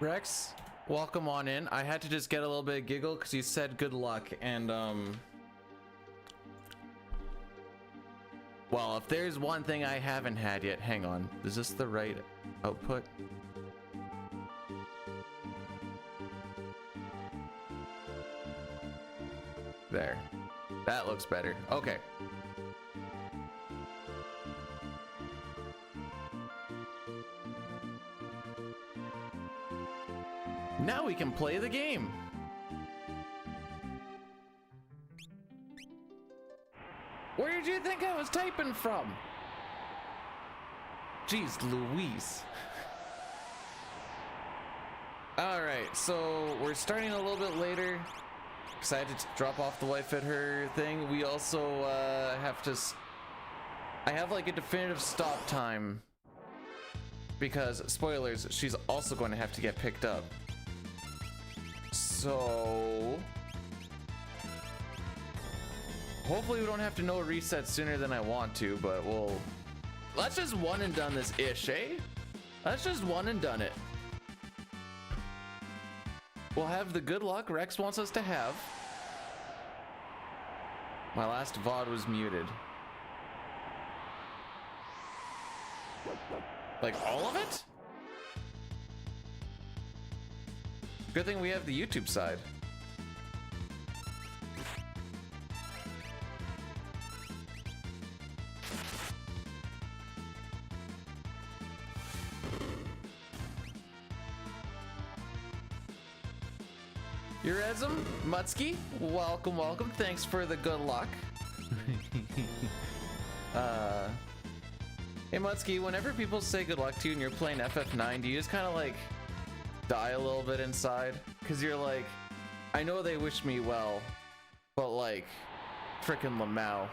Rex, welcome on in. I had to just get a little bit of giggle because you said good luck, and well, if there's one thing I haven't had yet, hang on. Is this the right output? There. That looks better. Okay. Now we can play the game. Where did you think I was typing from? Jeez Louise. All right, so we're starting a little bit later because I had to drop off the wife at her thing. We also have to... I have like a definitive stop time because, spoilers, she's also going to have to get picked up. So hopefully we don't have to know a reset sooner than I want to, but let's just one and done this ish, eh? Let's just one and done it. We'll have the good luck Rex wants us to have. My last VOD was muted. Like all of it? Good thing we have the YouTube side. Yurazum, Mutsky, welcome, welcome. Thanks for the good luck. Hey Mutsky, whenever people say good luck to you and you're playing FF9, do you just kind of like die a little bit inside? Because you're like, I know they wish me well, but like, frickin' Lamau.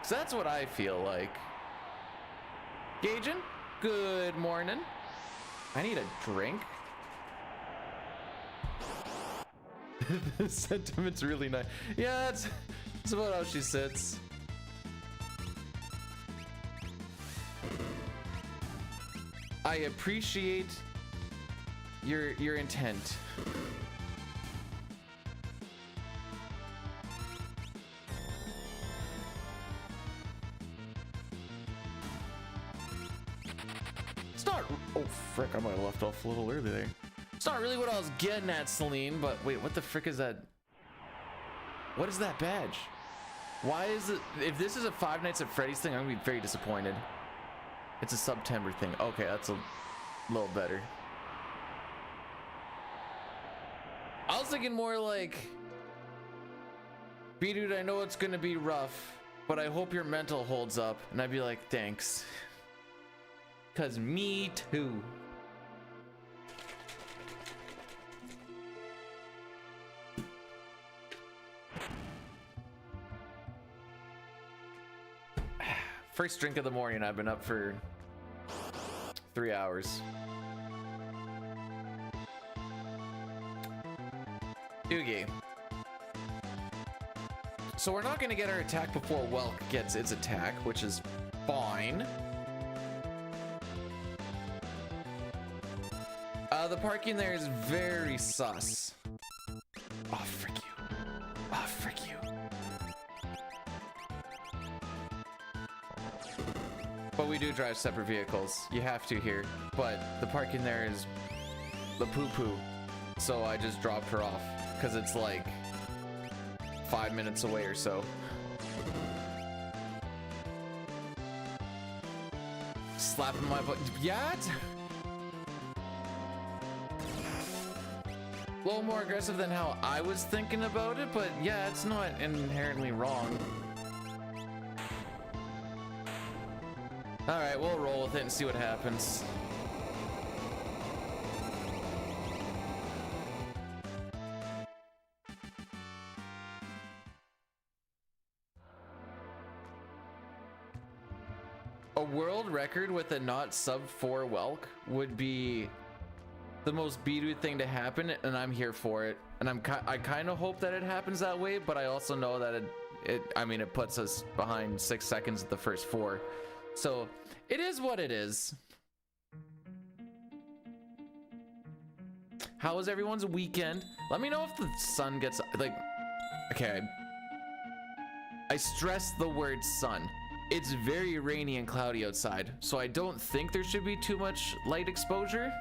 So that's what I feel like. Gaijin, good morning. I need a drink. The sentiment's really nice. Yeah, it's about how she sits. I appreciate your intent. It's not... Oh, frick, I might have left off a little early there. It's not really what I was getting at, Celine, but wait, what the frick is that? What is that badge? Why is it... If this is a Five Nights at Freddy's thing, I'm gonna be very disappointed. It's a September thing. Okay, that's a little better. I was thinking more like, B-Dude, I know it's gonna be rough, but I hope your mental holds up. And I'd be like, thanks. Cause me too. First drink of the morning. I've been up for 3 hours. Doogie. So we're not going to get our attack before Welk gets its attack, which is fine. The parking there is very sus. Oh, frick you. Oh, frick you. But we do drive separate vehicles. You have to here. But the parking there is the poo-poo. So I just dropped her off because it's like 5 minutes away or so. Slapping my butt. Yeah? A little more aggressive than how I was thinking about it, but yeah, it's not inherently wrong. Alright, we'll roll with it and see what happens. A world record with a not sub 4 Welk would be the most B-Dude thing to happen, and I'm here for it. And I kind of hope that it happens that way, but I also know that it puts us behind 6 seconds at the first 4. So it is what it is. How was everyone's weekend? Let me know if the sun gets like, okay, I stress the word sun. It's very rainy and cloudy outside, so I don't think there should be too much light exposure.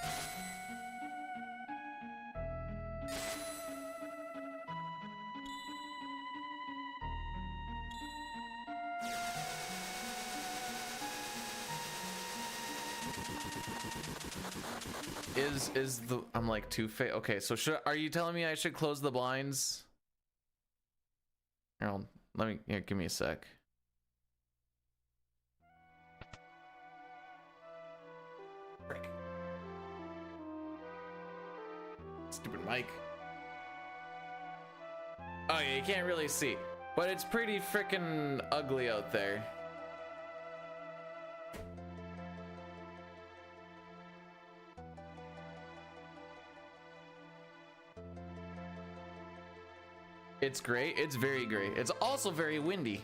Is the I'm like okay, so are you telling me I should close the blinds? Here, here, give me a sec. Frick. Stupid mic. Oh yeah, you can't really see, but it's pretty freaking ugly out there. It's gray. It's very gray. It's also very windy.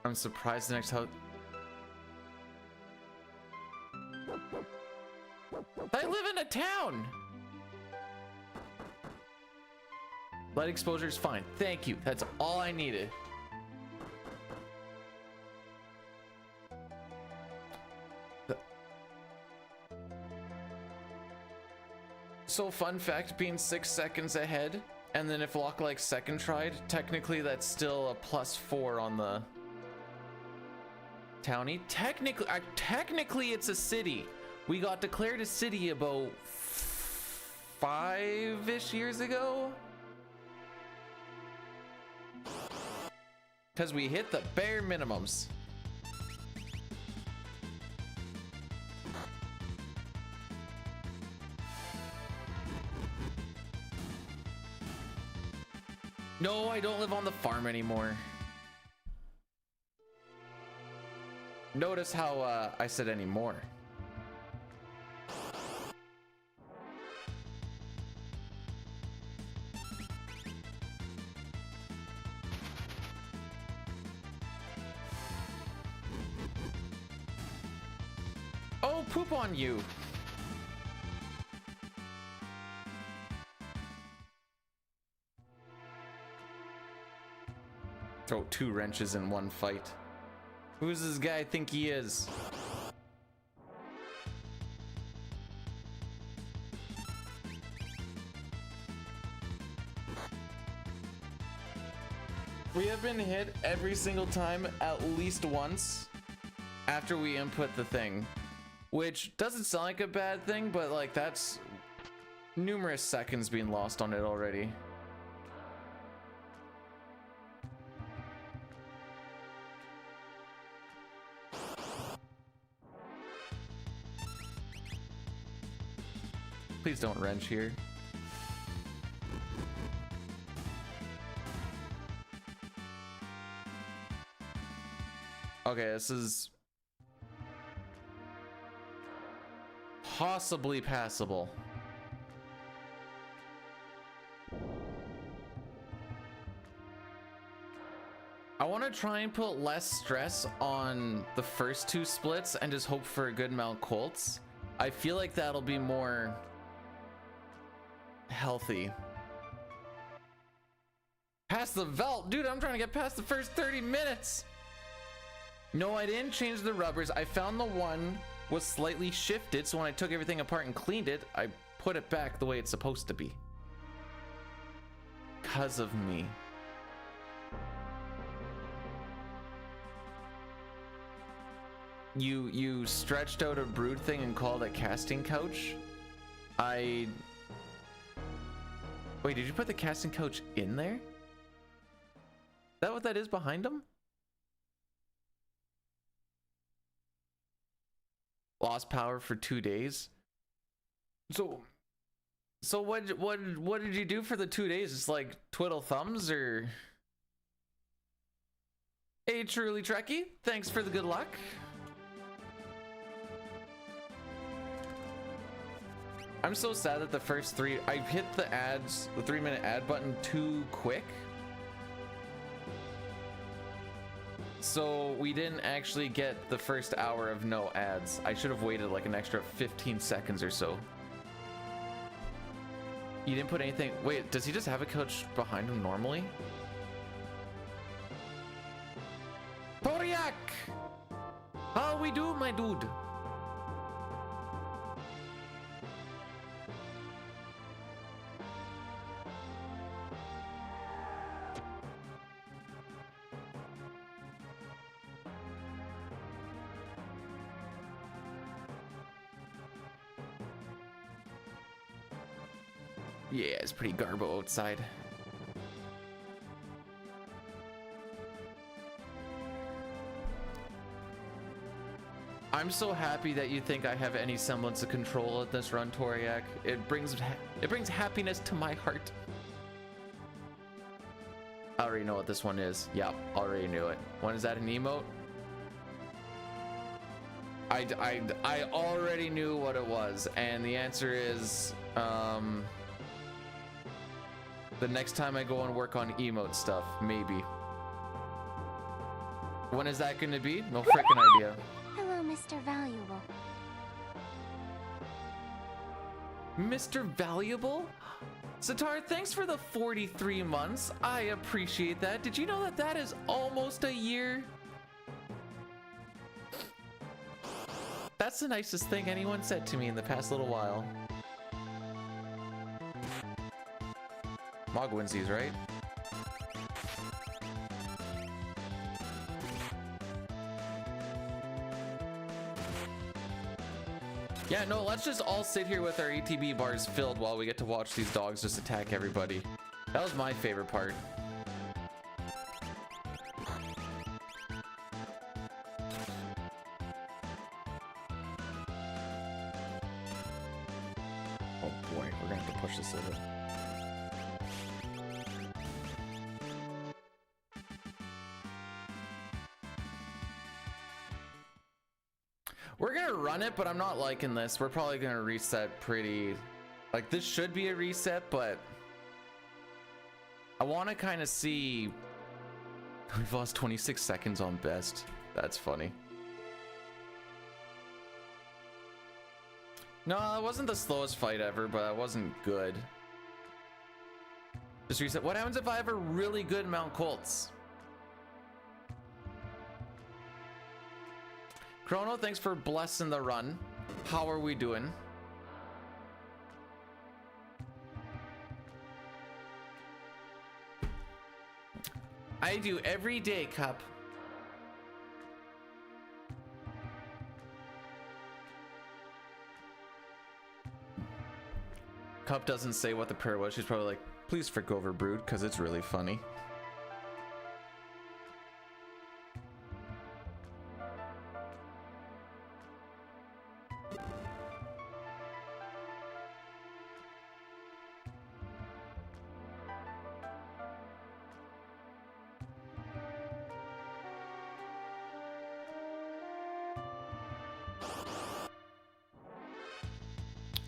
I'm surprised the next house. I live in a town. Light exposure is fine. Thank you. That's all I needed. So fun fact, being 6 seconds ahead, and then if Lock like second tried, technically that's still a +4 on the townie. Technically it's a city. We got declared a city about 5-ish years ago. Because we hit the bare minimums. No, I don't live on the farm anymore. Notice how I said anymore. Oh, poop on you. Throw 2 wrenches in one fight. Who's this guy think he is? We have been hit every single time at least once after we input the thing, which doesn't sound like a bad thing, but like that's numerous seconds being lost on it already. Please don't wrench here. Okay, this is possibly passable. I want to try and put less stress on the first 2 splits and just hope for a good amount Colts. I feel like that'll be more healthy. Past the vault, dude, I'm trying to get past the first 30 minutes. No, I didn't change the rubbers. I found the one was slightly shifted, so when I took everything apart and cleaned it, I put it back the way it's supposed to be. 'Cause of me. You stretched out a brood thing and called it a casting couch? Wait, did you put the casting couch in there? Is that what that is behind him? Lost power for 2 days. So what did you do for the 2 days? Just like twiddle thumbs or? Hey, Truly Trekkie, thanks for the good luck. I'm so sad that the first 3, I hit the 3-minute ad button too quick. So we didn't actually get the first hour of no ads. I should have waited like an extra 15 seconds or so. You didn't put anything. Wait, does he just have a coach behind him normally? Toriak! How we do, my dude? Yeah, it's pretty garbo outside. I'm so happy that you think I have any semblance of control at this run, Toriak. It brings happiness to my heart. I already know what this one is. Yep, already knew it. When is that an emote? I already knew what it was, and the answer is the next time I go and work on emote stuff, maybe. When is that going to be? No freaking idea. Hello, Mr. Valuable. Mr. Valuable? Satar, thanks for the 43 months. I appreciate that. Did you know that that is almost a year? That's the nicest thing anyone said to me in the past little while. Mogwinsies, right? Yeah, no, let's just all sit here with our ATB bars filled while we get to watch these dogs just attack everybody. That was my favorite part. Oh boy, we're gonna have to push this over. We're gonna run it, but I'm not liking this. We're probably gonna reset pretty... Like, this should be a reset, but... I want to kind of see... We've lost 26 seconds on best. That's funny. No, it wasn't the slowest fight ever, but it wasn't good. Just reset. What happens if I have a really good Mount Colts? Chrono, thanks for blessing the run. How are we doing? I do every day, Cup. Cup doesn't say what the prayer was. She's probably like, please frick over Brood, because it's really funny.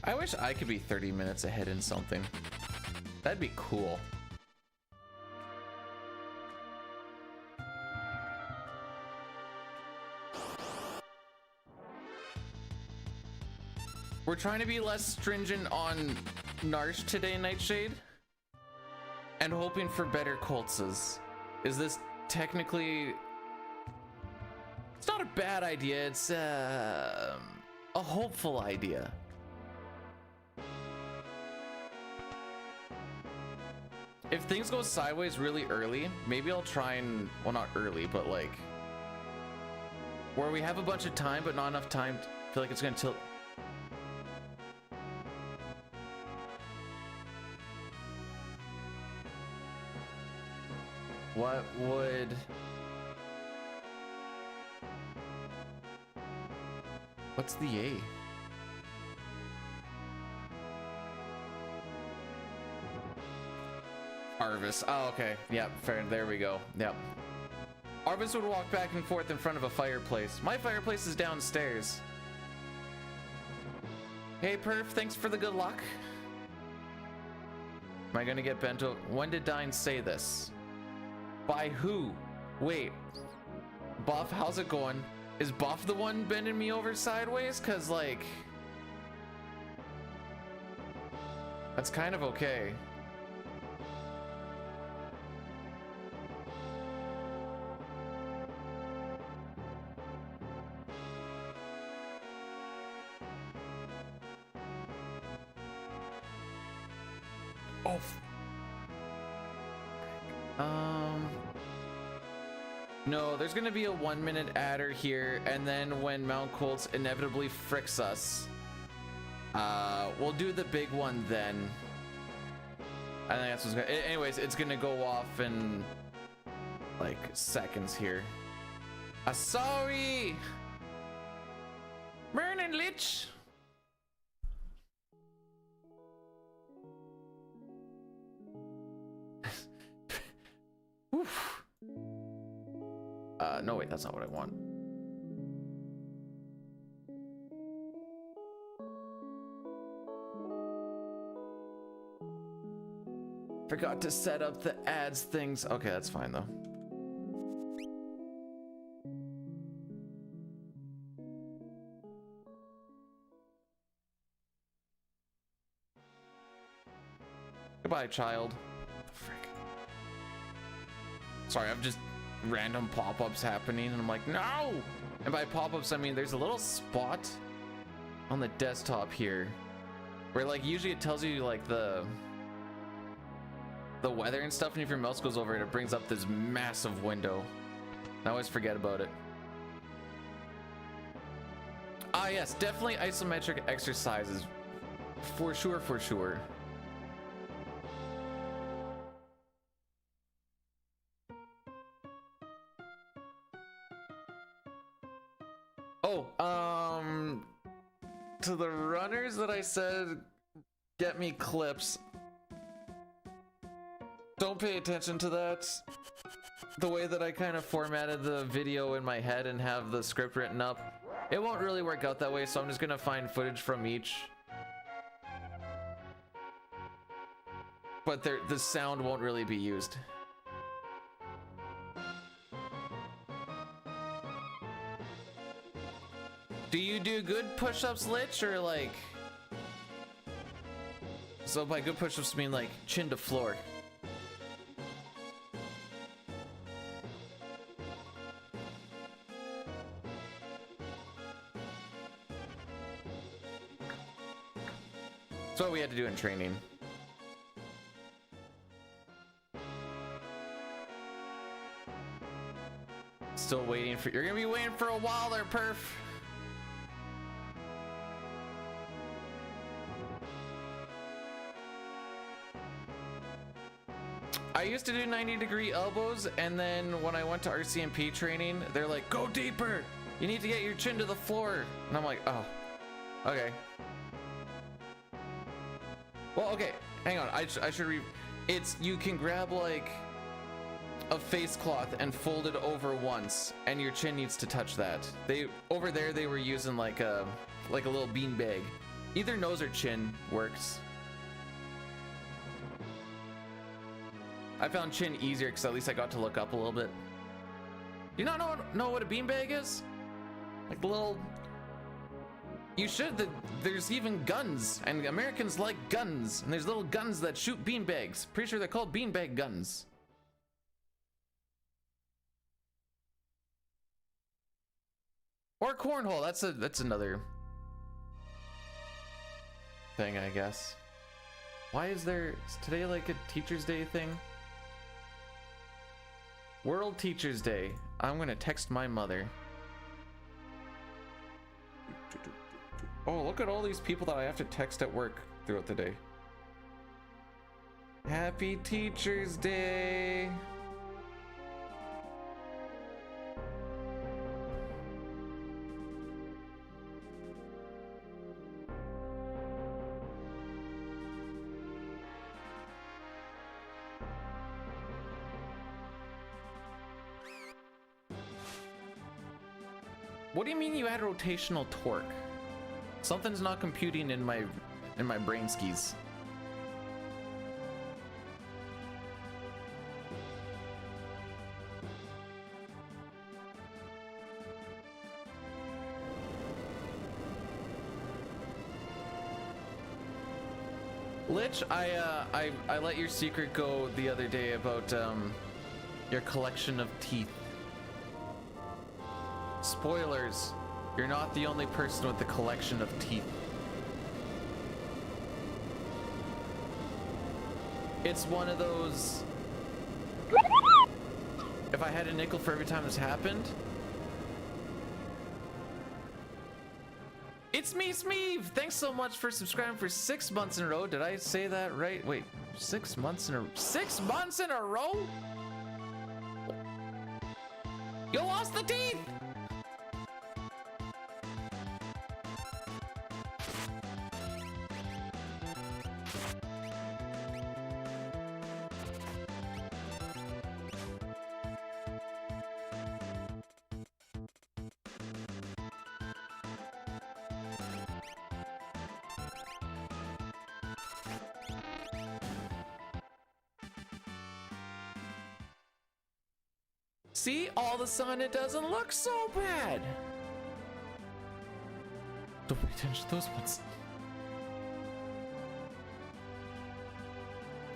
I wish I could be 30 minutes ahead in something. That'd be cool. We're trying to be less stringent on Narsh today, Nightshade, and hoping for better Coltses. Is this technically... It's not a bad idea, it's a hopeful idea. If things go sideways really early, maybe I'll try and, well, not early, but like where we have a bunch of time but not enough time to feel like it's gonna tilt. What would... What's the A? Arvis. Oh, okay. Yep, fair. There we go. Yep. Arvis would walk back and forth in front of a fireplace. My fireplace is downstairs. Hey, Perf, thanks for the good luck. Am I gonna get bent over? When did Dine say this? By who? Wait. Buff, how's it going? Is Buff the one bending me over sideways? Cause like, that's kind of okay. Oh. No, there's gonna be a 1 minute adder here, and then when Mount Colts inevitably fricks us, we'll do the big one then. I think that's what's gonna. Anyways, it's gonna go off in like seconds here. Sorry, burning lich. Oof. No, wait, that's not what I want. Forgot to set up the ads things. Okay, that's fine though. Goodbye, child. Frick. Sorry, I've just random pop-ups happening and I'm like, no. And by pop-ups I mean there's a little spot on the desktop here where like usually it tells you like the weather and stuff, and if your mouse goes over it, it brings up this massive window. I always forget about it. Ah yes, definitely isometric exercises for sure, for sure. To the runners that I said get me clips, don't pay attention to that. The way that I kind of formatted the video in my head and have the script written up, it won't really work out that way, so I'm just gonna find footage from each. But the sound won't really be used. Do you do good push-ups, Lich, or like... So by good push-ups I mean like chin to floor. That's what we had to do in training. Still waiting for... You're gonna be waiting for a while there, perf. I used to do 90-degree elbows, and then when I went to RCMP training, they're like, go deeper! You need to get your chin to the floor. And I'm like, oh, okay. Well, okay, hang on. I should it's, you can grab like a face cloth and fold it over once, and your chin needs to touch that. Over there, they were using like a little bean bag. Either nose or chin works. I found chin easier because at least I got to look up a little bit. Do you not know what a beanbag is? Like the little... You should. There's even guns, and Americans like guns, and there's little guns that shoot beanbags. Pretty sure they're called beanbag guns. Or cornhole. That's another thing, I guess. Why is today like a Teacher's Day thing? World Teacher's Day. I'm gonna text my mother. Oh, look at all these people that I have to text at work throughout the day. Happy Teacher's Day. What do you mean you add rotational torque? Something's not computing in my brain skis. Lich, I let your secret go the other day about your collection of teeth. Spoilers, you're not the only person with the collection of teeth. It's one of those, if I had a nickel for every time this happened. It's me, Smeeve! Thanks so much for subscribing for 6 months in a row. Did I say that right? Wait, 6 months in a 6 months in a row? You lost the teeth! See, all of a sudden it doesn't look so bad. Don't pay attention to those ones.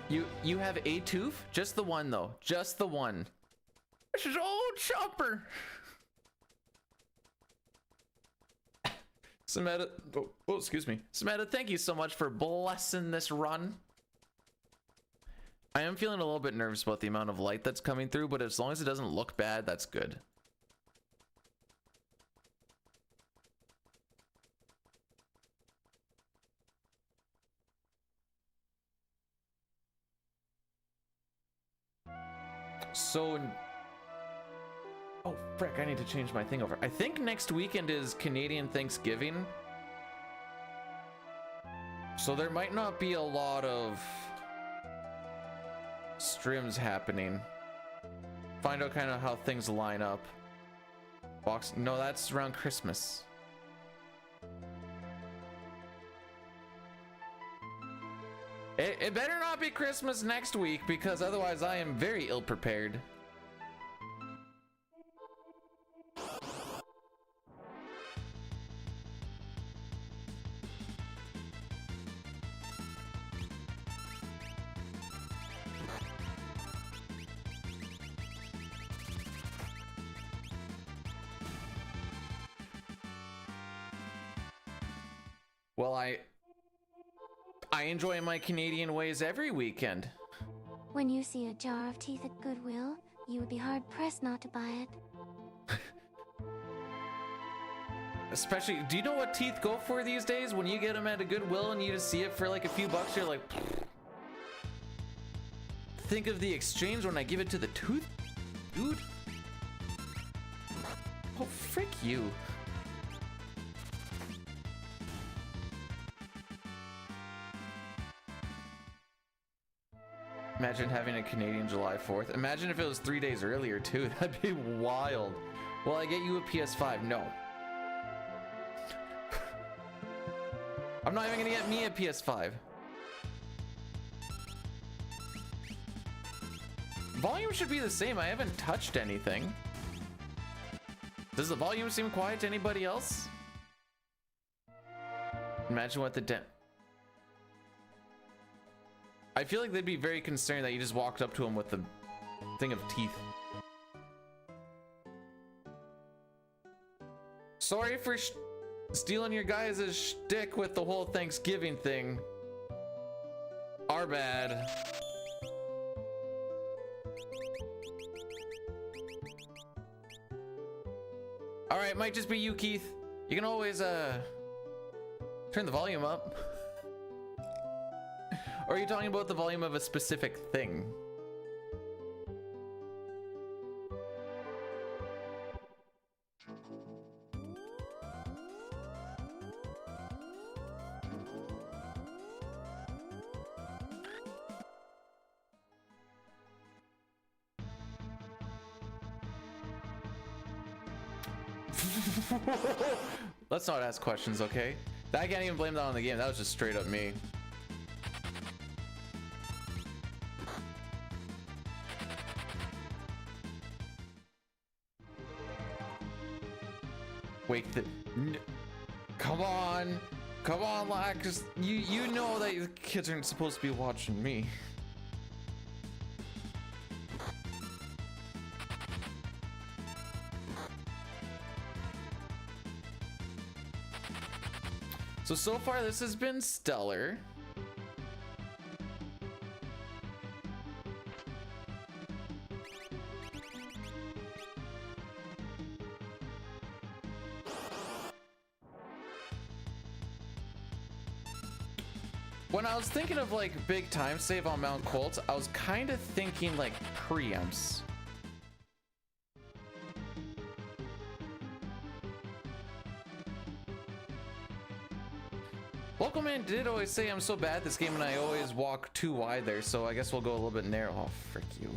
You have a tooth? Just the one though. Just the one. This is old Chopper. Samantha, oh, excuse me. Samantha, thank you so much for blessing this run. I am feeling a little bit nervous about the amount of light that's coming through, but as long as it doesn't look bad, that's good. So, oh frick, I need to change my thing over. I think next weekend is Canadian Thanksgiving. So there might not be a lot of streams happening. Find out kind of how things line up. Box, no, that's around Christmas. It better not be Christmas next week, because otherwise I am very ill prepared. Well, I enjoy my Canadian ways every weekend. When you see a jar of teeth at Goodwill, you would be hard-pressed not to buy it. Especially, do you know what teeth go for these days? When you get them at a Goodwill and you just see it for like a few bucks, you're like, think of the exchange when I give it to the tooth dude. Oh, frick you. Imagine having a Canadian July 4th. Imagine if it was 3 days earlier too. That'd be wild. Will I get you a PS5? No. I'm not even gonna get me a PS5. Volume should be the same. I haven't touched anything. Does the volume seem quiet to anybody else? Imagine what the I feel like they'd be very concerned that you just walked up to him with the thing of teeth. Sorry for stealing your guys' shtick with the whole Thanksgiving thing. Our bad. All right, might just be you, Keith. You can always turn the volume up. Or are you talking about the volume of a specific thing? Let's not ask questions, okay? I can't even blame that on the game. That was just straight up me. Wait, come on. Come on, Lax. You know that the kids aren't supposed to be watching me. So far this has been stellar. When I was thinking of like big time save on Mount Colts, I was kind of thinking like preamps. Local man did always say I'm so bad at this game and I always walk too wide there, so I guess we'll go a little bit narrow. Oh, frick you.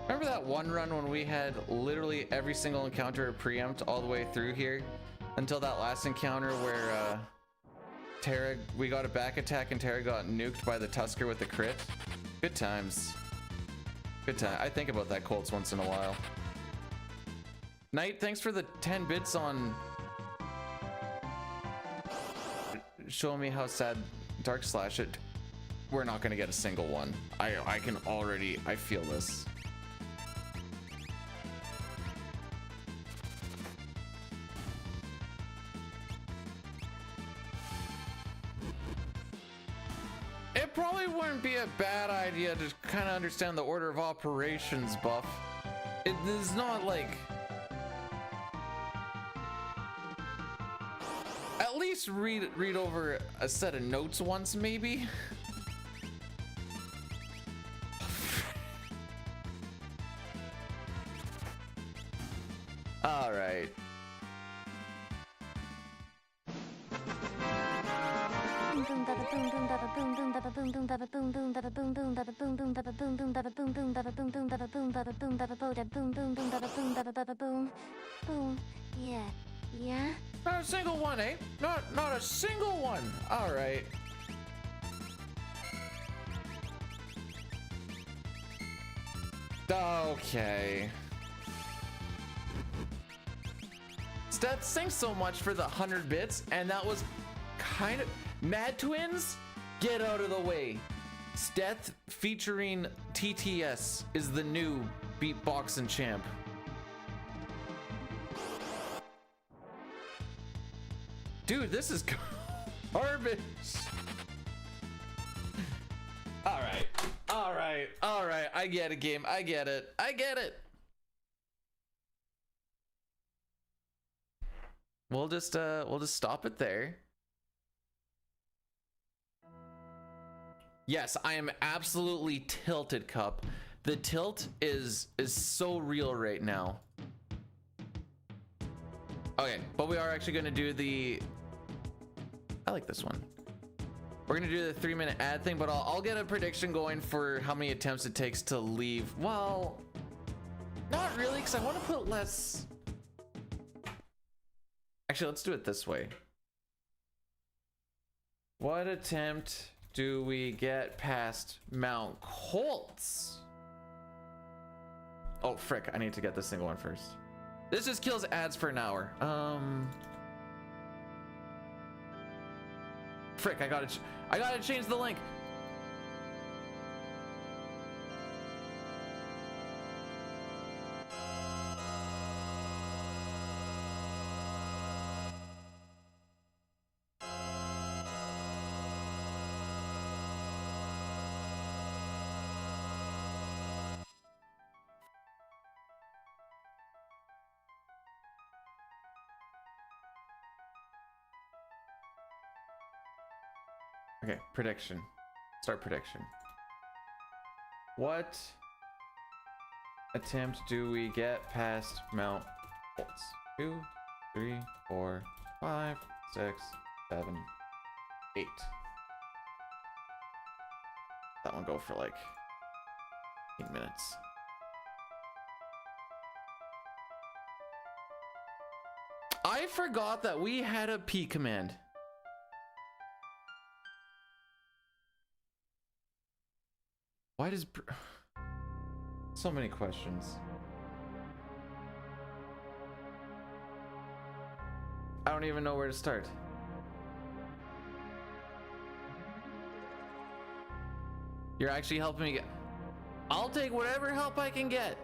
Remember that one run when we had literally every single encounter preempt all the way through here until that last encounter where Terra, we got a back attack and Terra got nuked by the Tusker with the crit? Good times. Good time. I think about that Colts once in a while. Knight, thanks for the 10 bits on showing me how sad Dark Slash it. We're not gonna get a single one. I can already, I feel this. It probably wouldn't be a bad idea to kind of understand the order of operations, Buff. It is not like... At least read over a set of notes once, maybe? All right. Yeah. Not a single one, eh? Not a single one. All right. Okay. Steph, thanks so much for the 100 bits, and that was kind of... Mad Twins, get out of the way. Steph featuring TTS is the new beatboxing champ. Dude, this is garbage. All right. I get it, game. I get it. We'll just stop it there. Yes, I am absolutely tilted, Cup. The tilt is so real right now. Okay, but we are actually going to do the... I like this one. We're going to do the 3-minute ad thing, but I'll get a prediction going for how many attempts it takes to leave. Well, not really, because I want to put less... Actually, let's do it this way. What attempt do we get past Mount Colts? Oh, frick. I need to get this single one first. This just kills ads for an hour. Frick, I gotta change the link. Okay, prediction. Start prediction. What attempt do we get past Mount Colts? 2, 3, 4, 5, 6, 7, 8. That one go for like 8 minutes. I forgot that we had a P command. Why does... So many questions. I don't even know where to start. You're actually helping me get... I'll take whatever help I can get.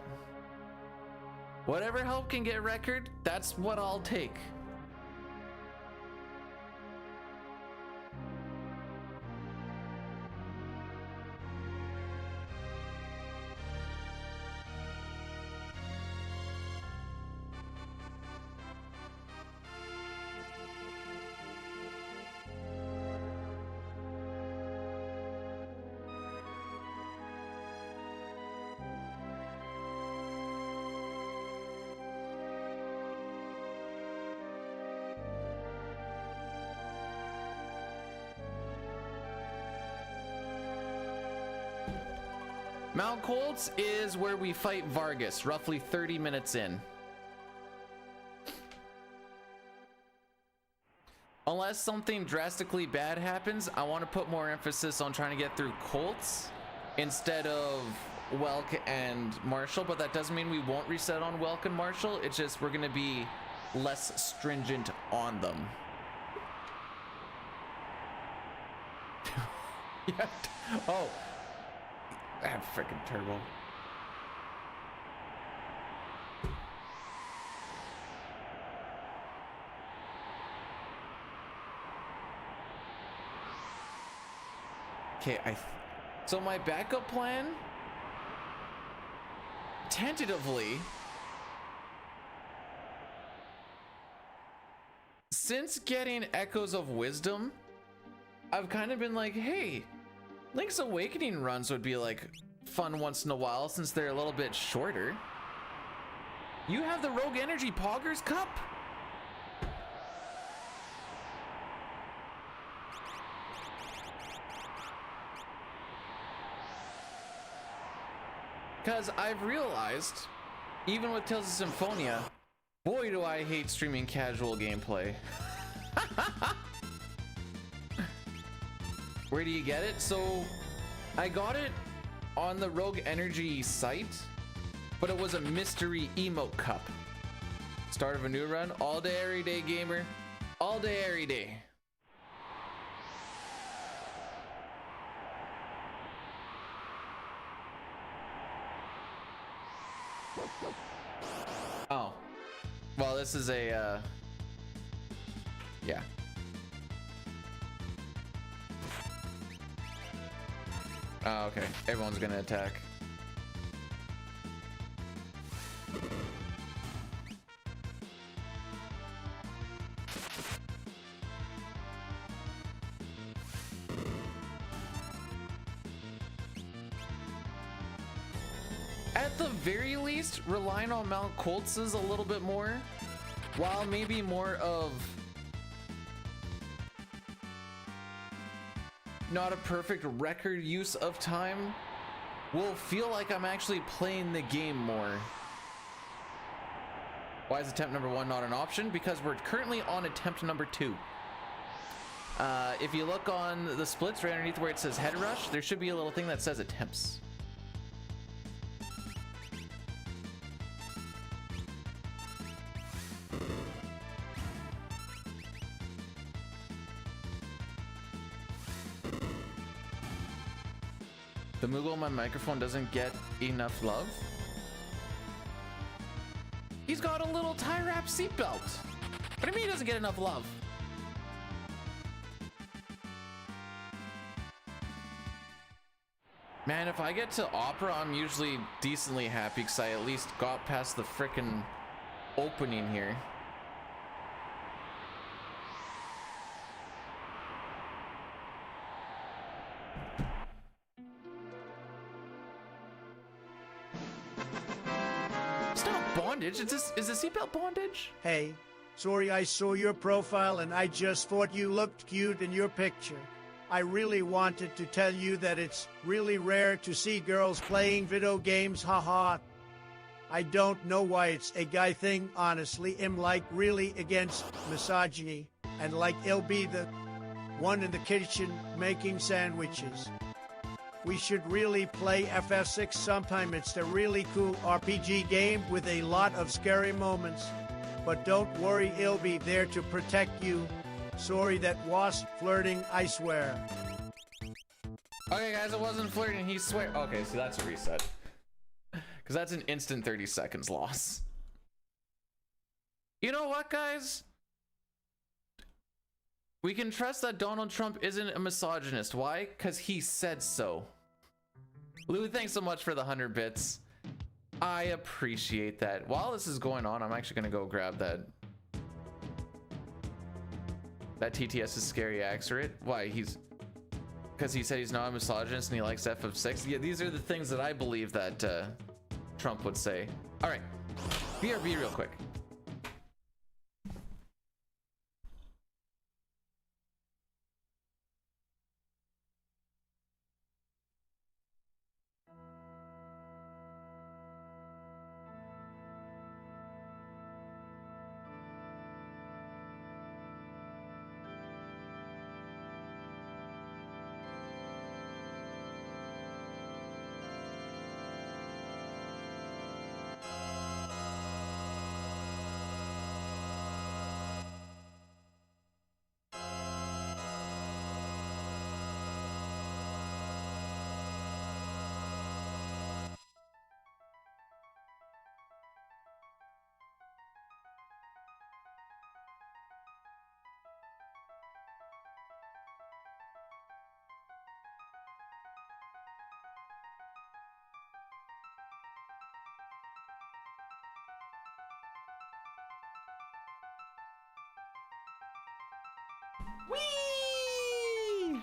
Whatever help can get record, that's what I'll take. Mount Colts is where we fight Vargas, roughly 30 minutes in. Unless something drastically bad happens, I want to put more emphasis on trying to get through Colts instead of Welk and Marshall, but that doesn't mean we won't reset on Welk and Marshall. It's just we're going to be less stringent on them. Yeah. Oh. That freaking turbo. Okay, so my backup plan, tentatively, since getting Echoes of Wisdom, I've kind of been like, hey, Link's Awakening runs would be like fun once in a while since they're a little bit shorter. You have the Rogue Energy Poggers Cup? Because I've realized, even with Tales of Symphonia, boy do I hate streaming casual gameplay. Where do you get it? So I got it on the Rogue Energy site, but it was a mystery emote cup. Start of a new run. All day, every day, gamer. All day, every day. Oh. Well, this is a, yeah. Oh, okay. Everyone's gonna attack. At the very least, relying on Mount Colts is a little bit more, while maybe more of not a perfect record use of time, will feel like I'm actually playing the game more. Why is attempt number 1 not an option? Because we're currently on attempt number 2. If you look on the splits right underneath where it says head rush, there should be a little thing that says attempts. The Moogle on my microphone doesn't get enough love. He's got a little tie wrap seatbelt. What do you mean he doesn't get enough love? Man, if I get to Opera, I'm usually decently happy because I at least got past the frickin' opening here. Bondage? Is the seatbelt bondage? Hey, sorry I saw your profile and I just thought you looked cute in your picture. I really wanted to tell you that it's really rare to see girls playing video games, haha. I don't know why it's a guy thing, honestly. I'm like really against misogyny, and like it'll be the one in the kitchen making sandwiches. We should really play FF6 sometime. It's a really cool RPG game with a lot of scary moments. But don't worry, it'll be there to protect you. Sorry, that was flirting, I swear. Okay, guys, it wasn't flirting. He swear. Okay, so that's a reset. Because that's an instant 30 seconds loss. You know what, guys? We can trust that Donald Trump isn't a misogynist. Why? Because he said so. Lou, thanks so much for the 100 bits. I appreciate that. While this is going on, I'm actually going to go grab that. That TTS is scary accurate. Why? Because he said he's not a misogynist and he likes FF6. Yeah, these are the things that I believe that Trump would say. All right, BRB real quick. Whee!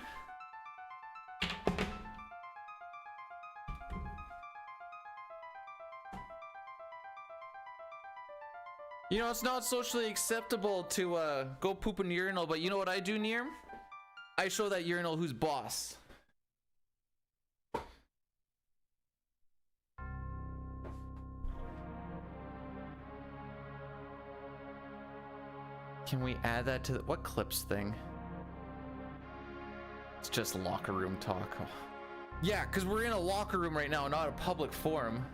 You know, it's not socially acceptable to go poop in the urinal, but you know what I do, Near? I show that urinal who's boss. Can we add that to the, what clips thing? It's just locker room talk. Yeah, because we're in a locker room right now, not a public forum.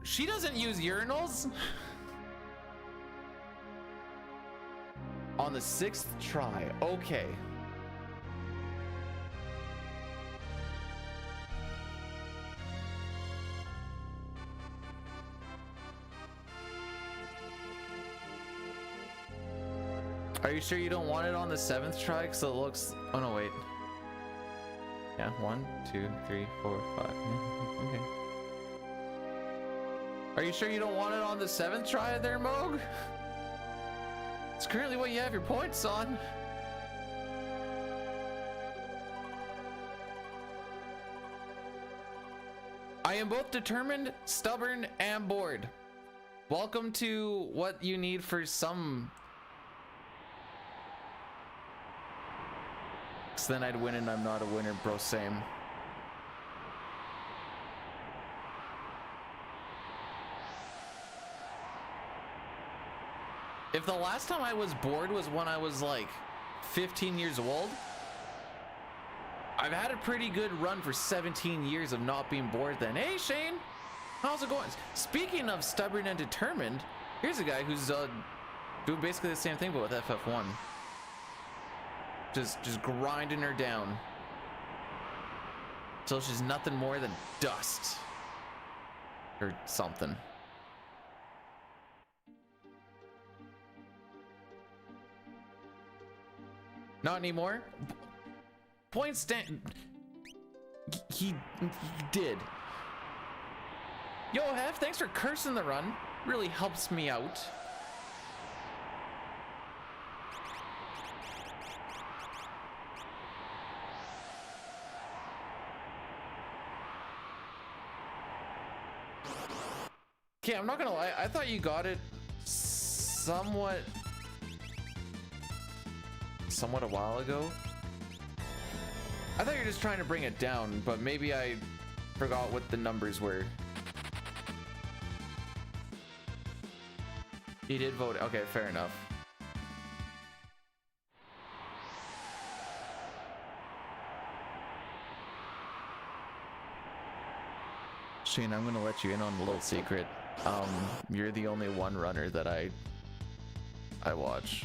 She doesn't use urinals? On the 6th try, okay. Are you sure you don't want it on the 7th try? Because it looks, oh no, wait. Yeah, 1, 2, 3, 4, 5. Okay. Are you sure you don't want it on the 7th try there, Moog? It's currently what you have your points on. I am both determined, stubborn, and bored. Welcome to what you need for some. So then I'd win and I'm not a winner, bro, same. If the last time I was bored was when I was like 15 years old, I've had a pretty good run for 17 years of not being bored then. Hey Shane, how's it going? Speaking of stubborn and determined, here's a guy who's doing basically the same thing but with FF1. Just grinding her down till she's nothing more than dust or something. Not anymore. Point stand. He did. Yo, Hef, thanks for cursing the run. Really helps me out. Okay, I'm not gonna lie. I thought you got it somewhat somewhat a while ago. I thought you were just trying to bring it down, but maybe I forgot what the numbers were. He did vote. Okay, fair enough. Shane, I'm gonna let you in on a little secret. You're the only one runner that I watch.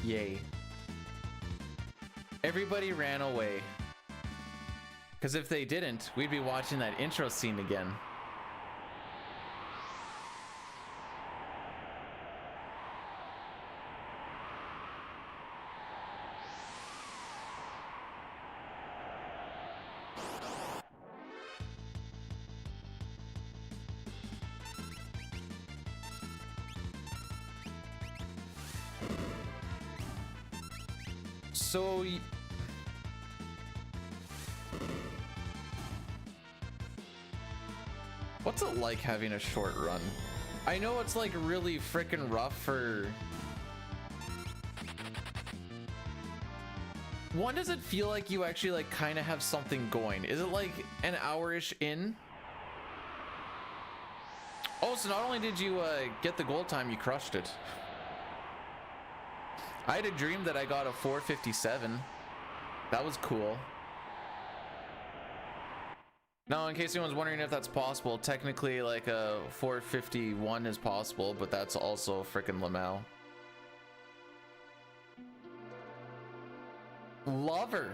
Yay. Everybody ran away. Because if they didn't, we'd be watching that intro scene again. So what's it like having a short run? I know it's like really freaking rough for... One, does it feel like you actually like kind of have something going? Is it like an hour-ish in? Oh, so not only did you get the goal time, you crushed it. I had a dream that I got a 4:57. That was cool. Now, in case anyone's wondering if that's possible, technically like a 4:51 is possible, but that's also frickin' Lamau. Lover.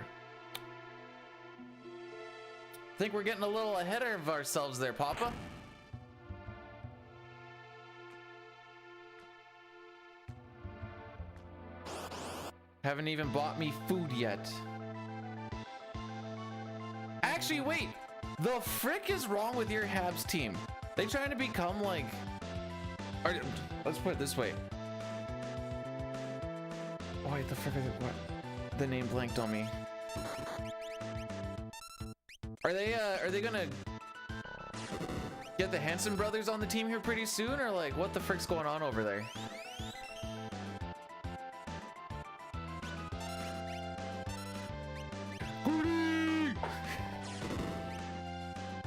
Think we're getting a little ahead of ourselves there, Papa. Haven't even bought me food yet. Actually, wait. The frick is wrong with your Habs team? They trying to become like... Or, let's put it this way. Oh, wait, the frick is it? What? The name blanked on me. Are they gonna get the Hanson brothers on the team here pretty soon? Or like, what the frick's going on over there?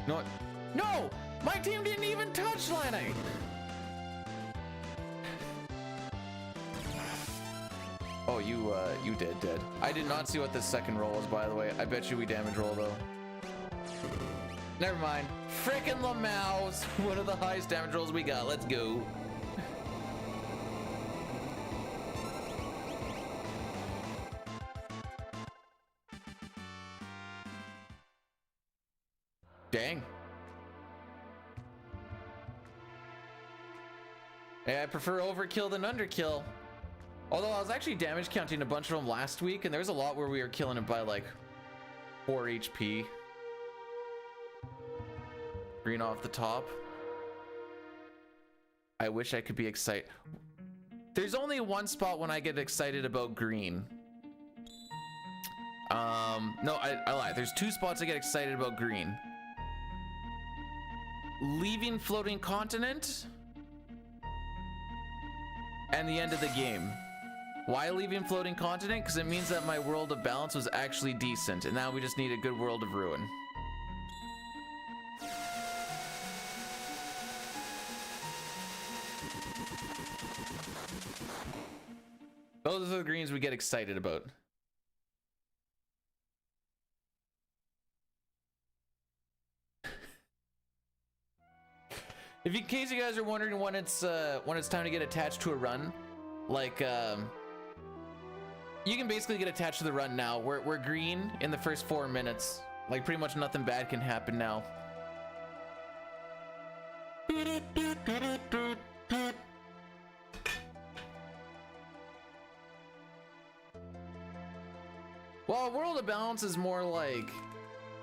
No, no! My team didn't even touch Lane. Oh, you did. I did not see what this second roll was, by the way. I bet you we damage roll though. Never mind. Frickin' Lamau's one of the highest damage rolls we got. Let's go. Dang. Hey, I prefer overkill than underkill. Although I was actually damage counting a bunch of them last week, and there was a lot where we were killing it by like 4 HP. Green off the top. I wish I could be excited. There's only one spot when I get excited about green. No, I lied. There's 2 spots I get excited about green. Leaving floating continent and the end of the game. Why leaving floating continent? Because it means that my world of balance was actually decent, and now we just need a good world of ruin. Those are the greens we get excited about. If in case you guys are wondering when it's time to get attached to a run, like you can basically get attached to the run now. We're green in the first 4 minutes. Like pretty much nothing bad can happen now. Well, World of Balance is more like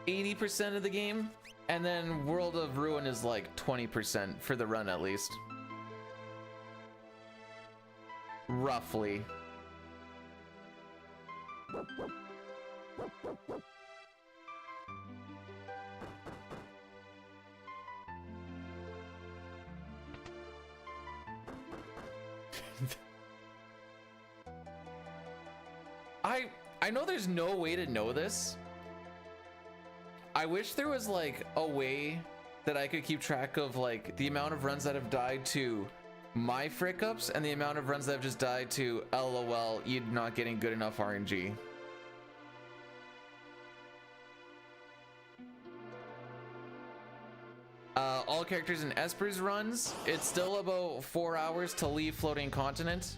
80% of the game, And then World of Ruin is like 20% for the run at least. Roughly. I know there's no way to know this. I wish there was like a way that I could keep track of like the amount of runs that have died to my frick ups and the amount of runs that have just died to LOL, you're not getting good enough RNG. All characters in Esper's runs, it's still about 4 hours to leave floating continent.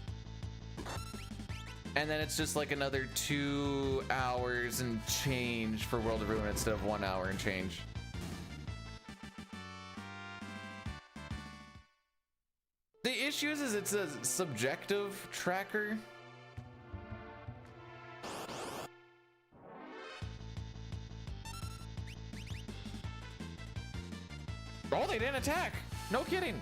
And then it's just like another 2 hours and change for World of Ruin instead of 1 hour and change. The issue is it's a subjective tracker. Oh, they didn't attack. No kidding.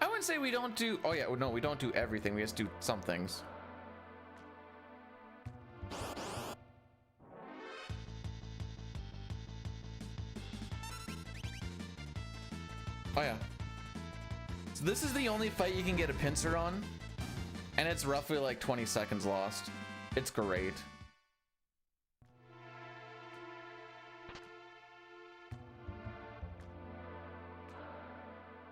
I wouldn't say we don't do, oh yeah, no, we don't do everything. We just do some things. Oh yeah. So this is the only fight you can get a pincer on, and it's roughly like 20 seconds lost. It's great.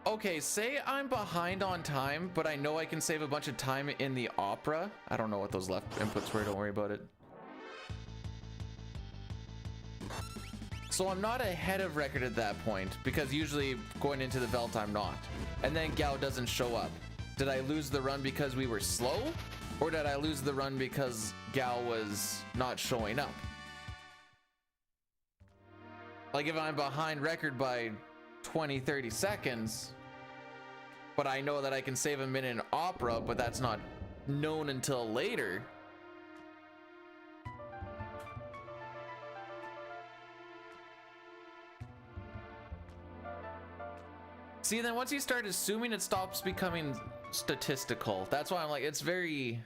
Okay, say I'm behind on time, but I know I can save a bunch of time in the opera. I don't know what those left inputs were, don't worry about it. So I'm not ahead of record at that point, because usually going into the Velt I'm not. And then Gao doesn't show up. Did I lose the run because we were slow? Or did I lose the run because Gao was not showing up? Like if I'm behind record by 20, 30 seconds, but I know that I can save a minute in opera, but that's not known until later. See, then once you start assuming, it stops becoming statistical. That's why I'm like, it's very...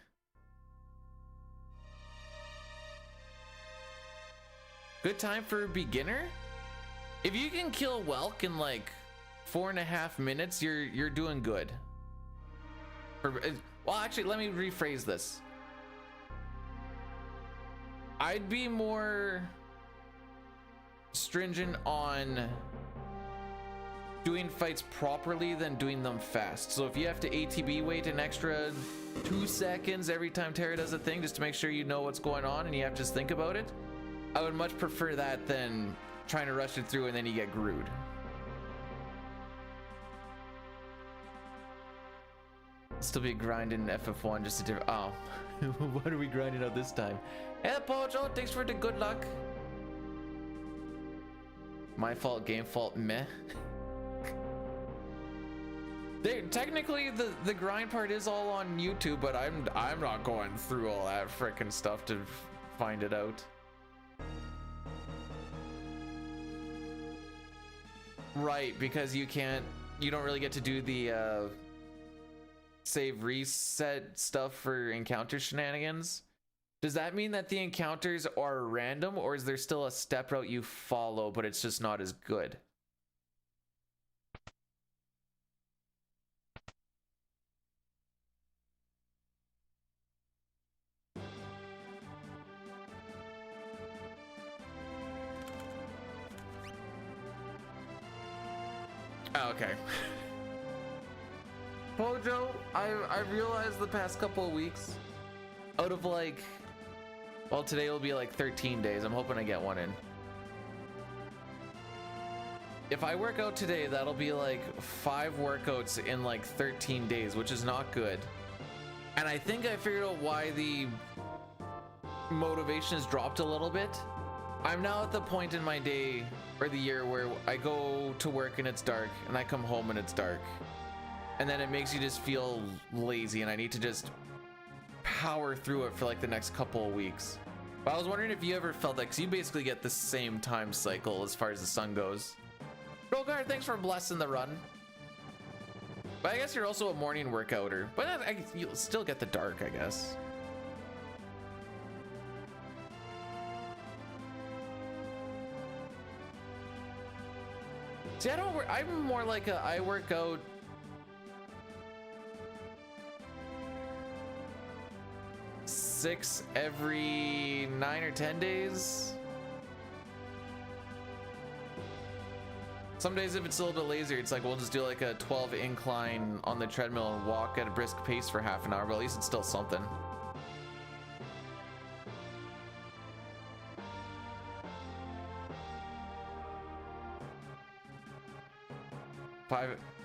Good time for a beginner? If you can kill Welk in like 4.5 minutes, you're doing good. Well, actually, let me rephrase this. I'd be more stringent on doing fights properly than doing them fast. So if you have to ATB wait an extra 2 seconds every time Terra does a thing just to make sure you know what's going on and you have to just think about it, I would much prefer that than trying to rush it through and then you get grued. Still be grinding FF1 just a different... Oh, what are we grinding out this time? Hey, Pojo, thanks for the good luck. My fault, game fault, meh. Technically, the grind part is all on YouTube, but I'm not going through all that frickin' stuff to find it out. Right, because you don't really get to do the save reset stuff for encounter shenanigans. Does that mean that the encounters are random, or is there still a step route you follow, but it's just not as good? Oh, okay. Pojo, I realized the past couple of weeks, out of like, well, today will be like 13 days. I'm hoping I get one in. If I work out today, that'll be like 5 workouts in like 13 days, which is not good. And I think I figured out why the motivation has dropped a little bit. I'm now at the point in my day or the year where I go to work and it's dark and I come home and it's dark. And then it makes you just feel lazy and I need to just power through it for like the next couple of weeks. But I was wondering if you ever felt that, because you basically get the same time cycle as far as the sun goes. Rogard, thanks for blessing the run. But I guess you're also a morning workouter, but you'll still get the dark, I guess. See, I'm more like I work out six every 9 or 10 days. Some days if it's a little bit lazier, it's like we'll just do like a 12 incline on the treadmill and walk at a brisk pace for half an hour, but at least it's still something.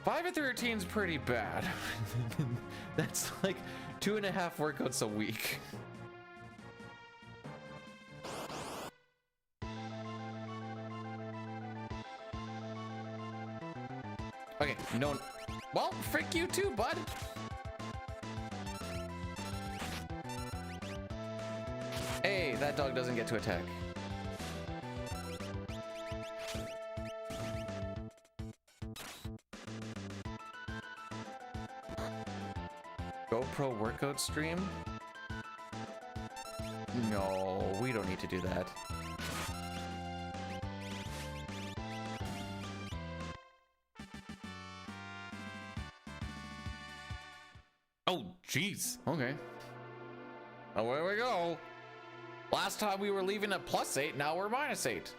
Five of 13 is pretty bad. That's like 2.5 workouts a week. Okay, no. Well, frick you too, bud. Hey, that dog doesn't get to attack. GoPro workout stream? No, we don't need to do that. Oh, jeez. Okay. Away we go. Last time we were leaving at +8, now we're -8.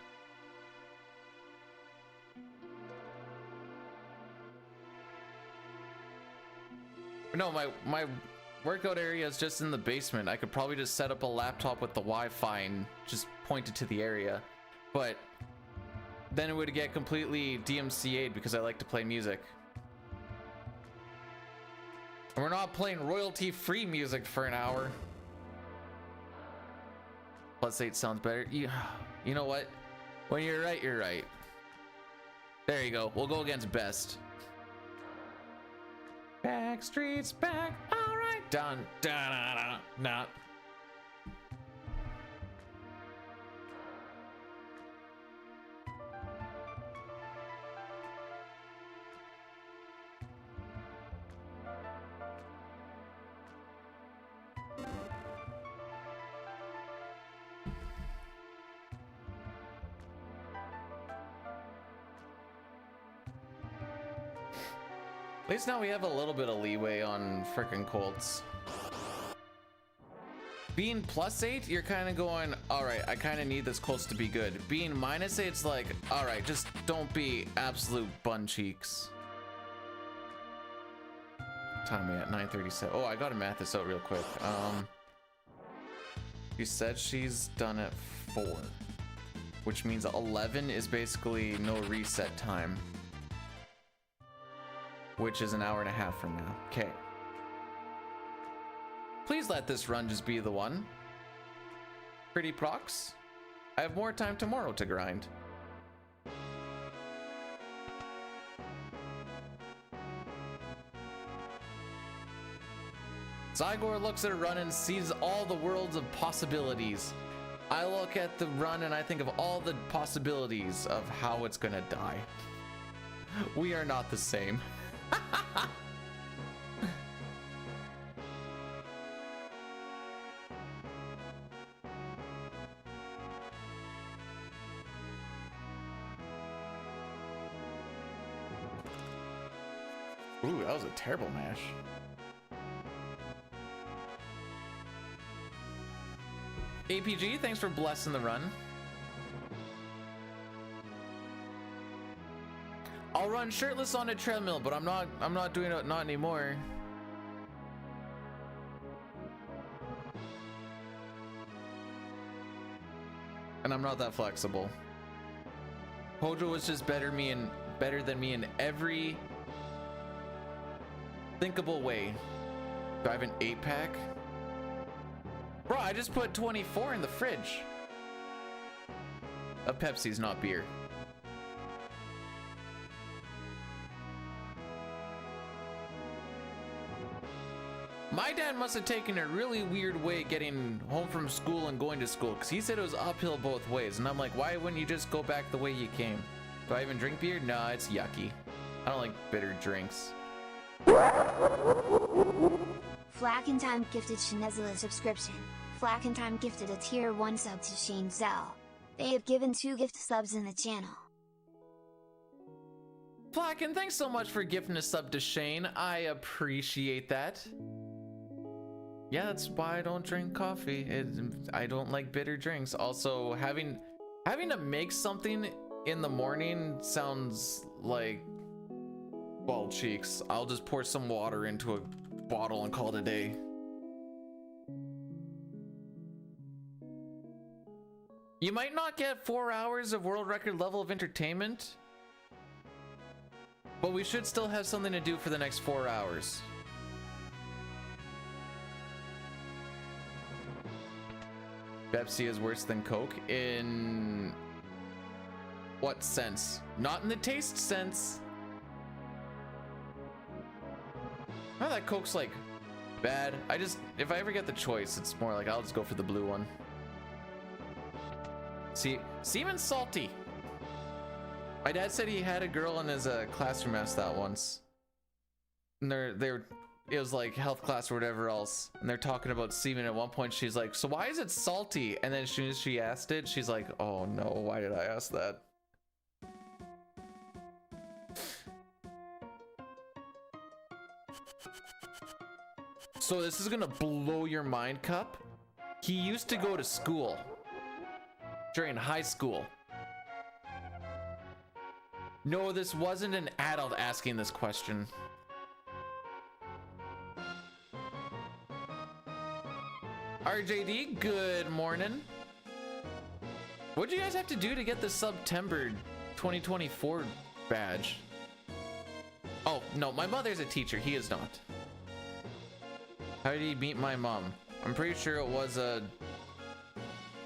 No, my workout area is just in the basement. I could probably just set up a laptop with the Wi-Fi and just point it to the area. But then it would get completely DMCA'd because I like to play music. And we're not playing royalty-free music for an hour. +8 sounds better. You know what? When you're right, you're right. There you go. We'll go against best. Backstreet's back. All right. Dun dun dun dun. Nah. At least now we have a little bit of leeway on frickin' Colts. Being +8, you're kind of going, all right, I kind of need this Colts to be good. Being -8, it's like, all right, just don't be absolute bun cheeks. Time we at 9:37. Oh, I gotta math this out real quick. She said she's done at 4, which means 11 is basically no reset time, which is an hour and a half from now. Okay. Please let this run just be the one. Pretty procs. I have more time tomorrow to grind. Zygor looks at a run and sees all the worlds of possibilities. I look at the run and I think of all the possibilities of how it's gonna die. We are not the same. Ooh, that was a terrible mash. APG, thanks for blessing the run. I'll run shirtless on a treadmill, but I'm not doing it, not anymore. And I'm not that flexible. Hojo was just better than me in every thinkable way. Do I have an 8-pack? Bro, I just put 24 in the fridge. A Pepsi's, not beer. My dad must have taken a really weird way getting home from school and going to school, because he said it was uphill both ways. And I'm like, why wouldn't you just go back the way you came? Do I even drink beer? No, it's yucky. I don't like bitter drinks. Flackentime gifted Shinezla a subscription. Flackentime gifted a tier 1 sub to Shane Zell. They have given 2 gift subs in the channel. Flacken, thanks so much for gifting a sub to Shane. I appreciate that. Yeah, that's why I don't drink coffee. I don't like bitter drinks. Also, having to make something in the morning sounds like bald cheeks. I'll just pour some water into a bottle and call it a day. You might not get 4 hours of world record level of entertainment, but we should still have something to do for the next 4 hours. Pepsi is worse than Coke in what sense? Not in the taste sense. Not that Coke's like bad. If I ever get the choice, it's more like I'll just go for the blue one. See, Cmon's salty. My dad said he had a girl in his classroom asked that once. And it was like health class or whatever else. And they're talking about semen. At one point, she's like, so why is it salty? And then as soon as she asked it, she's like, oh no, why did I ask that? So this is gonna blow your mind, Cup. He used to go to school during high school. No, this wasn't an adult asking this question. RJD, good morning. What'd you guys have to do to get the September 2024 badge? Oh, no, my mother's a teacher. He is not. How did he meet my mom? I'm pretty sure it was a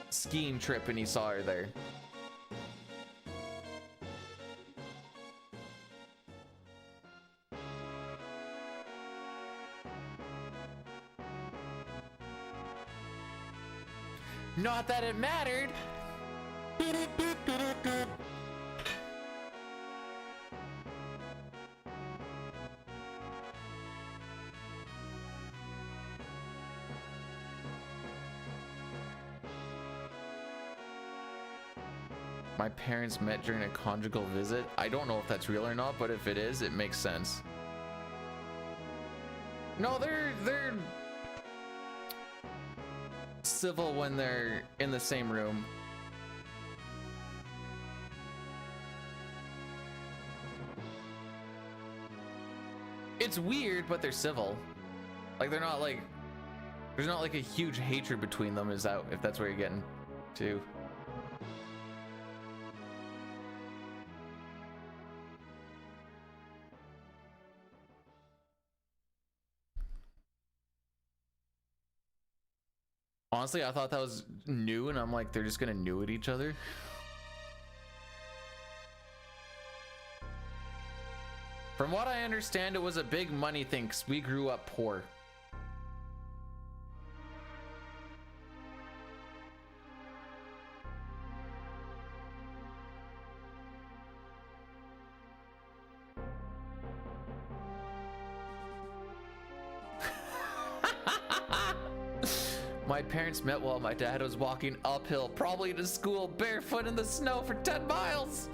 skiing trip and he saw her there. Not that it mattered. My parents met during a conjugal visit. I don't know if that's real or not, but if it is, it makes sense. No, they're civil when they're in the same room. It's weird, but they're civil. Like they're not like, there's not like a huge hatred between them, is that, if that's where you're getting to. Honestly, I thought that was new, and I'm like, they're just gonna new at each other. From what I understand, it was a big money thing, 'cause we grew up poor. My parents met while my dad was walking uphill, probably to school, barefoot in the snow for 10 miles.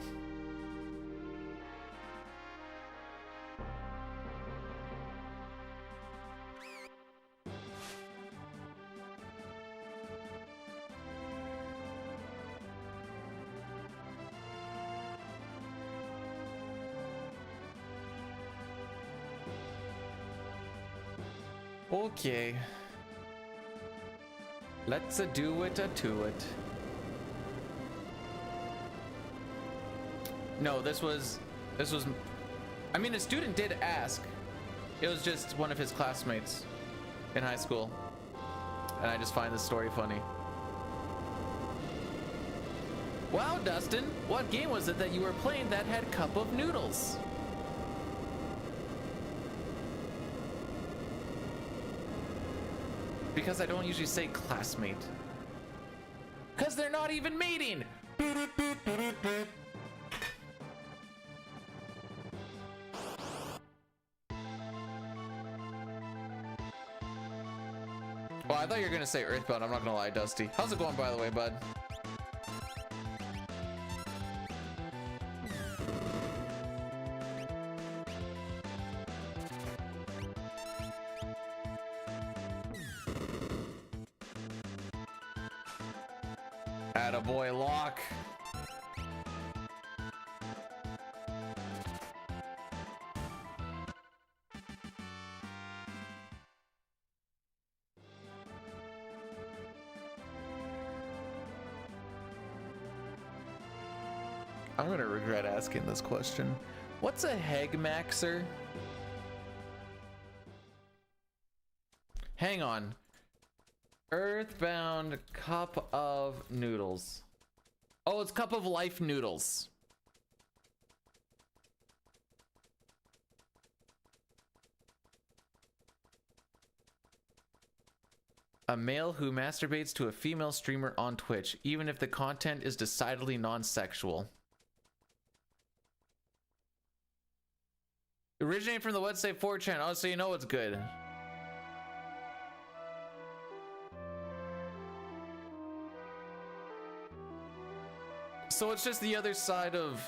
Okay. Let's do it to it. No, this was, I mean, a student did ask. It was just one of his classmates in high school. And I just find this story funny. Wow, Dustin, what game was it that you were playing that had cup of noodles? Because I don't usually say classmate. Because they're not even mating! Well, I thought you were gonna say Earthbound, I'm not gonna lie, Dusty. How's it going, by the way, bud? Attaboy, Lock. I'm gonna regret asking this question. What's a Hegmaxer? Hang on. Earthbound cup of noodles. Oh, it's cup of life noodles. A male who masturbates to a female streamer on Twitch, even if the content is decidedly non-sexual. Originating from the website 4chan. Oh, so you know it's good. So it's just the other side of...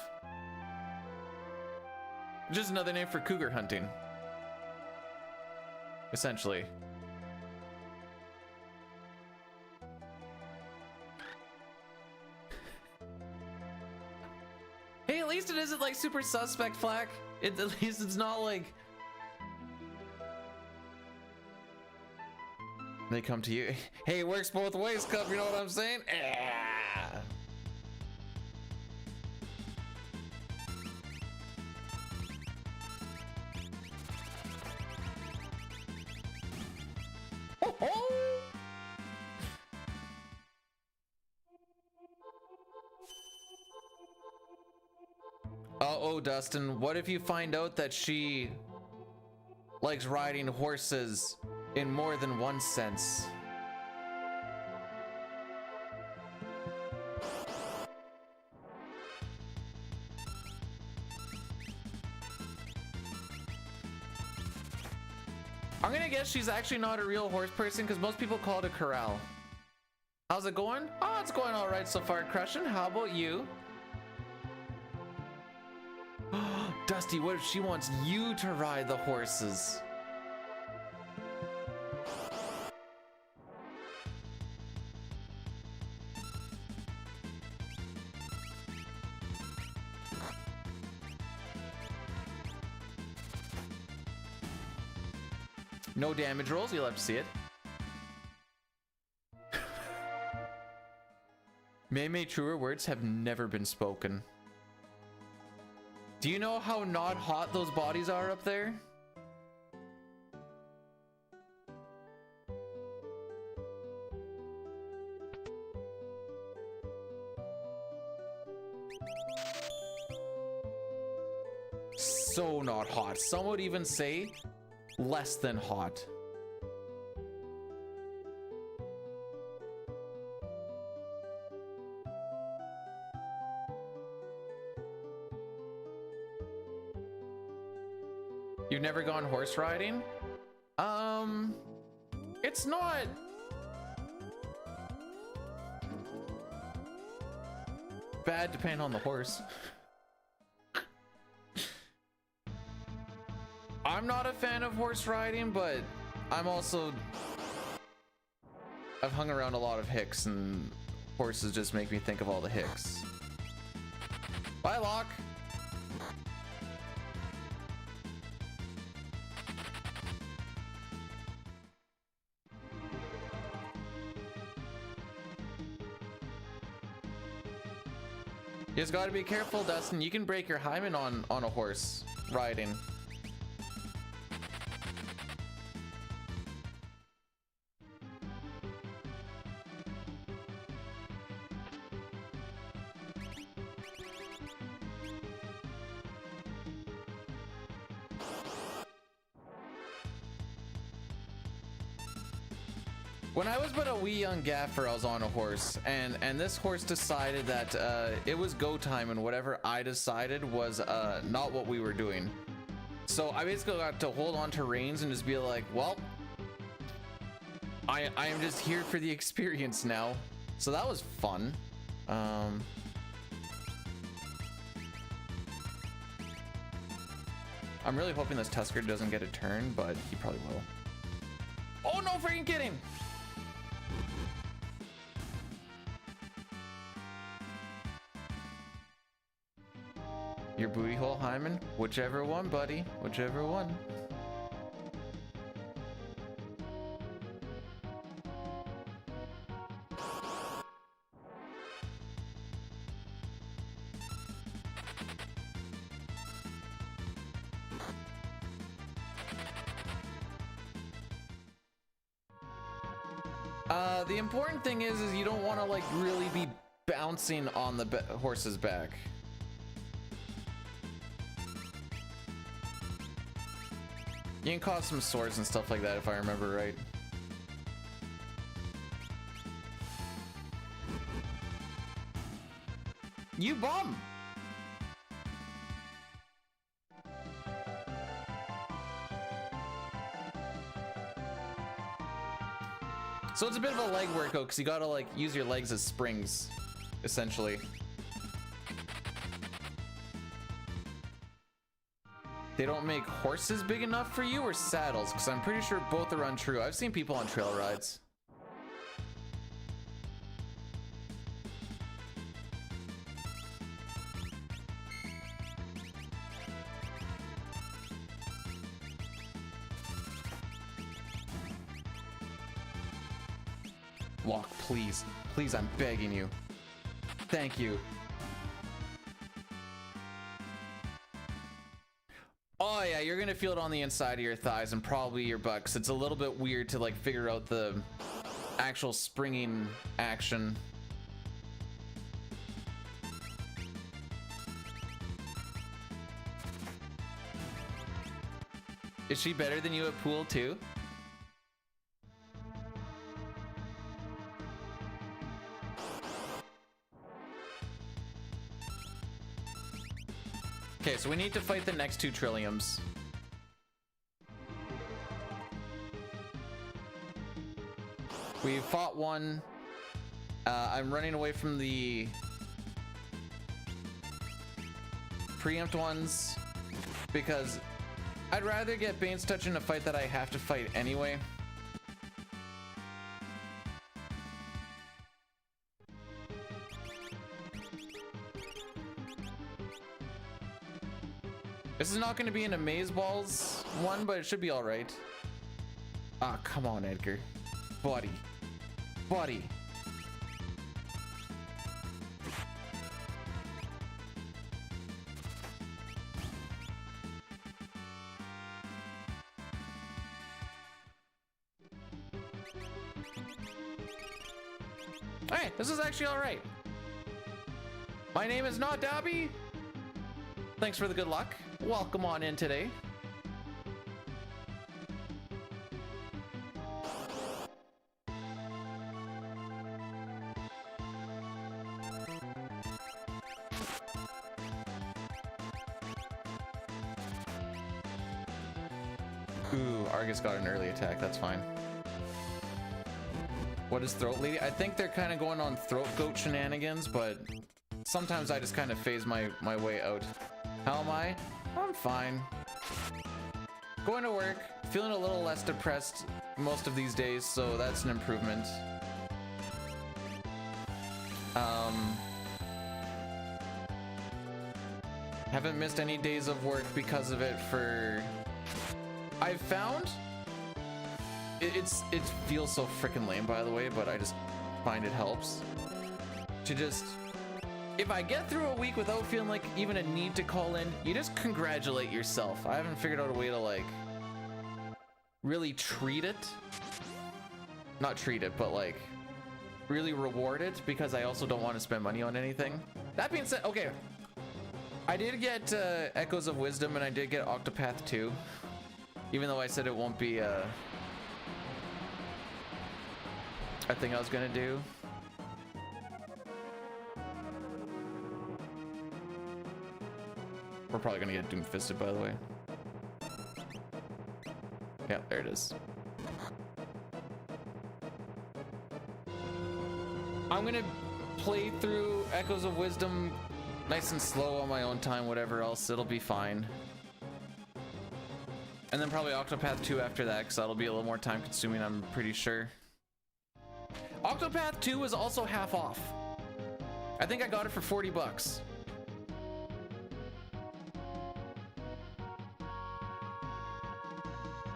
just another name for cougar hunting. Essentially. Hey, at least it isn't like super suspect, Flack. At least it's not like... they come to you. Hey, it works both ways, Cup, you know what I'm saying? Ho, ho! Oh, Dustin, what if you find out that she likes riding horses in more than one sense? I'm gonna guess she's actually not a real horse person because most people call it a corral. How's it going? Oh, it's going all right so far, Crushin'. How about you? Dusty, what if she wants you to ride the horses? No damage rolls, you'll have to see it. May truer words have never been spoken. Do you know how not hot those bodies are up there? So not hot. Some would even say less than hot. You've never gone horse riding? It's not bad depending on the horse. I'm not a fan of horse riding, but I've hung around a lot of hicks and horses just make me think of all the hicks. Bye, Locke. You just gotta be careful, Dustin. You can break your hymen on a horse riding. When I was but a wee young gaffer, I was on a horse, and this horse decided that it was go time, and whatever I decided was not what we were doing. So I basically got to hold on to reins and just be like, well, I am just here for the experience now. So that was fun. I'm really hoping this Tusker doesn't get a turn, but he probably will. Oh, no freaking kidding! Your booty hole, Hyman? Whichever one, buddy. Whichever one. The important thing is you don't want to like really be bouncing on the horse's back. You can cause some sores and stuff like that if I remember right. You bum! So it's a bit of a leg workout because you gotta like use your legs as springs, essentially. They don't make horses big enough for you or saddles? Because I'm pretty sure both are untrue. I've seen people on trail rides. Walk, please. Please, I'm begging you. Thank you. Oh yeah, you're gonna feel it on the inside of your thighs and probably your butt, 'cause it's a little bit weird to like figure out the actual springing action. Is she better than you at pool too? Okay, so we need to fight the next 2 Trilliums. We fought one. I'm running away from the preempt ones because I'd rather get Bane's Touch in a fight that I have to fight anyway. This is not going to be an Amazeballs one, but it should be all right. Ah, come on, Edgar. Buddy. Buddy. Hey, this is actually all right. My name is not Dobby. Thanks for the good luck. Welcome on in today. Ooh, Argus got an early attack. That's fine. What is Throat Lady? I think they're kind of going on Throat Goat shenanigans, but sometimes I just kind of phase my way out. How am I? I'm fine. Going to work, feeling a little less depressed most of these days, so that's an improvement. Haven't missed any days of work because of it for... I've found... It feels so freaking lame, by the way, but I just find it helps. To just... If I get through a week without feeling like even a need to call in, you just congratulate yourself. I haven't figured out a way to like really treat it. Not treat it, but like really reward it, because I also don't want to spend money on anything. That being said, okay. I did get Echoes of Wisdom and I did get Octopath 2. Even though I said it won't be a thing I was gonna do. We're probably gonna get doom fisted, by the way. Yeah, there it is. I'm gonna play through Echoes of Wisdom nice and slow on my own time, whatever else, it'll be fine. And then probably Octopath 2 after that, because that'll be a little more time consuming, I'm pretty sure. Octopath 2 is also half off. I think I got it for 40 bucks.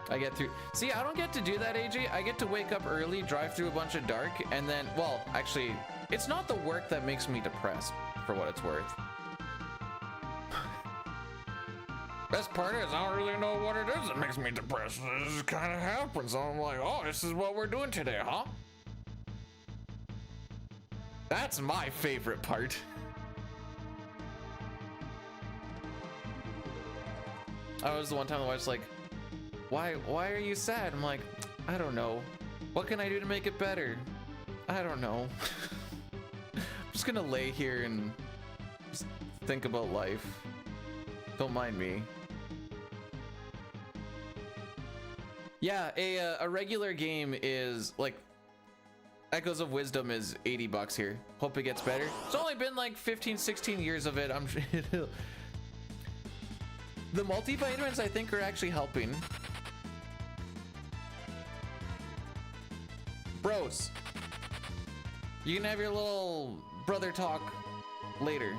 I get through. See, I don't get to do that, AJ. I get to wake up early, drive through a bunch of dark, and then, well, actually, it's not the work that makes me depressed, for what it's worth. Best part is I don't really know what it is that makes me depressed. It just kind of happens. I'm like, oh, this is what we're doing today, huh? That's my favorite part. I was the one time the wife's like, why are you sad? I'm like, I don't know. What can I do to make it better? I don't know. I'm just gonna lay here and just think about life. Don't mind me. Yeah, a regular game is like Echoes of Wisdom is 80 bucks here. Hope it gets better. It's only been like 15, 16 years of it. I'm sure the multivitamins I think are actually helping. Bros, you can have your little brother talk later.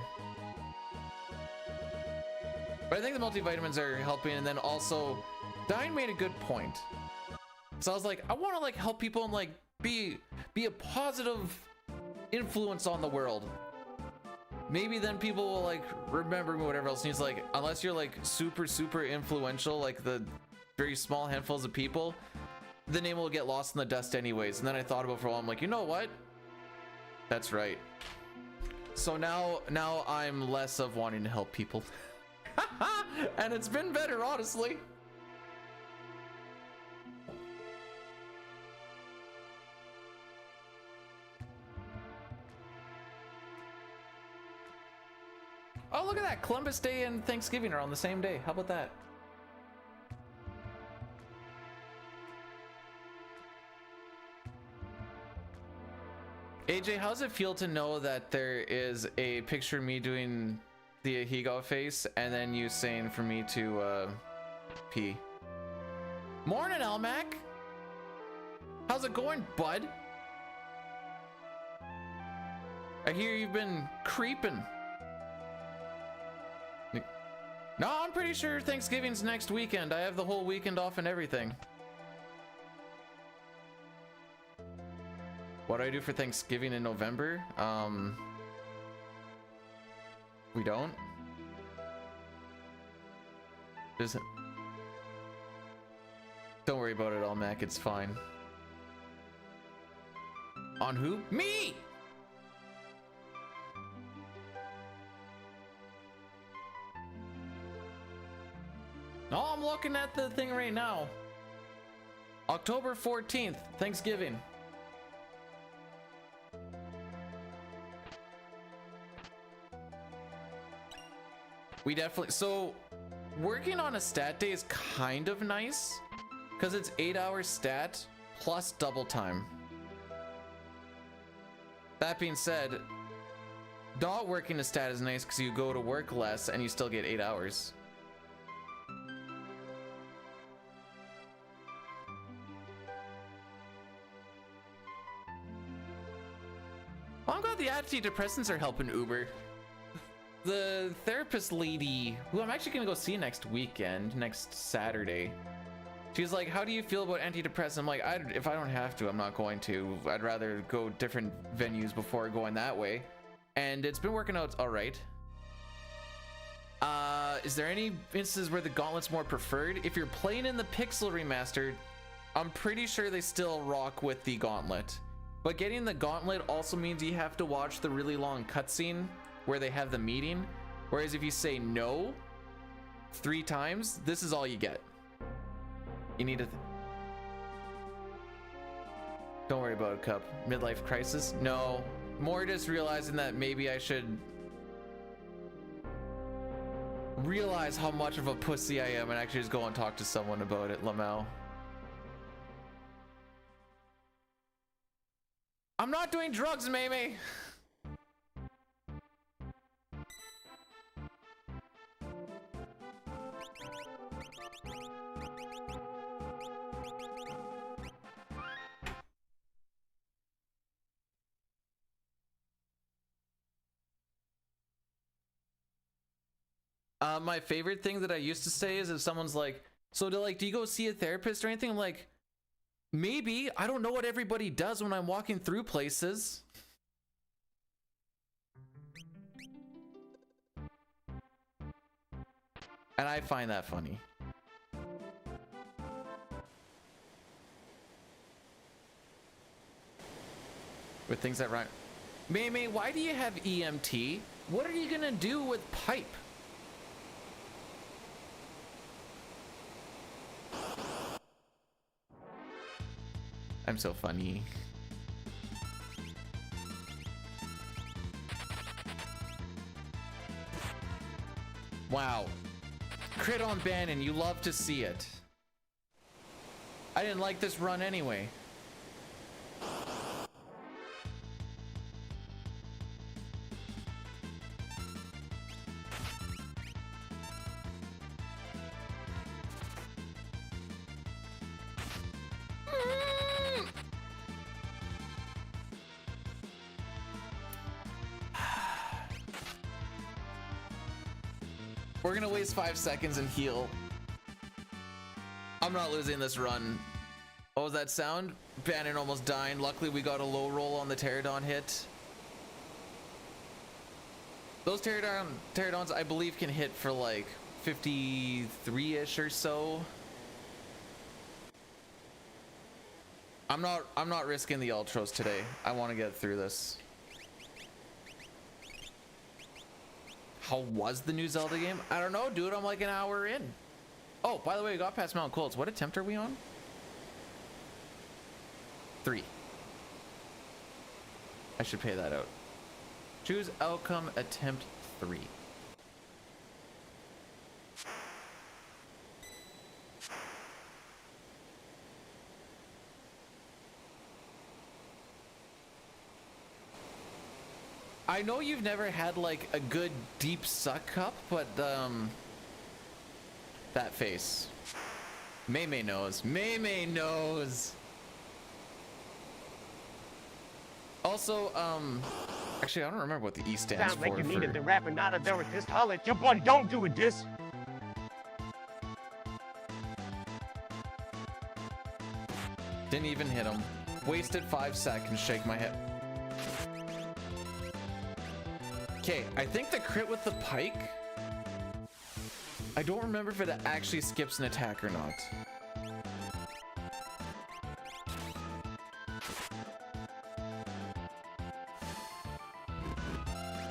But I think the multivitamins are helping, and then also Dine made a good point. So I was like, I want to like help people and like be a positive influence on the world. Maybe then people will like remember me, whatever else. And he's like, unless you're like super influential, like the very small handfuls of people, the name will get lost in the dust anyways. And then I thought about it for a while. I'm like, you know what? That's right. So now I'm less of wanting to help people. And it's been better, honestly. Oh, look at that. Columbus Day and Thanksgiving are on the same day. How about that? AJ, how does it feel to know that there is a picture of me doing the Ahigo face and then you saying for me to pee? Morning, Elmac. How's it going, bud? I hear you've been creeping. No, I'm pretty sure Thanksgiving's next weekend. I have the whole weekend off and everything. What do I do for Thanksgiving in November? We don't. Don't worry about it, all Mac. It's fine. On who? Me! No, I'm looking at the thing right now. October 14th, Thanksgiving. We definitely, so working on a stat day is kind of nice because it's 8-hour stat plus double time. That being said, not working a stat is nice because you go to work less and you still get 8 hours. Well, I'm glad the antidepressants are helping Uber. The therapist lady, who I'm actually gonna go see next weekend, next Saturday, she's like, how do you feel about antidepressants? I'm like, if I don't have to, I'm not going to. I'd rather go different venues before going that way. And it's been working out all right. Is there any instances where the Gauntlet's more preferred? If you're playing in the Pixel remaster, I'm pretty sure they still rock with the Gauntlet. But getting the Gauntlet also means you have to watch the really long cutscene where they have the meeting, whereas if you say no 3 times, this is all you get. You need to Don't worry about it, Cup. Midlife crisis? No. More just realizing that maybe I should realize how much of a pussy I am and actually just go and talk to someone about it, Lamau. I'm not doing drugs, Mamie. My favorite thing that I used to say is if someone's like, so do you go see a therapist or anything? I'm like, maybe. I don't know what everybody does when I'm walking through places. And I find that funny. With things that rhyme. May, why do you have EMT? What are you gonna do with pipe? I'm so funny. Wow. Crit on Bannon, you love to see it. I didn't like this run anyway. We're gonna waste 5 seconds and heal. I'm not losing this run. What was that sound? Bannon almost dying. Luckily we got a low roll on the Pterodon hit. Those Pterodons I believe can hit for like 53-ish or so. I'm not risking the ultros today. I want to get through this. How was the new Zelda game? I don't know, dude. I'm like an hour in. Oh, by the way, we got past Mount Colts. What attempt are we on? 3. I should pay that out. Choose outcome attempt 3. I know you've never had like a good deep suck cup, but that face. May knows. May knows. Also, actually I don't remember what the E stands Sound like for. you needed the rapping out of there with this. Holla at your boy, don't do it this. Didn't even hit him. Wasted 5 seconds. Shake my head. Okay, I think the crit with the pike. I don't remember if it actually skips an attack or not.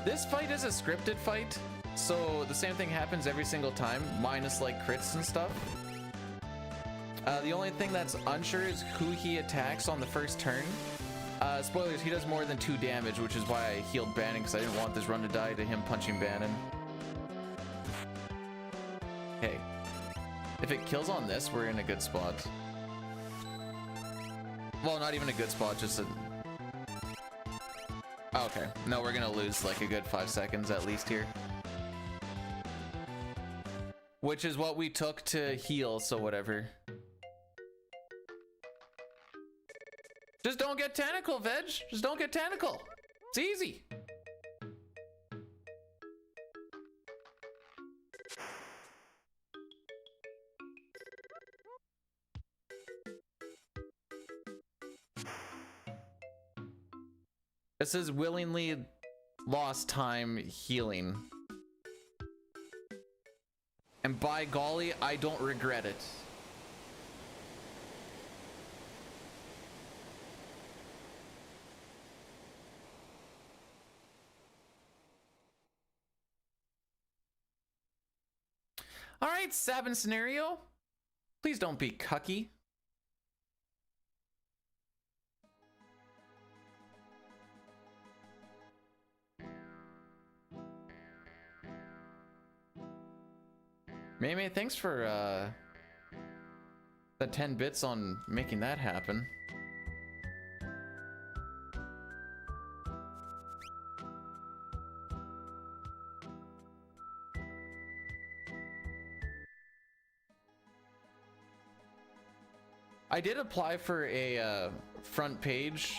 This fight is a scripted fight, so the same thing happens every single time, minus like crits and stuff. The only thing that's unsure is who he attacks on the first turn. Spoilers, he does more than 2 damage, which is why I healed Bannon, because I didn't want this run to die to him punching Bannon. Okay. If it kills on this, we're in a good spot. Well, not even a good spot, just a... Oh, okay. No, we're gonna lose like a good 5 seconds at least here. Which is what we took to heal, so whatever. Just don't get tentacle, Veg. Just don't get tentacle. It's easy. This is willingly lost time healing. And by golly, I don't regret it. All right, Sabin scenario. Please don't be cucky. Maymay, thanks for the 10 bits on making that happen. I did apply for a front page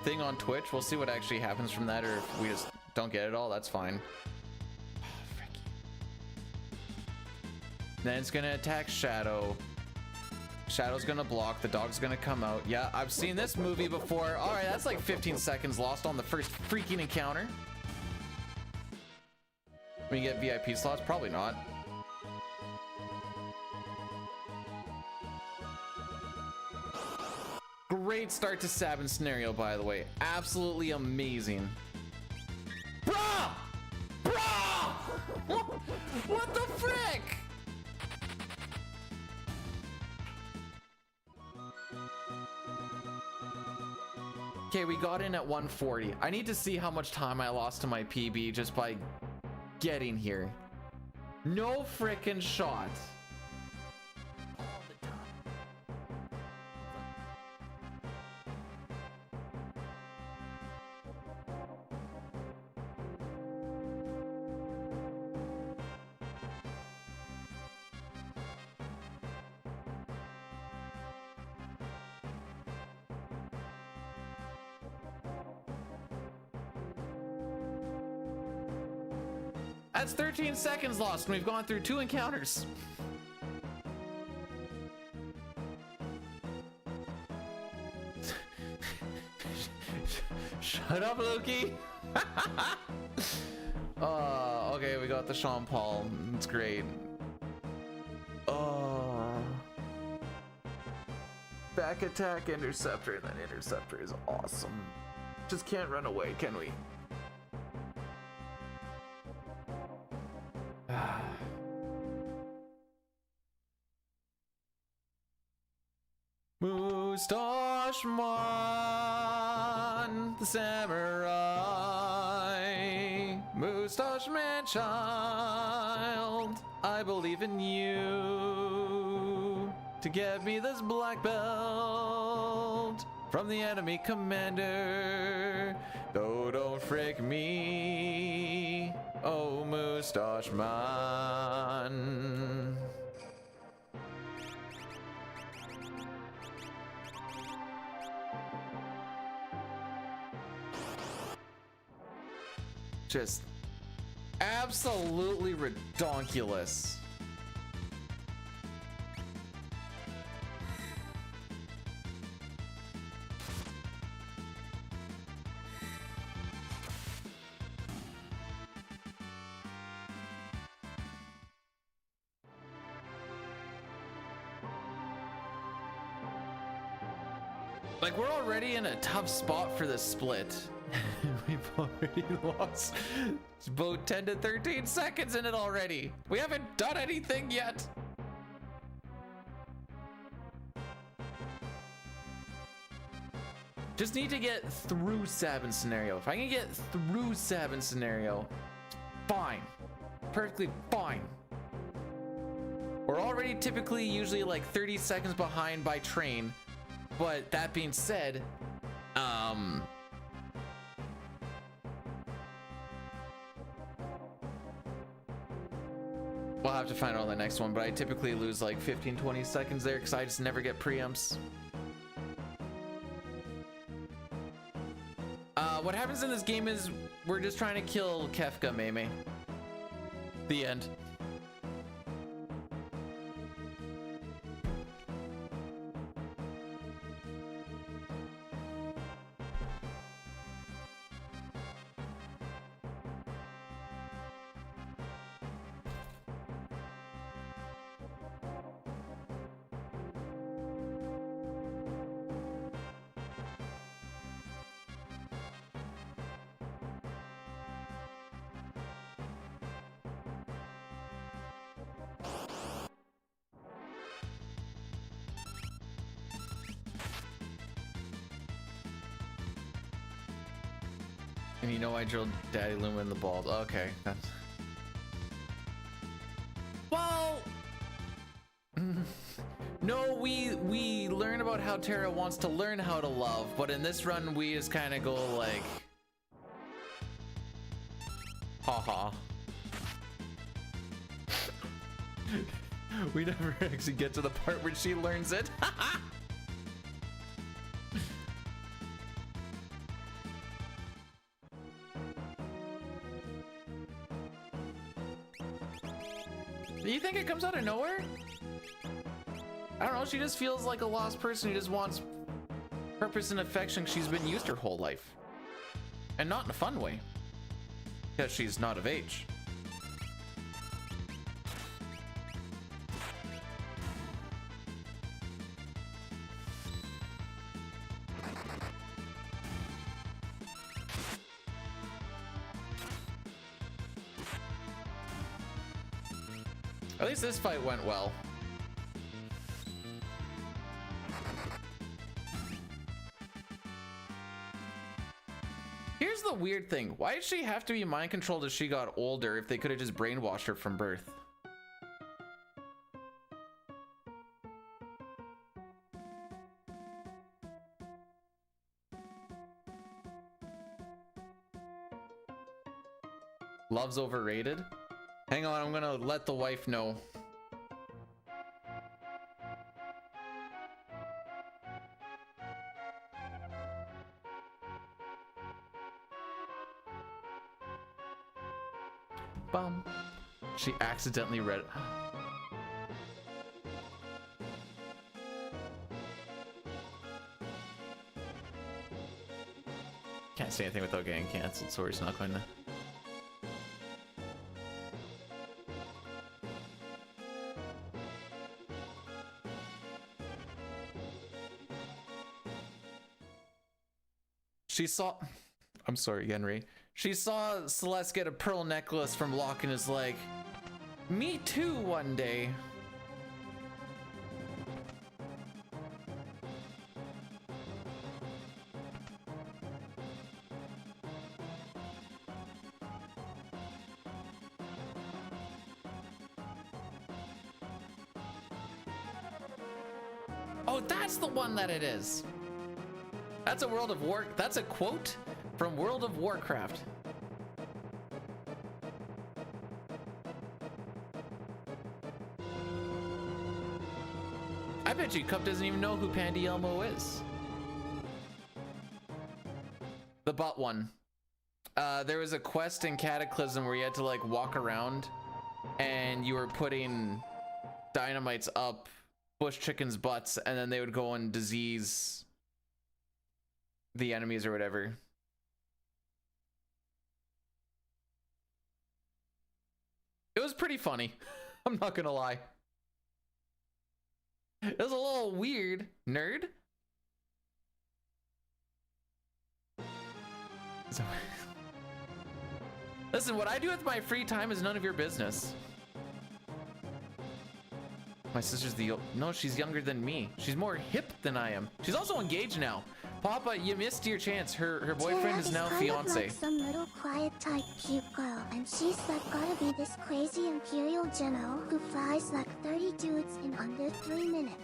thing on Twitch. We'll see what actually happens from that, or if we just don't get it all, that's fine. Oh, frick. Then it's gonna attack Shadow. Shadow's gonna block, the dog's gonna come out. Yeah, I've seen this movie before. All right, that's like 15 seconds lost on the first freaking encounter. When you get VIP slots, probably not. Great start to Sabin scenario, by the way. Absolutely amazing. Bruh! Bruh! What the frick? Okay, we got in at 140. I need to see how much time I lost to my PB just by getting here. No frickin' shot. That's 13 seconds lost, and we've gone through 2 encounters. Shut up, Loki. Okay, we got the Sean Paul. It's great. Back attack, interceptor, and then interceptor is awesome. Just can't run away, can we? Mustachman, the samurai, Mustache man child, I believe in you to get me this black belt from the enemy commander. Though don't frick me, oh Mustache man. Just absolutely redonkulous. Like, we're already in a tough spot for this split. We've already lost about 10 to 13 seconds in it already. We haven't done anything yet. Just need to get through Sabin scenario. If I can get through Sabin scenario, fine. Perfectly fine. We're already typically usually like 30 seconds behind by train. But that being said, we'll have to find out on the next one, but I typically lose like 15-20 seconds there because I just never get preempts. What happens in this game is we're just trying to kill Kefka Meme. The end. And you know I drilled Daddy Luma in the balls. Okay, that's... we learn about how Tara wants to learn how to love, but in this run we just kind of go like, haha. We never actually get to the part where she learns it. Do you think it comes out of nowhere? I don't know, she just feels like a lost person who just wants purpose and affection she's been used her whole life. And not in a fun way. Because she's not of age. At least this fight went well. Here's the weird thing. Why did she have to be mind controlled as she got older if they could have just brainwashed her from birth? Love's overrated? Hang on, I'm gonna let the wife know. Bum. She accidentally read it. Can't say anything without getting canceled, so we're just not going to. She saw, I'm sorry, Henry. She saw Celeste get a pearl necklace from Locke and is like, me too one day. Oh, that's the one that it is. That's a World of War. That's a quote from World of Warcraft. I bet you Cup doesn't even know who Pandy Elmo is. The butt one. There was a quest in Cataclysm where you had to like walk around and you were putting dynamites up bush chickens' butts and then they would go and disease the enemies or whatever. It was pretty funny. I'm not gonna lie. It was a little weird, nerd. Listen, what I do with my free time is none of your business. My sister's no, she's younger than me. She's more hip than I am. She's also engaged now. Papa, you missed your chance. Her boyfriend is now fiance. Like some little quiet type cute girl, and she's like gotta be this crazy imperial general who flies like 30 dudes in under 3 minutes.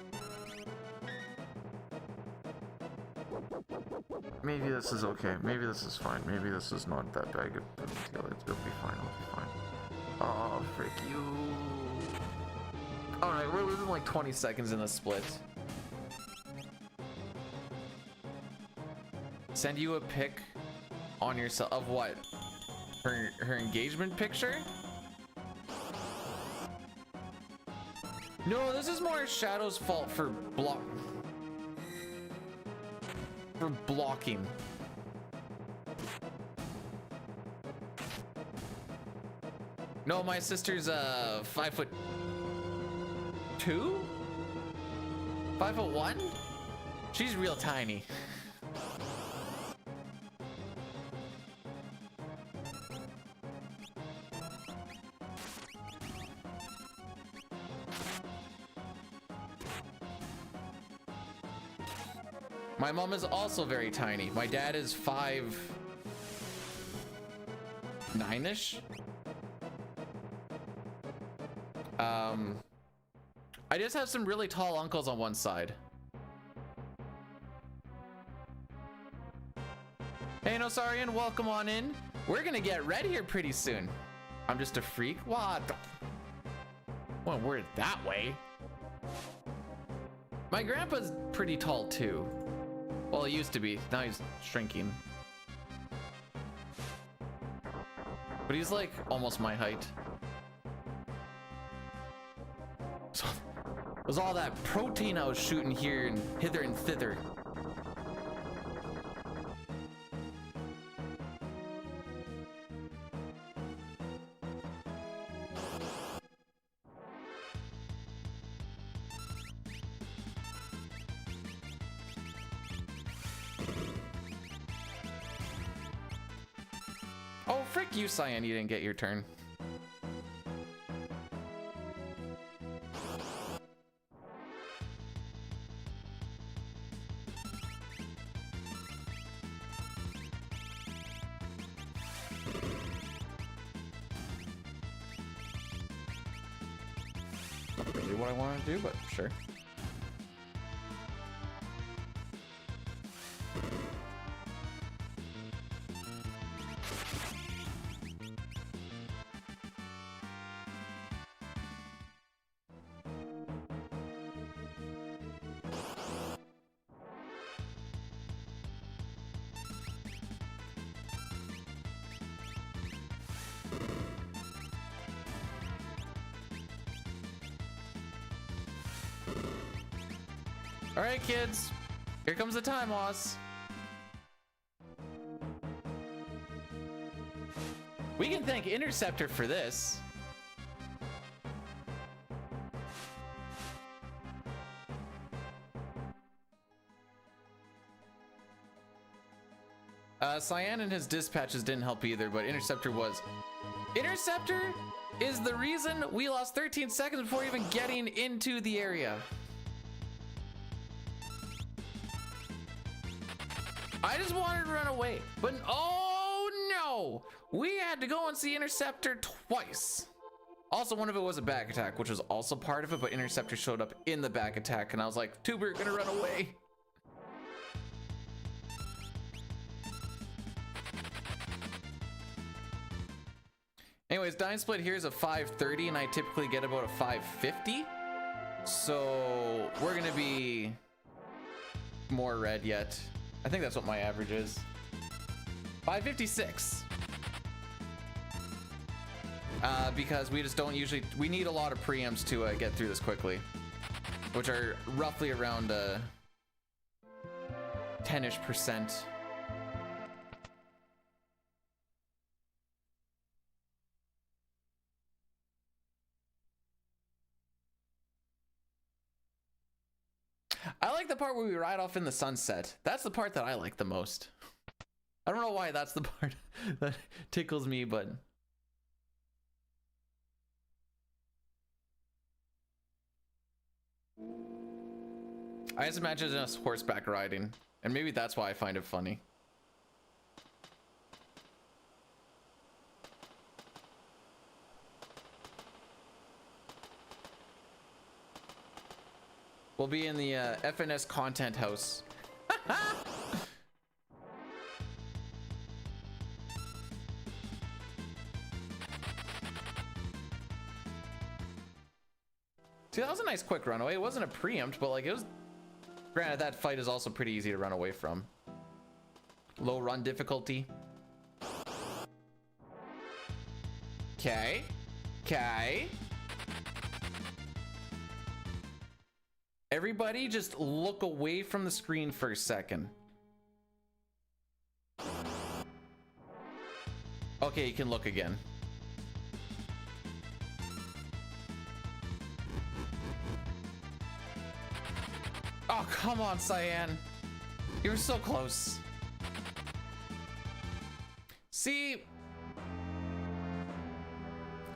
Maybe this is okay. Maybe this is fine. Maybe this is not that bad of a deal. It'll be fine. It'll be fine. Oh, frick you. Alright, we're losing like 20 seconds in the split. Send you a pic on yourself of what? Her engagement picture? No, this is more Shadow's fault for blocking. No, my sister's 5'2", 5'1". She's real tiny. My mom is also very tiny. My dad is 5'9"-ish. I just have some really tall uncles on one side. Hey, Nosarian, welcome on in. We're gonna get red here pretty soon. I'm just a freak. What? Well, we're that way. My grandpa's pretty tall too. Well, he used to be. Now he's shrinking. But he's like almost my height. So, it was all that protein I was shooting here and hither and thither. Oh, frick you, Cyan, you didn't get your turn. Not really what I wanted to do, but sure. All right, kids, here comes the time loss. We can thank Interceptor for this. Cyan and his dispatches didn't help either, but Interceptor was. Interceptor is the reason we lost 13 seconds before even getting into the area. I just wanted to run away, but oh no! We had to go and see Interceptor twice. Also, one of it was a back attack, which was also part of it, but Interceptor showed up in the back attack, and I was like, Tuber, gonna run away. Anyways, Dying Split here is a 530, and I typically get about a 550. So we're gonna be more red yet. I think that's what my average is. 556. Because we just don't usually, we need a lot of preamps to get through this quickly, which are roughly around 10-ish%. I like the part where we ride off in the sunset. That's the part that I like the most. I don't know why that's the part that tickles me, but I just imagine us horseback riding, and maybe that's why I find it funny. We'll be in the FNS content house. 'Dude, that was a nice quick runaway. It wasn't a preempt, but like it was. Granted, that fight is also pretty easy to run away from. Low run difficulty. Okay. Okay. Everybody just look away from the screen for a second. Okay, you can look again. Oh, come on, Cyan. You were so close. See,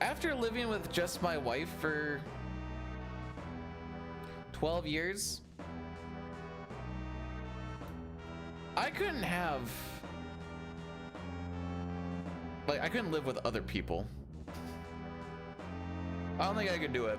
after living with just my wife for 12 years, I couldn't have, like, I couldn't live with other people. I don't think I could do it.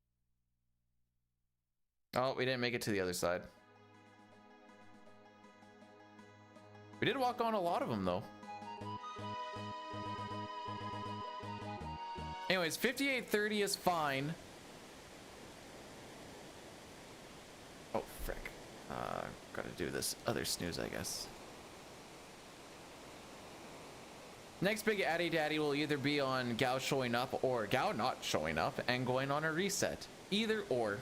Oh, we didn't make it to the other side. We did walk on a lot of them though. Anyways, 5830 is fine. Oh, frick. Gotta do this other snooze, I guess. Next big Addy Daddy will either be on Gao showing up or Gao not showing up and going on a reset. Either or.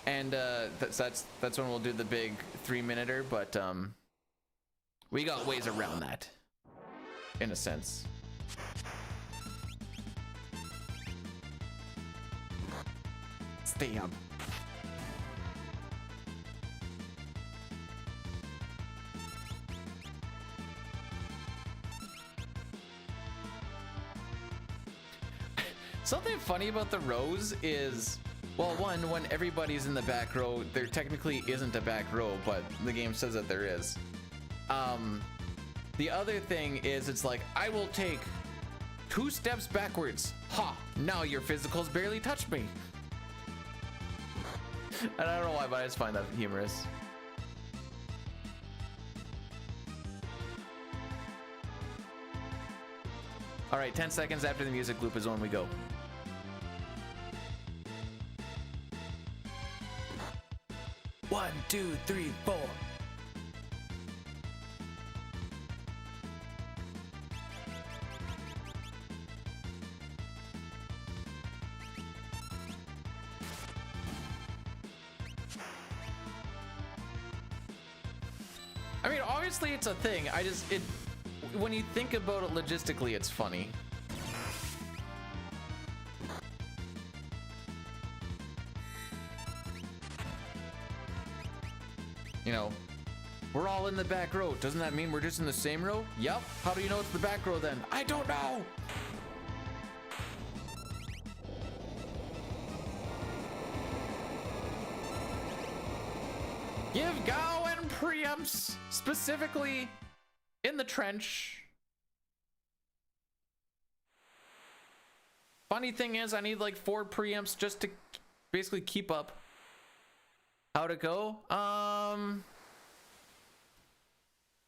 And that's when we'll do the big 3-minuter, but we got ways around that, in a sense. Stab. Something funny about the rows is, well, one, when everybody's in the back row, there technically isn't a back row, but the game says that there is. The other thing is, it's like, I will take 2 steps backwards. Ha! Now your physicals barely touched me. And I don't know why, but I just find that humorous. All right, 10 seconds after the music loop is when we go. One, two, three, four. I mean, obviously it's a thing. When you think about it logistically, it's funny. You know, we're all in the back row. Doesn't that mean we're just in the same row? Yep. How do you know it's the back row then? I don't know. Give Gao and preamps, specifically in the trench. Funny thing is, I need like 4 preamps just to basically keep up. How'd it go?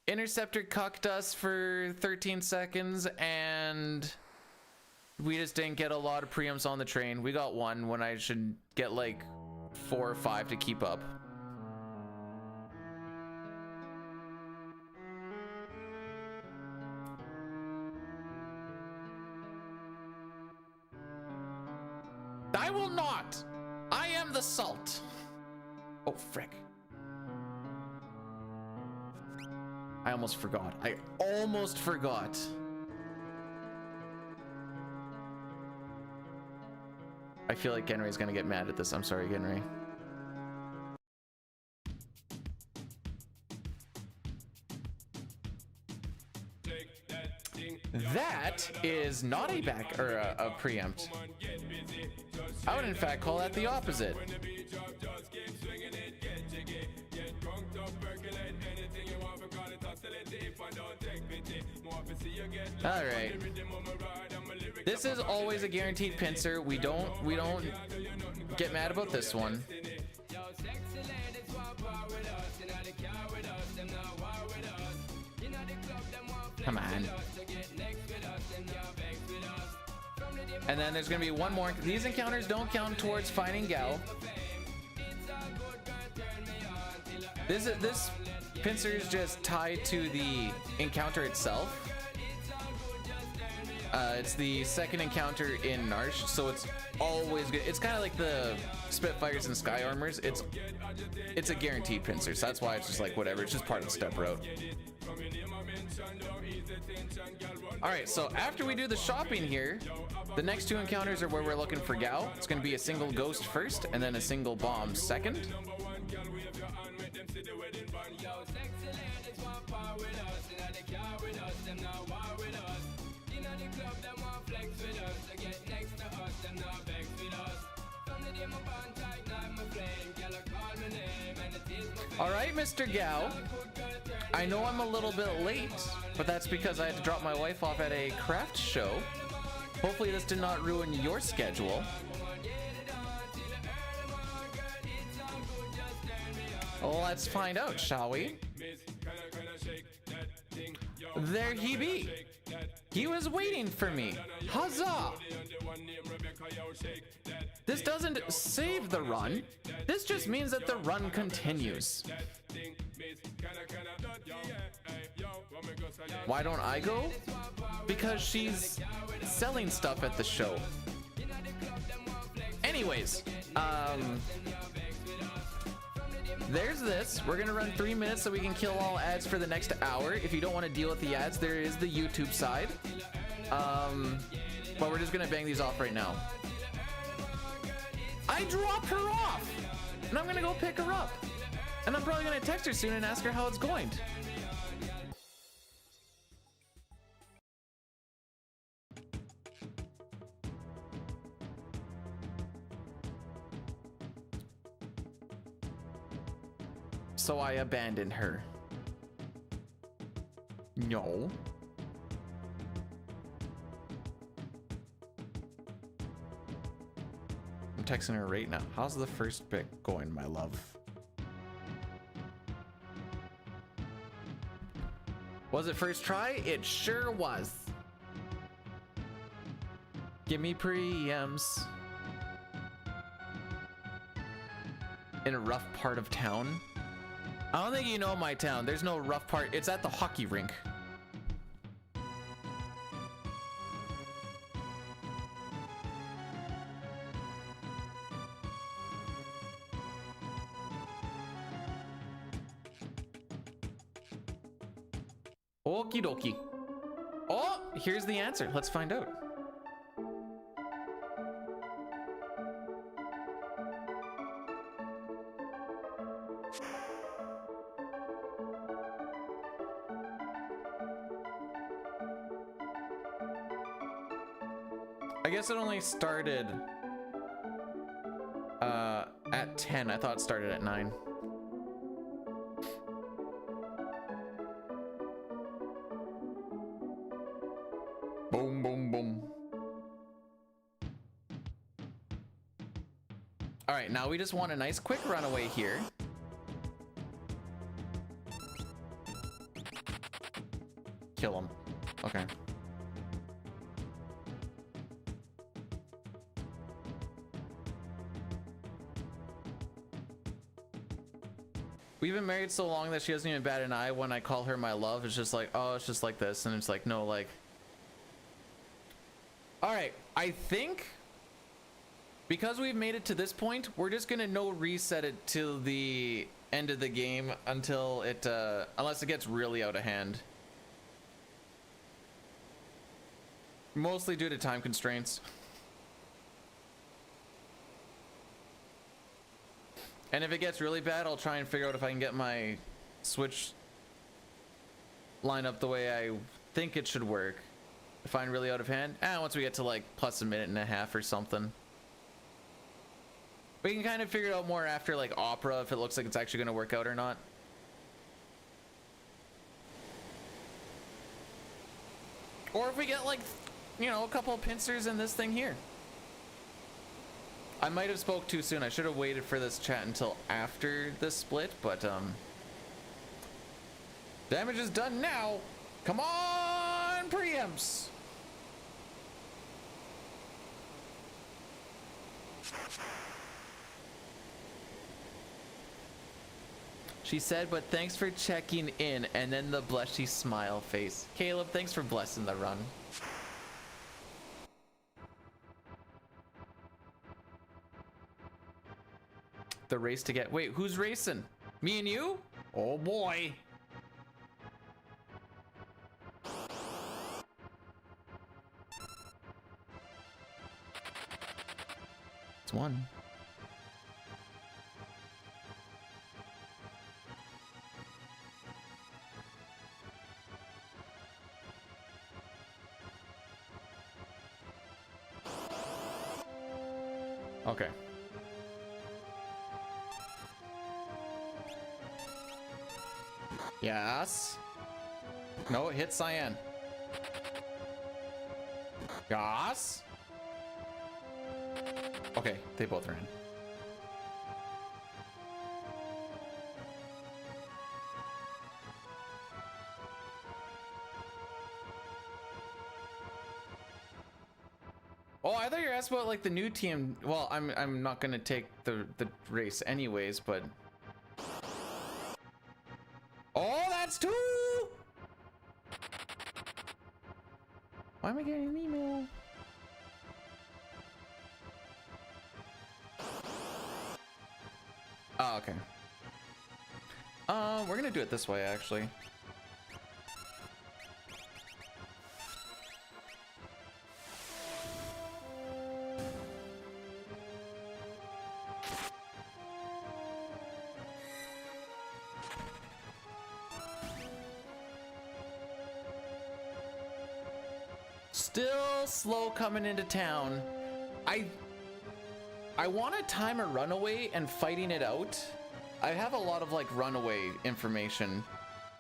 Interceptor cucked us for 13 seconds and we just didn't get a lot of preamps on the train. We got 1 when I should get like 4 or 5 to keep up. I will not. I am the salt. Oh, frick. I almost forgot. I almost forgot. I feel like Genry's gonna get mad at this. I'm sorry, Genry. That is not a back or a preempt. I would in fact call that the opposite. All right. This is always a guaranteed pincer. We don't get mad about this one. Come on. And then there's gonna be one more. These encounters don't count towards fighting Gao. This pincer is just tied to the encounter itself. It's the second encounter in Narsh, so it's always good. It's kind of like the Spitfires and Sky Armors. It's a guaranteed pincer, so that's why it's just like whatever. It's just part of the step route. All right, so after we do the shopping here, the next 2 encounters are where we're looking for Gao. It's going to be a single ghost first, and then a single bomb second. All right, Mr. Gao. I know I'm a little bit late, but that's because I had to drop my wife off at a craft show. Hopefully this did not ruin your schedule. Let's find out, shall we? There he be. He was waiting for me. Huzzah! This doesn't save the run. This just means that the run continues. Why don't I go? Because she's selling stuff at the show. Anyways, there's this. We're gonna run 3 minutes so we can kill all ads for the next hour. If you don't want to deal with the ads, there is the YouTube side. But we're just gonna bang these off right now. I dropped her off, and I'm gonna go pick her up. And I'm probably gonna text her soon and ask her how it's going. So I abandoned her. No. I'm texting her right now. How's the first pick going, my love? Was it first try? It sure was. Give me preems. In a rough part of town. I don't think you know my town. There's no rough part. It's at the hockey rink. Okie dokie. Oh, here's the answer. Let's find out. I guess it only started at 10. I thought it started at 9. Boom, boom, boom. All right, now we just want a nice quick runaway here. Kill him. Okay. We've been married so long that she doesn't even bat an eye when I call her my love. It's just like, oh, it's just like this. And it's like, no, like. All right, I think because we've made it to this point, we're just going to no reset it till the end of the game until it, unless it gets really out of hand. Mostly due to time constraints. And if it gets really bad, I'll try and figure out if I can get my Switch line up the way I think it should work. If I'm really out of hand, once we get to like plus a minute and a half or something. We can kind of figure it out more after like Opera, if it looks like it's actually going to work out or not. Or if we get like, you know, a couple of pincers in this thing here. I might have spoke too soon. I should have waited for this chat until after the split, but damage is done now. Come on, preamps. She said, but thanks for checking in, and then the blushy smile face. Caleb, thanks for blessing the run. The race to get, wait, who's racing? Me and you? Oh boy. It's one. Okay. Yes. No, it hit Cyan. Yas. Okay, they both ran. Oh, I thought you were asking about like the new team. Well, I'm not gonna take the race anyways, but oh, that's two. Why am I getting an email? Oh, okay. We're gonna do it this way, actually. Still slow coming into town. I want to time a runaway and fighting it out. I have a lot of like runaway information.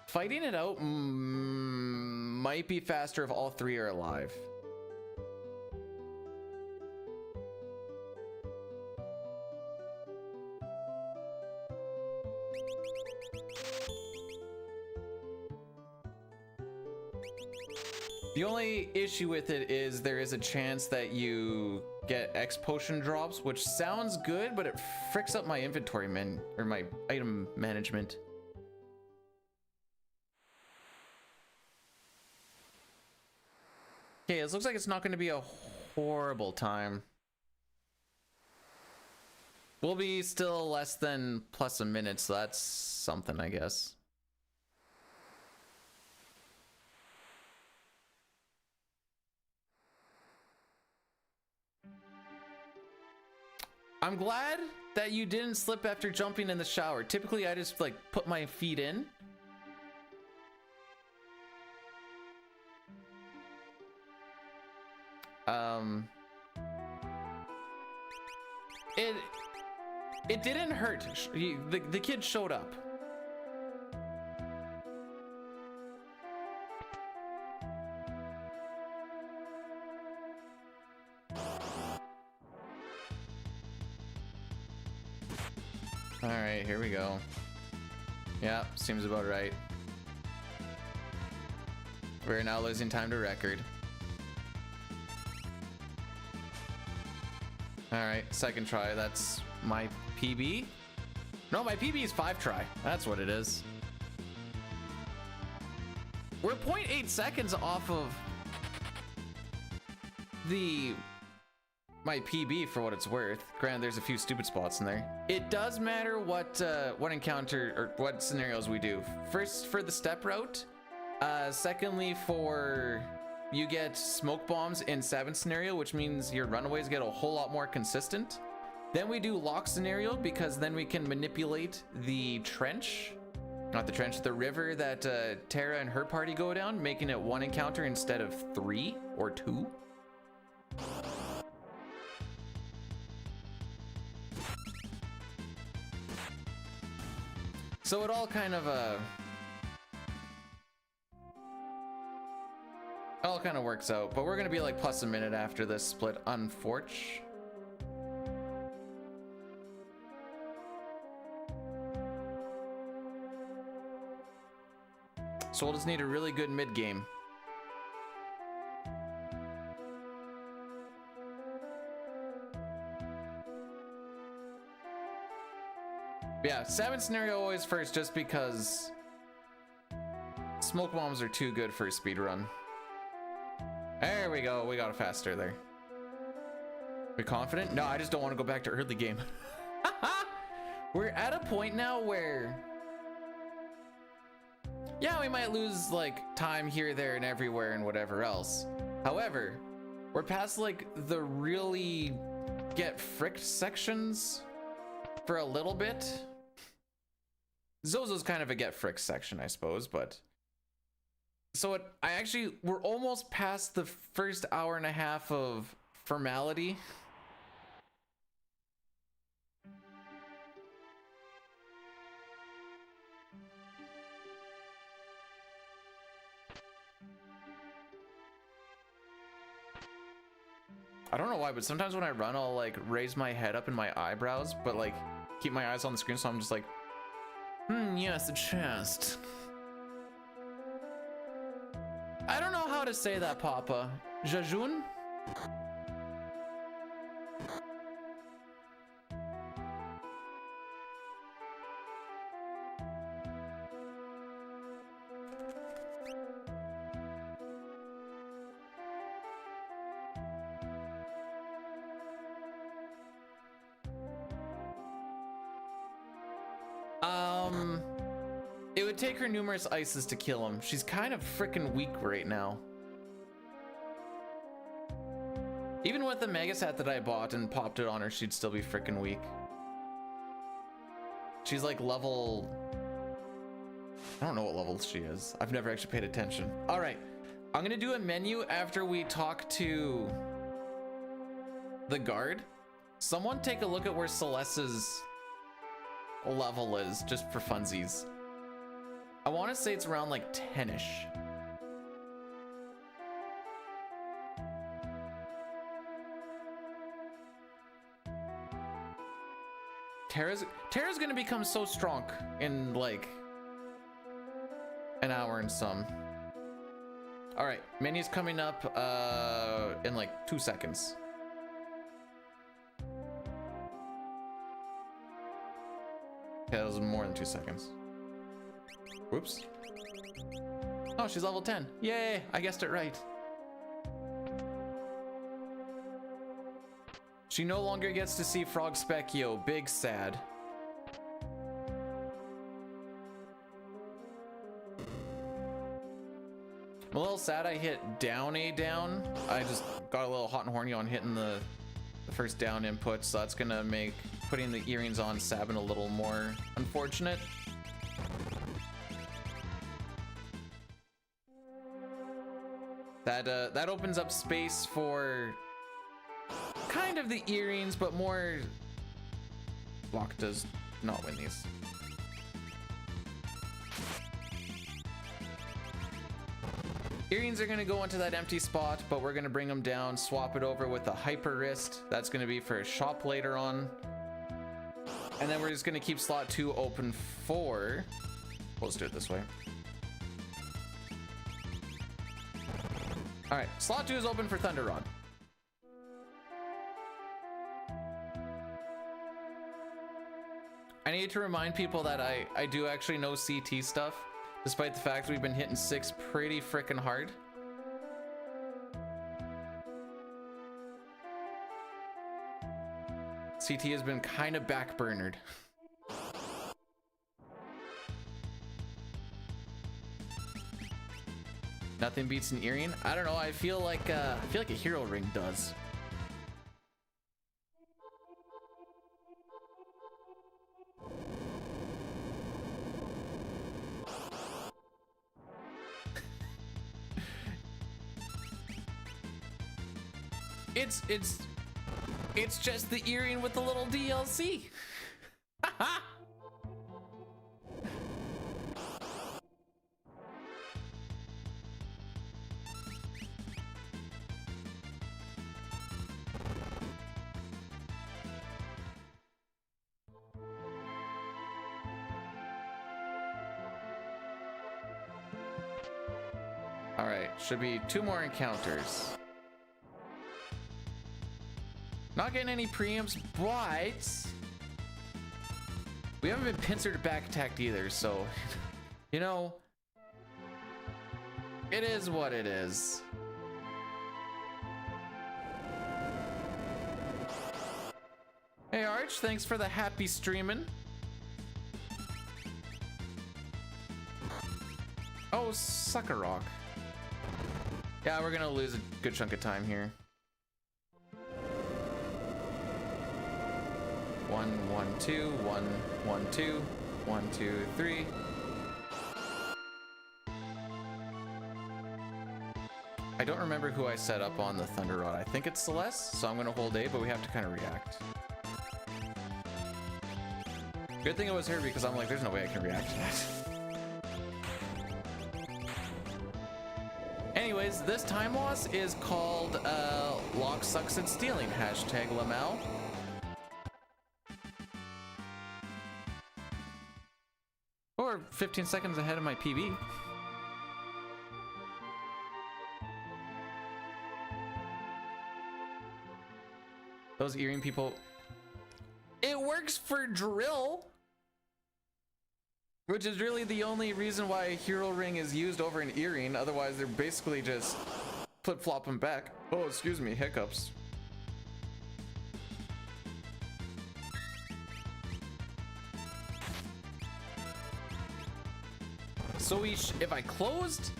Fighting it out might be faster if all three are alive. The only issue with it is there is a chance that you get X potion drops, which sounds good, but it fricks up my inventory or my item management. Okay, this looks like it's not going to be a horrible time. We'll be still less than plus a minute, so that's something, I guess. I'm glad that you didn't slip after jumping in the shower. Typically, I just like put my feet in. It didn't hurt. The kid showed up. All right, here we go. Yeah, seems about right. We're now losing time to record. All right, second try. That's my PB. No, my PB is 5 try. That's what it is. We're 0.8 seconds off of my PB for what it's worth. Granted, there's a few stupid spots in there. It does matter what encounter or what scenarios we do. First for the step route. Secondly, for you get smoke bombs in 7 scenario, which means your runaways get a whole lot more consistent. Then we do lock scenario because then we can manipulate the trench, not the trench, the river that Tara and her party go down, making it 1 encounter instead of 3 or 2. So it all kind of works out, but we're gonna be like plus a minute after this split, unfortunately. So we'll just need a really good mid game. Yeah, 7 scenario always first, just because smoke bombs are too good for a speed run. There we go. We got it faster there. We confident? No, I just don't want to go back to early game. We're at a point now where, yeah, we might lose like time here, there, and everywhere and whatever else. However, we're past like the really get fricked sections for a little bit. Zozo's kind of a get fricked section, I suppose, but so we're almost past the first hour and a half of formality. I don't know why, but sometimes when I run, I'll like raise my head up in my eyebrows, but like keep my eyes on the screen, so I'm just like, yes, the chest. I don't know how to say that, Papa. Jajun? It would take her numerous ices to kill him. She's kind of freaking weak right now. Even with the mega set that I bought and popped it on her, she'd still be freaking weak. She's like level... I don't know what level she is. I've never actually paid attention. All right, I'm gonna do a menu after we talk to the guard. Someone take a look at where Celeste's level is, just for funsies. I want to say it's around like 10-ish. Terra's gonna become so strong in like an hour and some. All right, menu's coming up in like 2 seconds. Okay, that was more than 2 seconds. Whoops. Oh, she's level 10. Yay, I guessed it right. She no longer gets to see Frog Specchio. Big sad. I'm a little sad I hit down A down. I just got a little hot and horny on hitting the first down input, so that's gonna make putting the earrings on Sabin a little more unfortunate. That opens up space for kind of the earrings, but more... Block does not win these. Earrings are gonna go into that empty spot, but we're gonna bring them down, swap it over with a hyper wrist. That's gonna be for a shop later on. And then we're just gonna keep slot 2 open for... Let's do it this way. All right, slot 2 is open for Thunder Rod. I need to remind people that I do actually know CT stuff, despite the fact we've been hitting 6 pretty freaking hard. CT has been kind of backburnered. Nothing beats an earring. I don't know. I feel like a hero ring does. It's just the earring with the little DLC. All right, should be 2 more encounters. Not getting any preamps, but we haven't been pincered or back attacked either, so you know, it is what it is. Hey Arch, thanks for the happy streaming. Oh, Sucker Rock. Yeah, we're gonna lose a good chunk of time here. 1, 1, 2, 1, 1, 2, 1, 2, 3. I don't remember who I set up on the Thunder Rod. I think it's Celeste, so I'm gonna hold A, but we have to kind of react. Good thing it was her, because I'm like, there's no way I can react to that. Anyway. Anyways, this time loss is called Lock Sucks at Stealing, hashtag Lamau. Or 15 seconds ahead of my PB. Those earring people. It works for drill, which is really the only reason why a hero ring is used over an earring. Otherwise, they're basically just flip-flopping back. Oh, excuse me, hiccups. So if I closed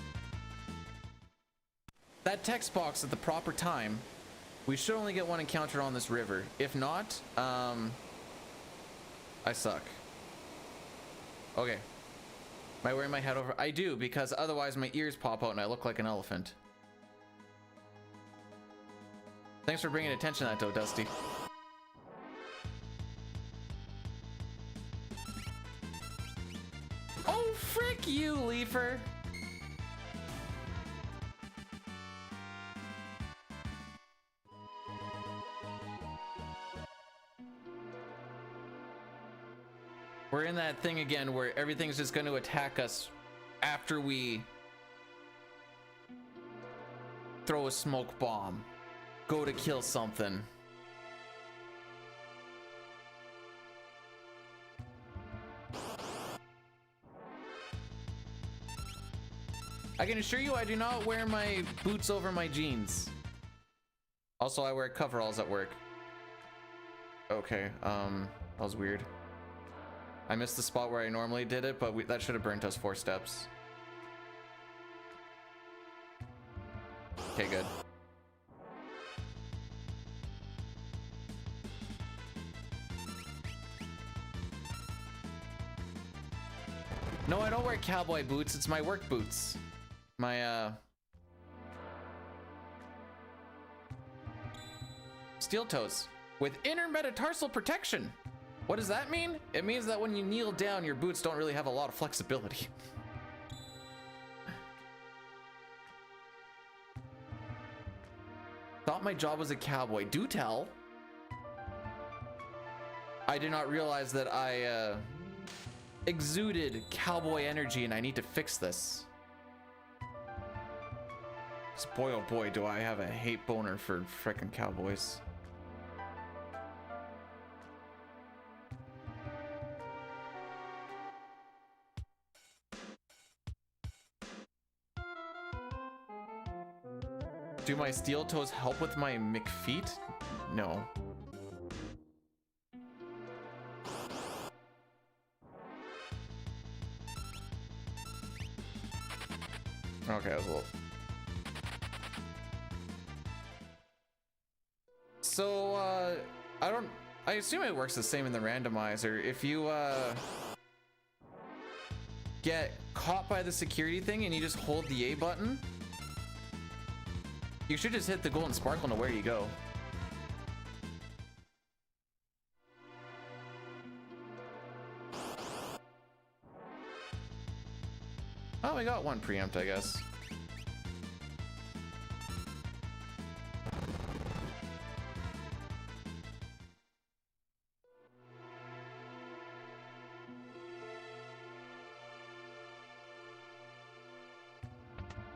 that text box at the proper time, we should only get one encounter on this river. If not, I suck. Okay. Am I wearing my head over? I do, because otherwise my ears pop out and I look like an elephant. Thanks for bringing attention to that, though, Dusty. Oh, frick you, Leafer. We're in that thing again where everything's just going to attack us after we throw a smoke bomb, go to kill something. I can assure you I do not wear my boots over my jeans. Also, I wear coveralls at work. Okay, that was weird. I missed the spot where I normally did it, but that should have burnt us 4 steps. Okay, good. No, I don't wear cowboy boots. It's my work boots. My, steel toes with inner metatarsal protection. What does that mean? It means that when you kneel down, your boots don't really have a lot of flexibility. Thought my job was a cowboy. Do tell. I did not realize that I exuded cowboy energy and I need to fix this. 'Cause boy, oh boy, do I have a hate boner for frickin' cowboys. Do my steel toes help with my McFeet? No. Okay, that was a little... So, I assume it works the same in the randomizer. If you, get caught by the security thing and you just hold the A button, you should just hit the golden sparkle to where you go. Oh, we got one preempt, I guess.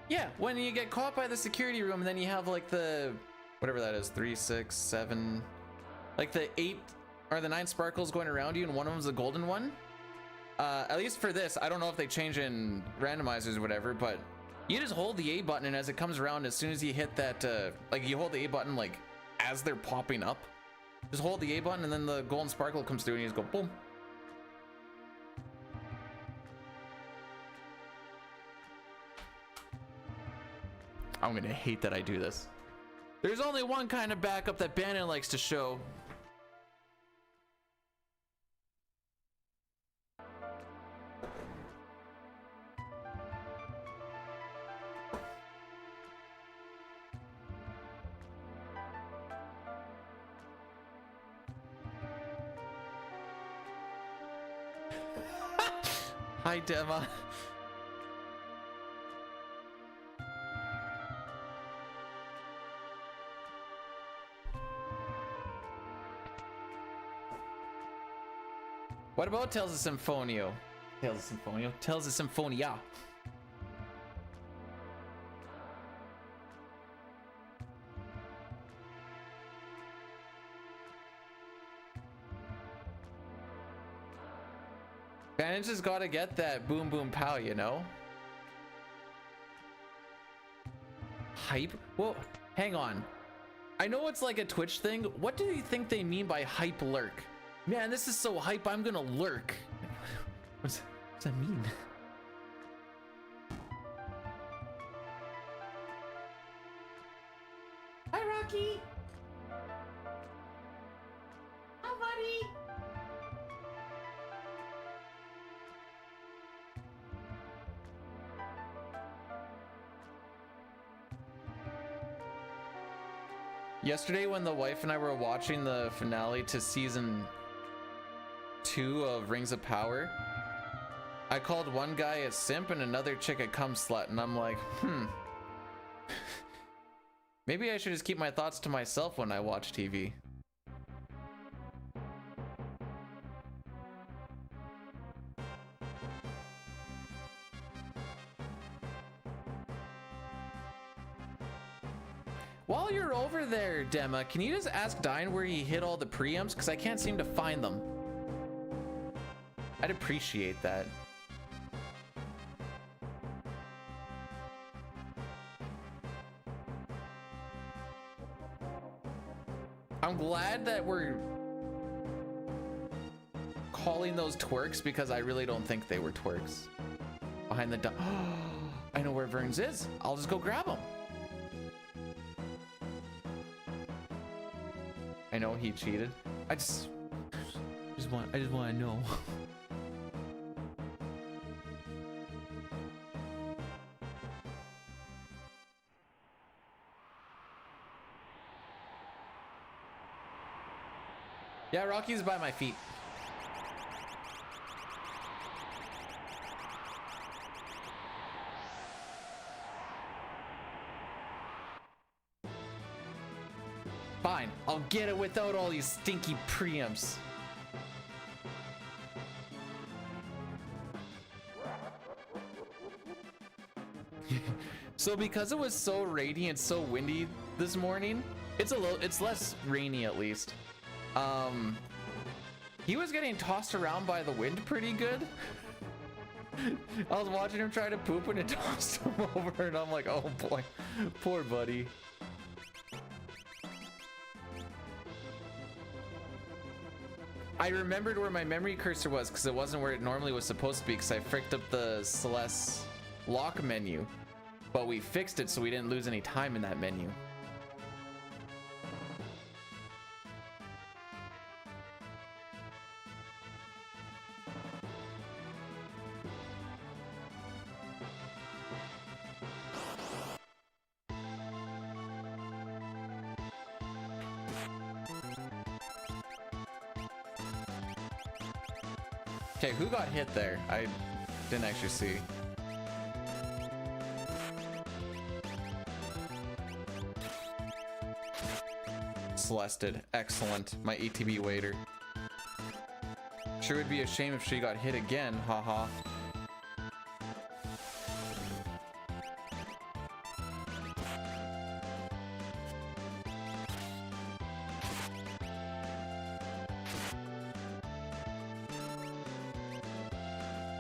Yeah, when you get caught by the security room, and then you have like the, whatever that is, 3, 6, 7, like the 8 or the 9 sparkles going around you, and one of them's a golden one. At least for this, I don't know if they change in randomizers or whatever, but you just hold the A button, and as it comes around, as soon as you hit that, like you hold the A button like as they're popping up, just hold the A button, and then the golden sparkle comes through, and you just go boom. I'm gonna hate that I do this. There's only one kind of backup that Bannon likes to show. Hi, Dema. What about Tales of Symphonia? Tales of Symphonia? Tales of Symphonia. And just gotta get that boom boom pow, you know? Hype? Well, hang on. I know it's like a Twitch thing. What do you think they mean by hype lurk? Man, this is so hype, I'm gonna lurk. What's that mean? Hi, Rocky. Hi, buddy. Yesterday when the wife and I were watching the finale to season 2 of Rings of Power, I called one guy a simp and another chick a cum slut, and I'm like, maybe I should just keep my thoughts to myself when I watch TV. While you're over there, Dema, can you just ask Dine where he hid all the preamps? Because I can't seem to find them. I'd appreciate that. I'm glad that we're calling those twerks because I really don't think they were twerks. Behind the I know where Vern's is. I'll just go grab him. I know he cheated. I just want to know. Yeah, Rocky's by my feet. Fine, I'll get it without all these stinky preamps. So because it was so rainy and so windy this morning, it's less rainy at least. He was getting tossed around by the wind pretty good. I was watching him try to poop and it tossed him over, and I'm like, oh boy, poor buddy. I remembered where my memory cursor was because it wasn't where it normally was supposed to be because I fricked up the Celeste lock menu, but we fixed it so we didn't lose any time in that menu. Okay, who got hit there? I didn't actually see. Celeste did. Excellent. My ETB waiter. Sure would be a shame if she got hit again, haha.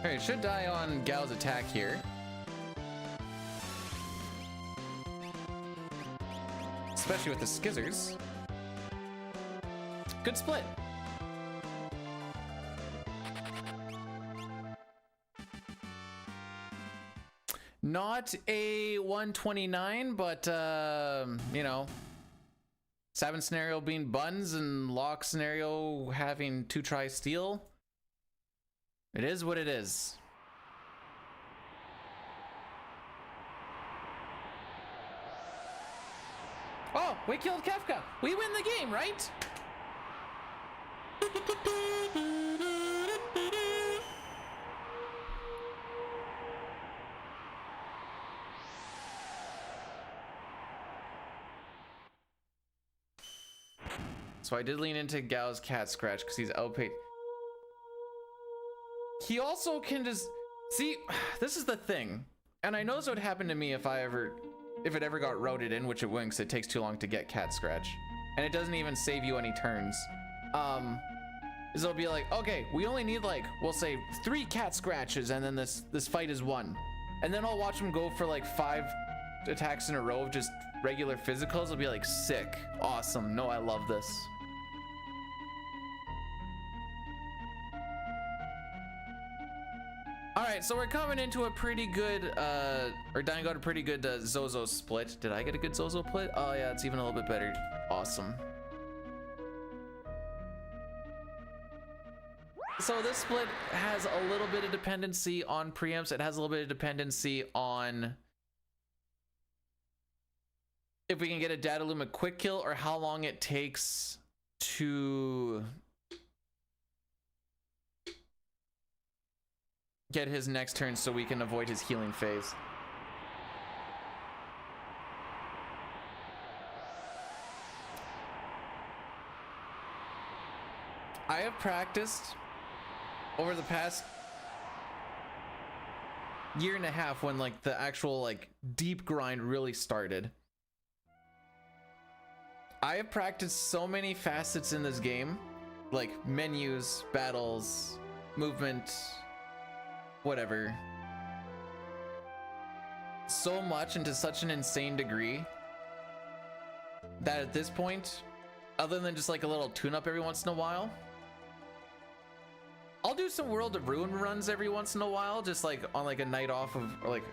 Alright, should die on Gal's attack here. Especially with the skizzers. Good split. Not a 129, but you know, 7 scenario being buns and lock scenario having 2 try steal. It is what it is. Oh, we killed Kefka. We win the game, right? So I did lean into Gal's cat scratch because he's outpaid. he also can just see, this is the thing, and I know this would happen to me if it ever got routed in, which it wouldn't, 'cause it takes too long to get cat scratch, and it doesn't even save you any turns. Is it'll be like, okay, we only need like, we'll say 3 cat scratches, and then this fight is won, and then I'll watch him go for like 5 attacks in a row of just regular physicals. I'll be like, sick, awesome, no, I love this. All right, so we're coming into a pretty good, or Dying got a pretty good Zozo split. Did I get a good Zozo split? Oh yeah, it's even a little bit better. Awesome. So this split has a little bit of dependency on preamps. It has a little bit of dependency on if we can get a Dataluma quick kill or how long it takes to get his next turn so we can avoid his healing phase. I have practiced over the past year and a half when like the actual like deep grind really started. I have practiced so many facets in this game, like menus, battles, movement, whatever, so much and to such an insane degree that at this point, other than just like a little tune-up every once in a while, I'll do some World of Ruin runs every once in a while, just like on like a night off of, or like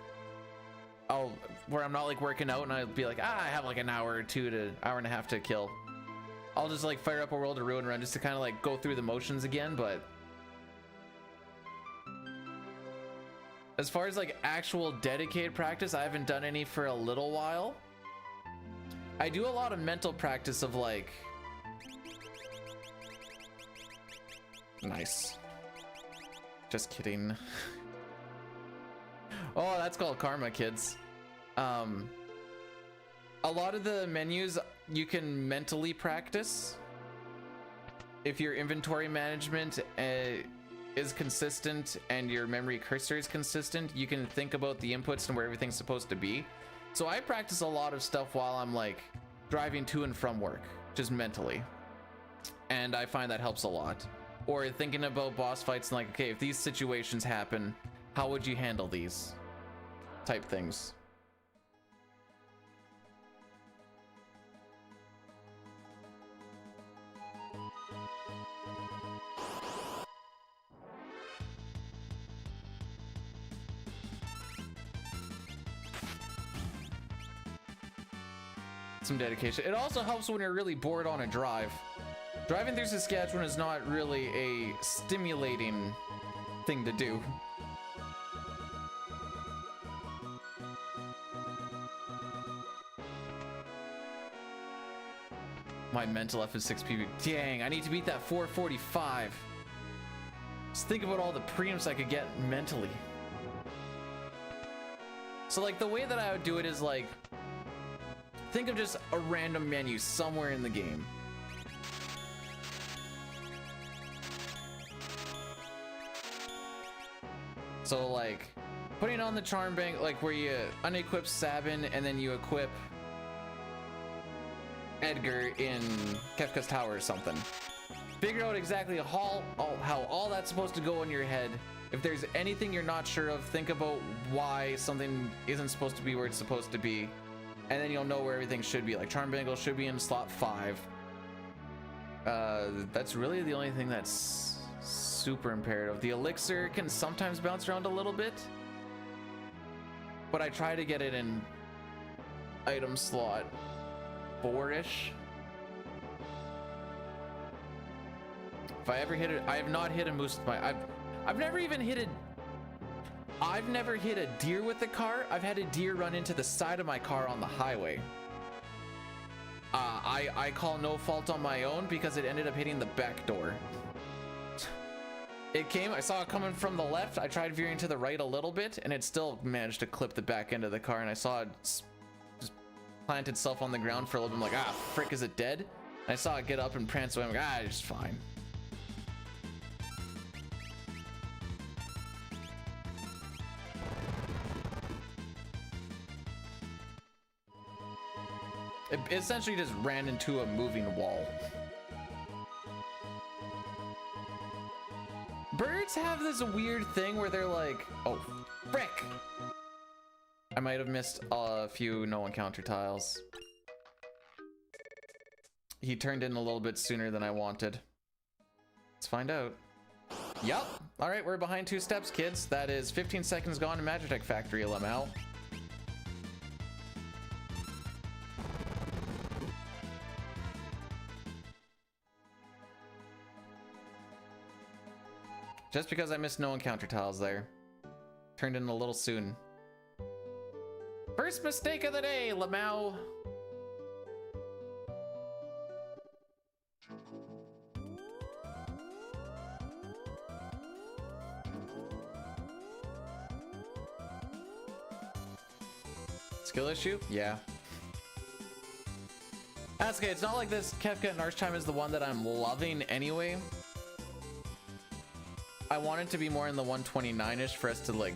where I'm not like working out and I'll be like, I have like an hour or two to hour and a half to kill. I'll just like fire up a World of Ruin run just to kind of like go through the motions again. But as far as like actual dedicated practice, I haven't done any for a little while. I do a lot of mental practice of like, nice. Just kidding. Oh, that's called karma, kids. A lot of the menus you can mentally practice. If your inventory management is consistent and your memory cursor is consistent, you can think about the inputs and where everything's supposed to be. So I practice a lot of stuff while I'm like driving to and from work, just mentally. And I find that helps a lot. Or thinking about boss fights and like, okay, if these situations happen, how would you handle these type things? Some dedication. It also helps when you're really bored on a drive. Driving through Saskatchewan is not really a stimulating thing to do. My mental F is 6 PB. Dang, I need to beat that 445. Just think about all the preamps I could get mentally. So like the way that I would do it is like, think of just a random menu somewhere in the game. So like putting on the charm bank, like where you unequip Sabin and then you equip Edgar in Kefka's Tower or something. Figure out exactly how all that's supposed to go in your head. If there's anything you're not sure of, think about why something isn't supposed to be where it's supposed to be. And then you'll know where everything should be. Like charm bangle should be in slot 5. That's really the only thing that's super imperative. The elixir can sometimes bounce around a little bit, but I try to get it in item slot 4-ish. If I ever hit it, I have not hit a moose with my, I've never even hit a, I've never hit a deer with the car. I've had a deer run into the side of my car on the highway. I call no fault on my own because it ended up hitting the back door. It came, I saw it coming from the left. I tried veering to the right a little bit and it still managed to clip the back end of the car, and I saw it just plant itself on the ground for a little bit. I'm like, ah, frick, is it dead? And I saw it get up and prance away. I'm like, ah, it's fine. It essentially just ran into a moving wall. Birds have this weird thing where they're like, oh, frick! I might have missed a few no encounter tiles. He turned in a little bit sooner than I wanted. Let's find out. Yup. All right, we're behind 2 steps, kids. That is 15 seconds gone to Magitech Factory, LML. Just because I missed no encounter tiles there. Turned in a little soon. First mistake of the day, Lamau. Skill issue? Yeah. That's okay. It's not like this Kefka and Archtime is the one that I'm loving anyway. I want it to be more in the 129-ish for us to like...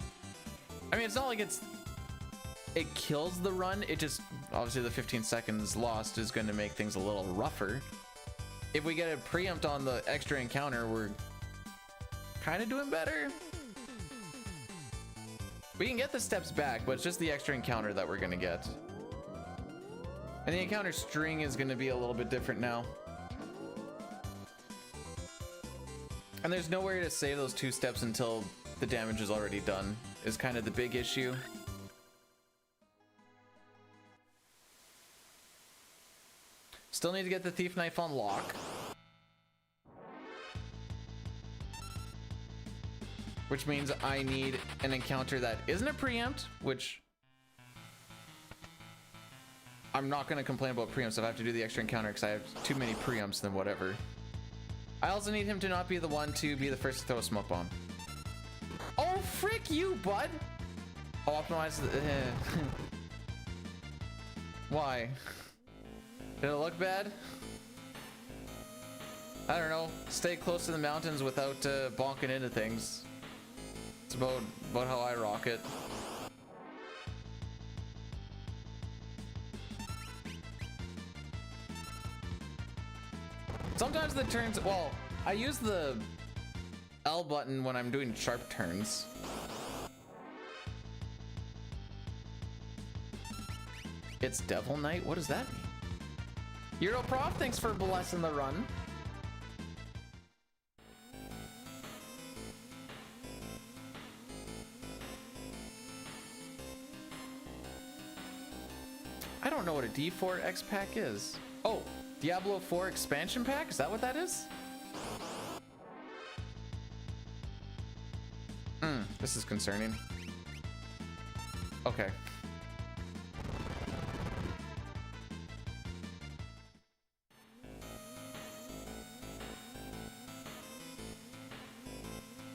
I mean, it's not like it kills the run. It just... Obviously, the 15 seconds lost is going to make things a little rougher. If we get a preempt on the extra encounter, we're kind of doing better. We can get the steps back, but it's just the extra encounter that we're going to get. And the encounter string is going to be a little bit different now. And there's nowhere to save those 2 steps until the damage is already done, is kind of the big issue. Still need to get the Thief Knife on lock. Which means I need an encounter that isn't a preempt, which... I'm not going to complain about preempts if I have to do the extra encounter because I have too many preempts than whatever. I also need him to not be the one to be the first to throw a smoke bomb. Oh, frick you, bud! I'll optimize the... Why? Did it look bad? I don't know. Stay close to the mountains without bonking into things. It's about how I rock it. Sometimes the turns, well, I use the L button when I'm doing sharp turns. It's Devil Knight? What does that mean? Euro Prof, thanks for blessing the run. I don't know what a D4 X pack is. Oh, Diablo 4 expansion pack? Is that what that is? This is concerning. Okay.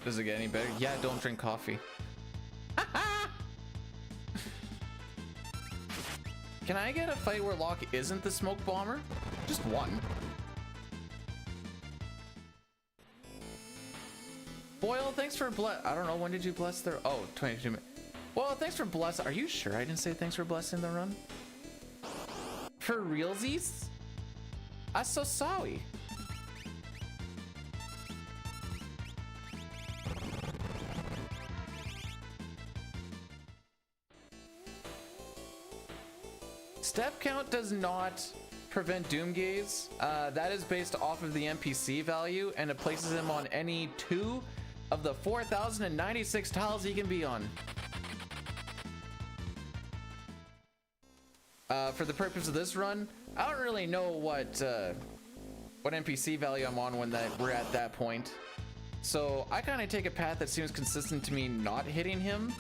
Does it get any better? Yeah, don't drink coffee. Can I get a fight where Locke isn't the smoke bomber? Just one. Boyle, thanks for bless. I don't know, when did you bless the... Oh, 22 minutes. Well, thanks for bless. Are you sure I didn't say thanks for blessing the run? For realsies? I'm so sorry. Step count does not prevent Doomgaze. That is based off of the NPC value, and it places him on any 2 of the 4,096 tiles he can be on. For the purpose of this run, I don't really know what NPC value I'm on when we're at that point. So I kind of take a path that seems consistent to me not hitting him,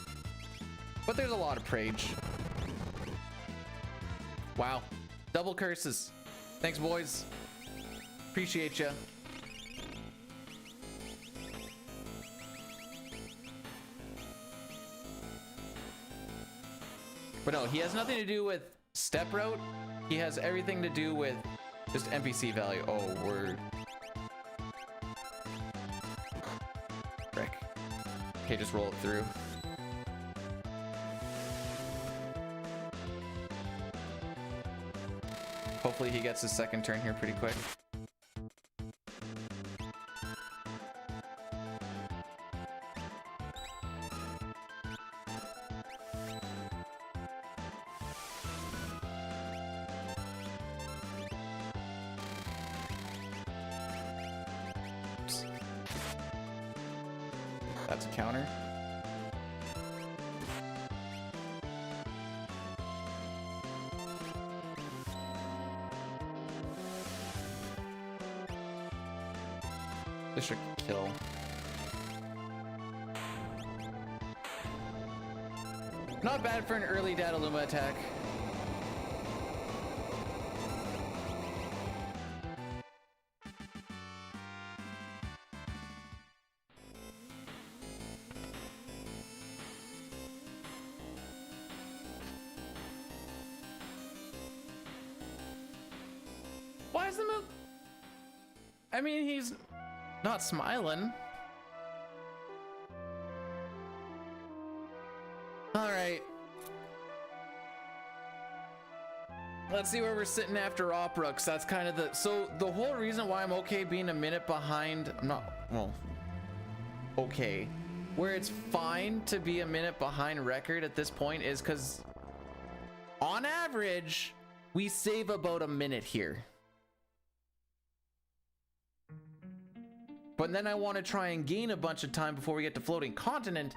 but there's a lot of prage. Wow, double curses. Thanks, boys. Appreciate ya. But no, he has nothing to do with step route. He has everything to do with just NPC value. Oh, word. Frick. Okay, just roll it through. Hopefully he gets his second turn here pretty quick. That's a counter. This should kill. Not bad for an early Dataluma attack. Why is the move? I mean, he's not smiling. All right. Let's see where we're sitting after Opera, because that's kind of the... So the whole reason why I'm okay being a minute behind... I'm not... Well... Okay. Where it's fine to be a minute behind record at this point is because... On average, we save about a minute here. But then I want to try and gain a bunch of time before we get to floating continent,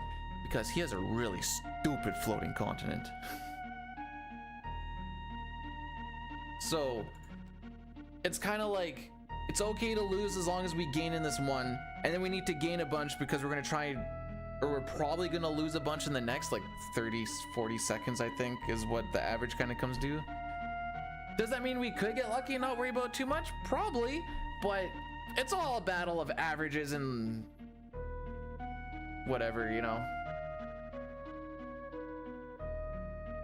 because he has a really stupid floating continent. So it's kind of like, it's okay to lose as long as we gain in this one, and then we need to gain a bunch because we're going to try, or we're probably going to lose a bunch in the next like 30-40 seconds, I think is what the average kind of comes to. Does that mean we could get lucky and not worry about too much? Probably, but it's all a battle of averages and whatever, you know.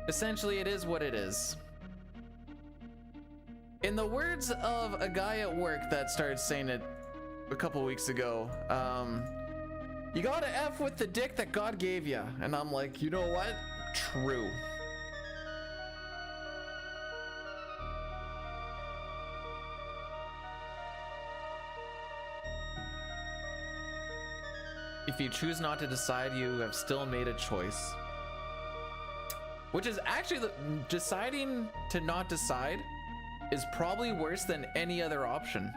Essentially, it is what it is. In the words of a guy at work that started saying it a couple weeks ago, you gotta F with the dick that God gave you. And I'm like, you know what? True. If you choose not to decide, you have still made a choice. Which is actually, deciding to not decide is probably worse than any other option.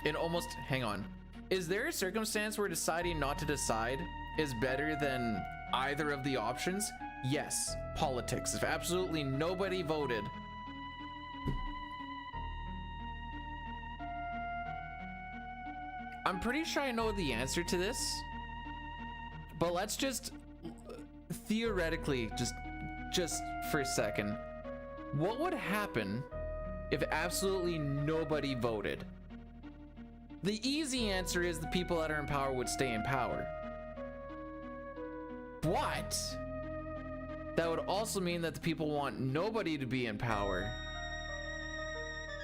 In almost, hang on. Is there a circumstance where deciding not to decide is better than either of the options? Yes, politics. If absolutely nobody voted, I'm pretty sure I know the answer to this, but let's just theoretically, just for a second, what would happen if absolutely nobody voted? The easy answer is the people that are in power would stay in power. But that would also mean that the people want nobody to be in power,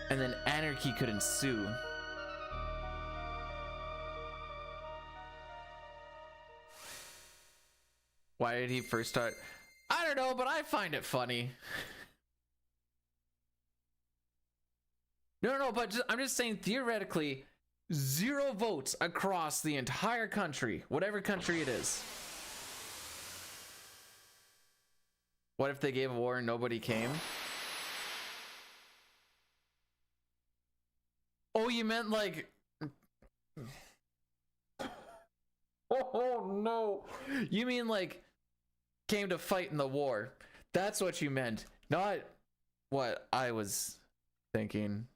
and then anarchy could ensue. Why did he first start? I don't know, but I find it funny. No, but I'm just saying theoretically, 0 votes across the entire country, whatever country it is. What if they gave a war and nobody came? Oh, you meant like... Oh no. You mean like came to fight in the war. That's what you meant, not what I was thinking.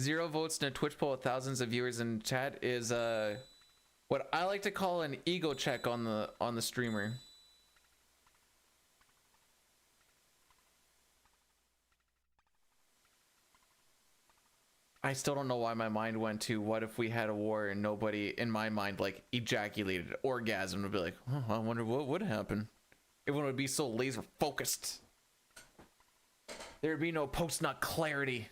Zero votes in a Twitch poll with thousands of viewers in chat is what I like to call an ego check on the streamer. I still don't know why my mind went to what if we had a war and nobody in my mind like ejaculated, orgasm, would be like, oh, I wonder what would happen. Everyone would be so laser focused. There would be no post-nut clarity.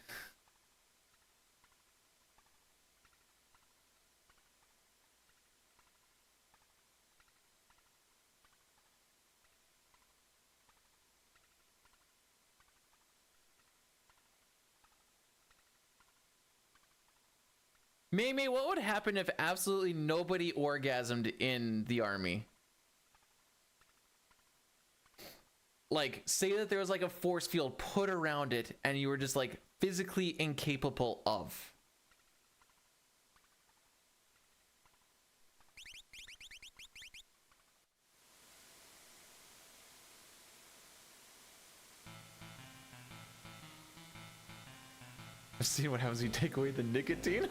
May, what would happen if absolutely nobody orgasmed in the army? Like, say that there was like a force field put around it and you were just like physically incapable of. See what happens when you take away the nicotine?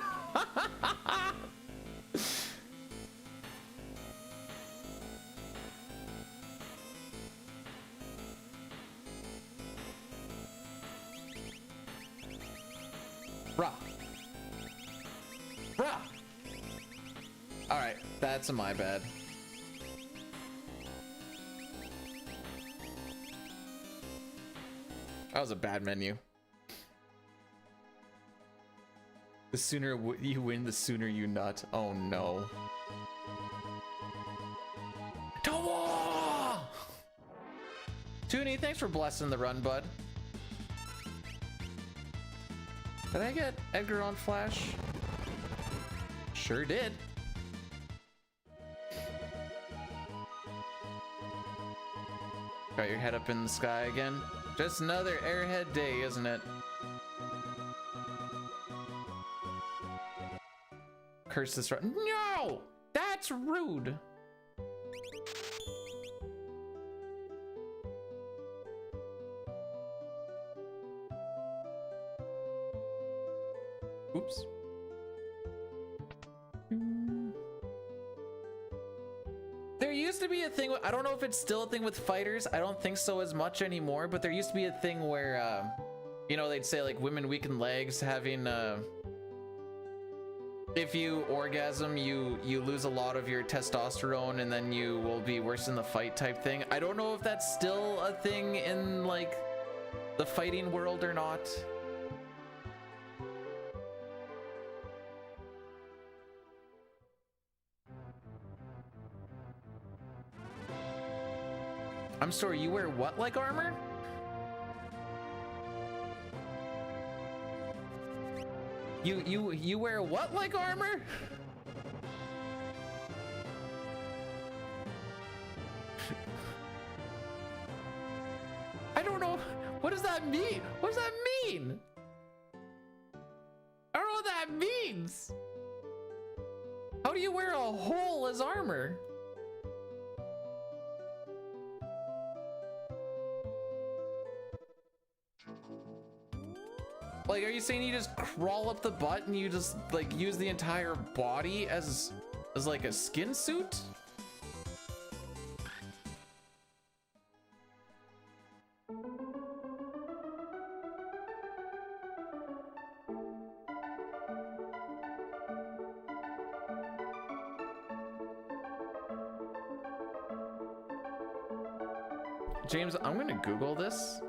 Bruh. Bruh. Alright, that's my bad. That was a bad menu. The sooner you win, the sooner you nut. Oh no. Towa! Toonie, thanks for blessing the run, bud. Did I get Edgar on Flash? Sure did. Got your head up in the sky again. Just another airhead day, isn't it? Curse this run. No! That's rude. Oops. There used to be a thing, I don't know if it's still a thing with fighters. I don't think so as much anymore, but there used to be a thing where, you know, they'd say like women weaken legs, having, if you orgasm, you lose a lot of your testosterone and then you will be worse in the fight type thing. I don't know if that's still a thing in like the fighting world or not. I'm sorry, you wear what like armor? You wear what like armor? I don't know. What does that mean? What does that mean? I don't know what that means. How do you wear a hole as armor? Like, are you saying you just crawl up the butt and you just like use the entire body as like a skin suit? James, I'm gonna Google this.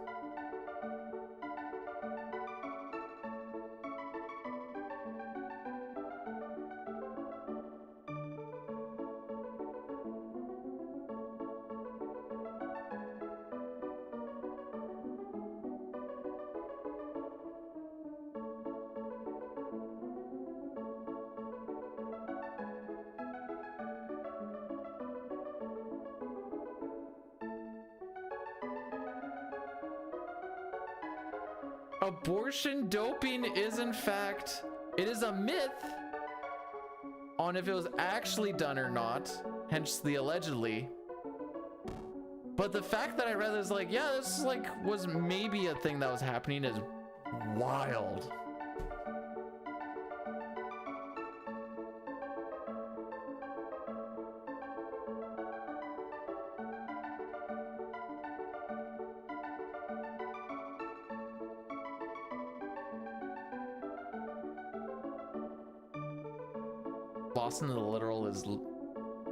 Abortion doping is in fact, it is a myth on if it was actually done or not, hence the allegedly. But the fact that I read this, like, yeah, this like was maybe a thing that was happening is wild. Lost in the literal is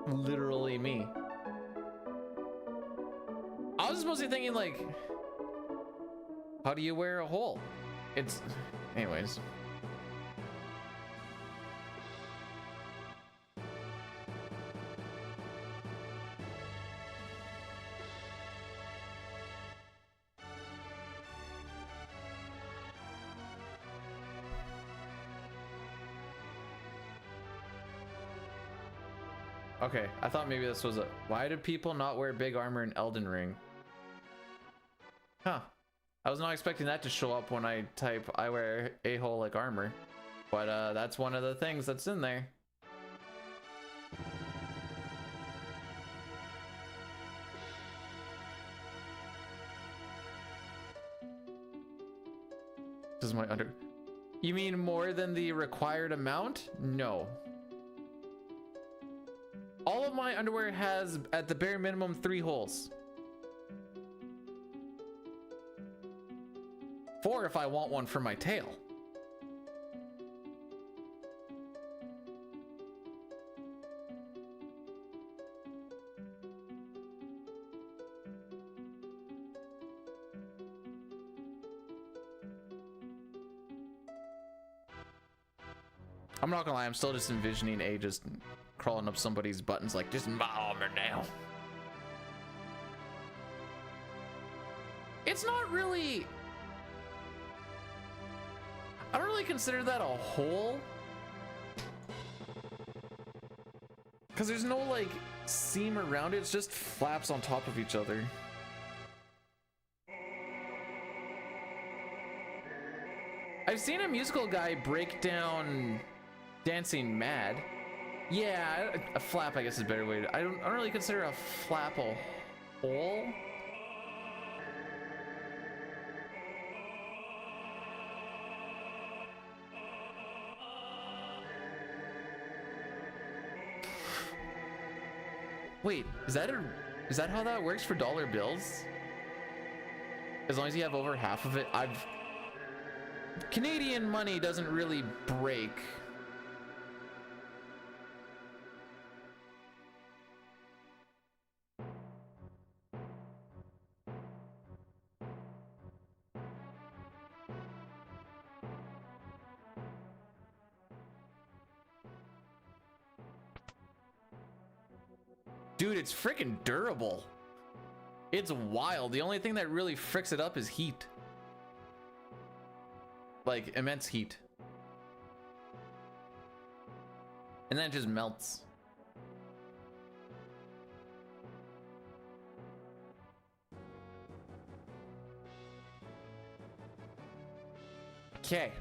literally me. I was mostly thinking like, how do you wear a hole? It's, anyways. Okay, I thought maybe this was a... Why do people not wear big armor in Elden Ring? Huh. I was not expecting that to show up when I type I wear a-hole like armor. But that's one of the things that's in there. This is my under... You mean more than the required amount? No. All of my underwear has, at the bare minimum, 3 holes. 4 if I want one for my tail. I'm not gonna lie, I'm still just envisioning A just crawling up somebody's buttons like, just my armor now. It's not really... I don't really consider that a hole. Because there's no, like, seam around it. It's just flaps on top of each other. I've seen a musical guy break down Dancing Mad. Yeah, a flap, I guess, is a better way to... I don't really consider a flap a hole. Wait, is that how that works for dollar bills? As long as you have over half of it. Canadian money doesn't really break. Dude, it's freaking durable. It's wild. The only thing that really fricks it up is heat. Like, immense heat. And then it just melts. Okay.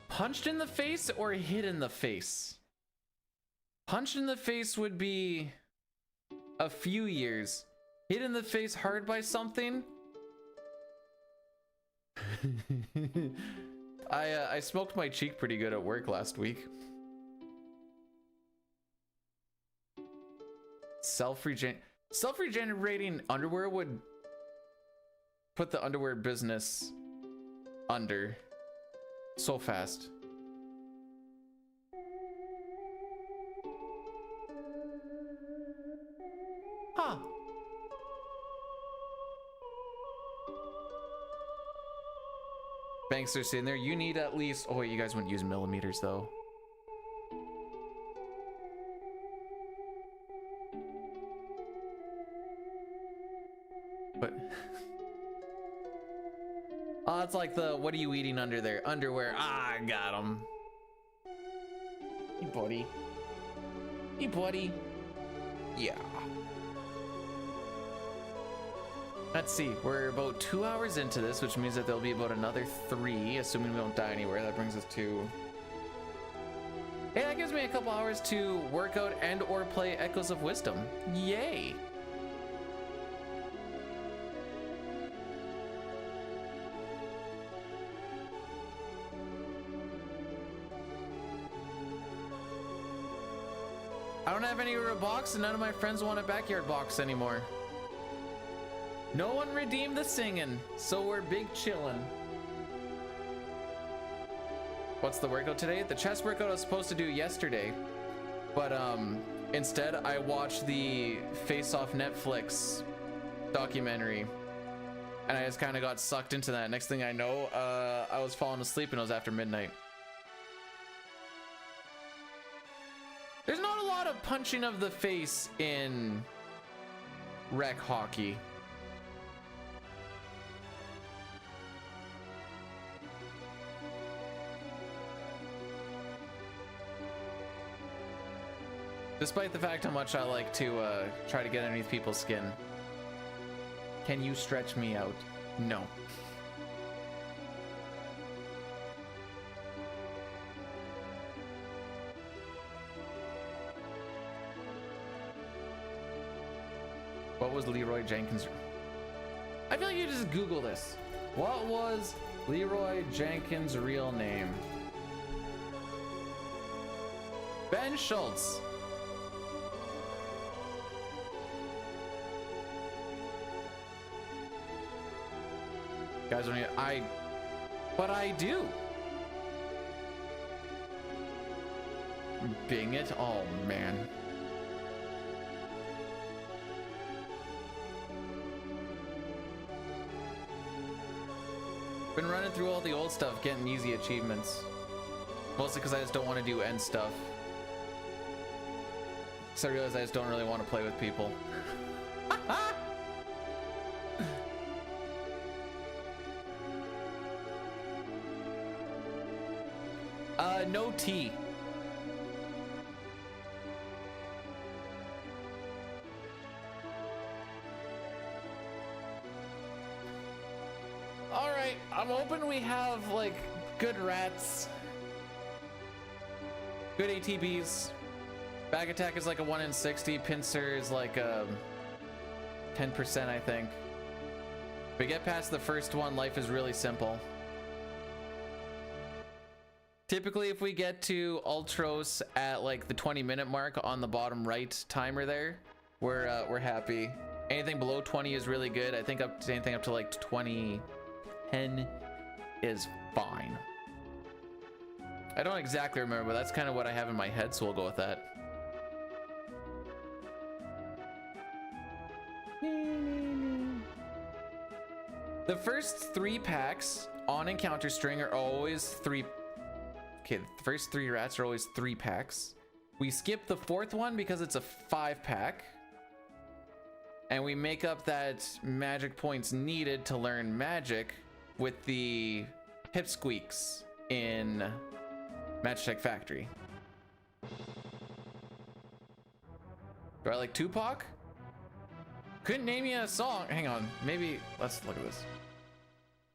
Punched in the face or hit in the face? Punched in the face would be a few years. Hit in the face hard by something? I smoked my cheek pretty good at work last week. Self-regenerating underwear would put the underwear business under so fast. Huh. Banks are sitting there. You need at least... Oh, wait, you guys wouldn't use millimeters, though. But... Oh, it's like the... What are you eating under there? Underwear. Ah, I got him. Hey, buddy. Hey, buddy. Yeah. Let's see, we're about 2 hours into this, which means that there'll be about another 3, assuming we don't die anywhere. That brings us to... Hey, that gives me a couple hours to work out and or play Echoes of Wisdom. Yay! I don't have any box and none of my friends want a backyard box anymore. No one redeemed the singing, so we're big chillin'. What's the workout today? The chest workout I was supposed to do yesterday, but instead I watched the Face Off Netflix documentary, and I just kind of got sucked into that. Next thing I know, I was falling asleep and it was after midnight. There's not a lot of punching of the face in rec hockey. Despite the fact how much I like to try to get underneath people's skin. Can you stretch me out? No. What was Leroy Jenkins? I feel like you just Google this. What was Leroy Jenkins' real name? Ben Schultz. Guys, but I do. Bing it. Oh man. Been running through all the old stuff, getting easy achievements. Mostly because I just don't want to do end stuff. So I realize I just don't really want to play with people. No T. All right, I'm hoping we have like good rats, good ATBs. Back attack is like a 1 in 60. Pincer is like a 10%, I think. If we get past the first one, life is really simple. Typically, if we get to Ultros at like the 20-minute mark on the bottom right timer there, we're happy. Anything below 20 is really good. I think anything up to like 2010 is fine. I don't exactly remember, but that's kind of what I have in my head, so we'll go with that. The first 3 packs on encounter string are always 3. Okay, the first 3 rats are always 3 packs. We skip the 4th one because it's a 5-pack. And we make up that magic points needed to learn magic with the pipsqueaks in Magic Factory. Do I like Tupac? Couldn't name you a song. Hang on, maybe let's look at this.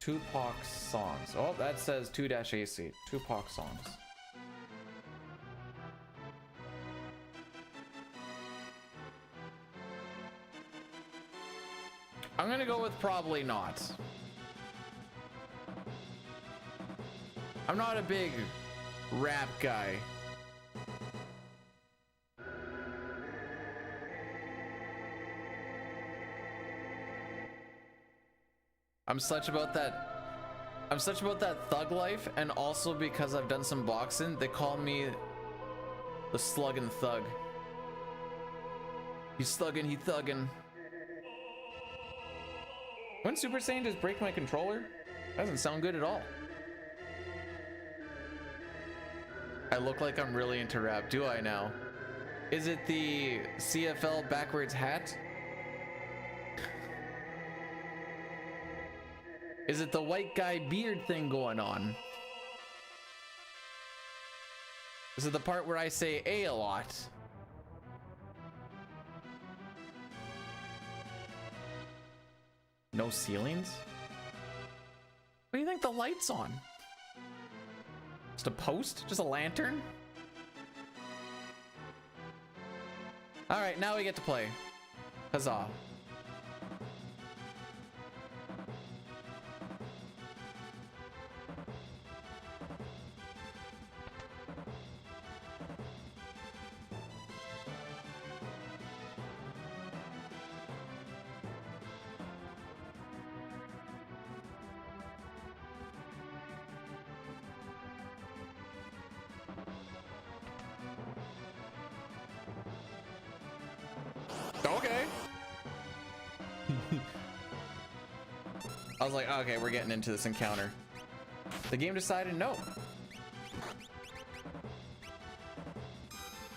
Tupac songs. Oh, that says 2-AC. Tupac songs. I'm gonna go with probably not. I'm not a big rap guy. I'm such about that thug life, and also because I've done some boxing, they call me the sluggin' thug. He's sluggin', he thuggin'. Wouldn't Super Saiyan just break my controller? Doesn't sound good at all. I look like I'm really into rap, do I now? Is it the CFL backwards hat? Is it the white guy beard thing going on? Is it the part where I say A a lot? No ceilings? What do you think the light's on? Just a post? Just a lantern? All right, now we get to play. Huzzah. Okay. I was like, okay, we're getting into this encounter. The game decided no.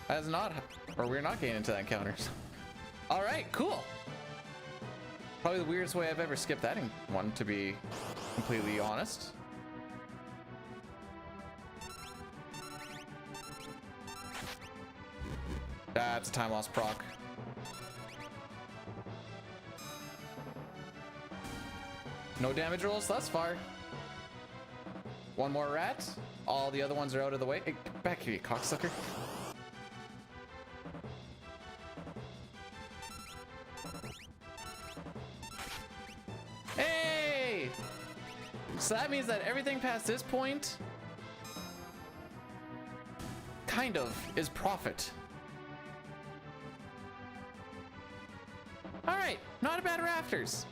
As not, or we're not getting into that encounter. All right, cool. Probably the weirdest way I've ever skipped that one, to be completely honest. That's a time loss proc. No damage rolls thus far. One more rat. All the other ones are out of the way. Hey, get back here, you cocksucker. Hey! So that means that everything past this point kind of is profit. All right, not a bad rafters.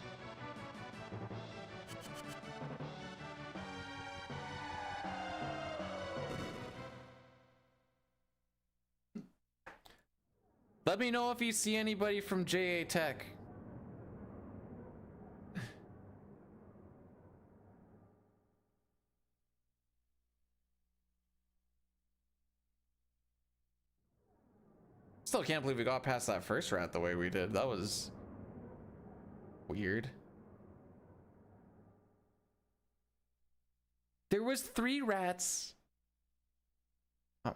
Let me know if you see anybody from JA Tech. Still can't believe we got past that first rat the way we did. That was weird. There was 3 rats. Oh.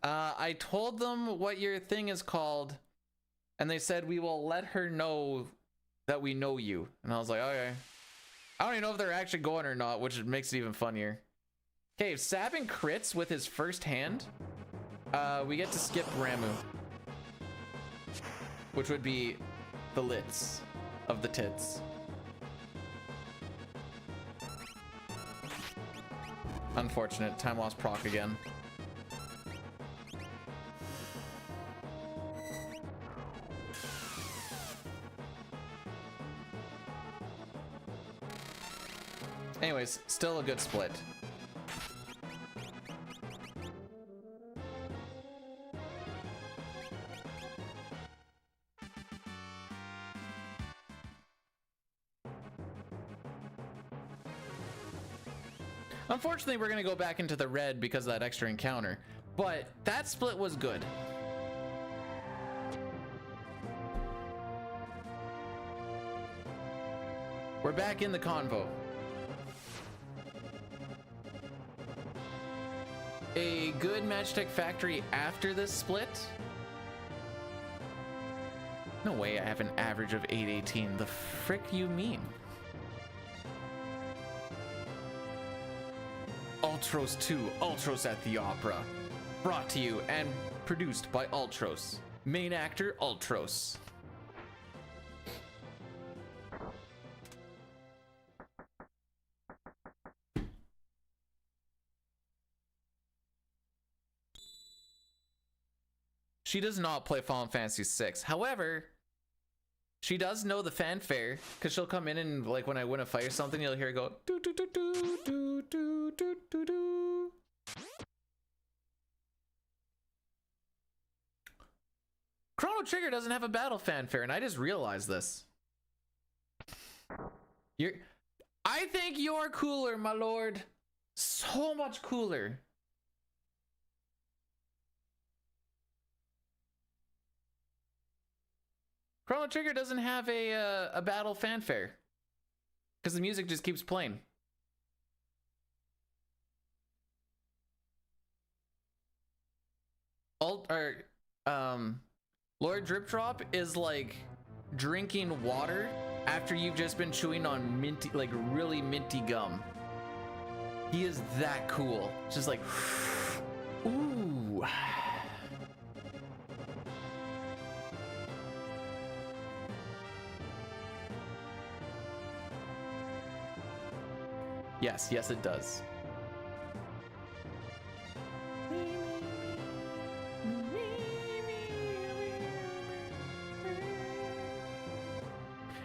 I told them what your thing is called, and they said we will let her know that we know you. And I was like, okay. I don't even know if they're actually going or not, which makes it even funnier. Okay, if Sabin crits with his first hand, we get to skip Ramu, which would be the lits of the tits. Unfortunate. Time loss proc again. Anyways, still a good split. Unfortunately, we're gonna go back into the red because of that extra encounter, but that split was good. We're back in the convo. A good Magitech factory after this split? No way I have an average of 818. The frick you mean? Ultros 2, Ultros at the Opera. Brought to you and produced by Ultros. Main actor, Ultros. She does not play Final Fantasy VI. However, she does know the fanfare, because she'll come in and, like, when I win a fight or something, you'll hear her go do do do do do do do do do. Chrono Trigger doesn't have a battle fanfare, and I just realized this. I think you're cooler, my lord. So much cooler. Chrono Trigger doesn't have a battle fanfare because the music just keeps playing. Lord Drip Drop is like drinking water after you've just been chewing on minty, like really minty gum. He is that cool. Just like, ooh. Yes, yes it does.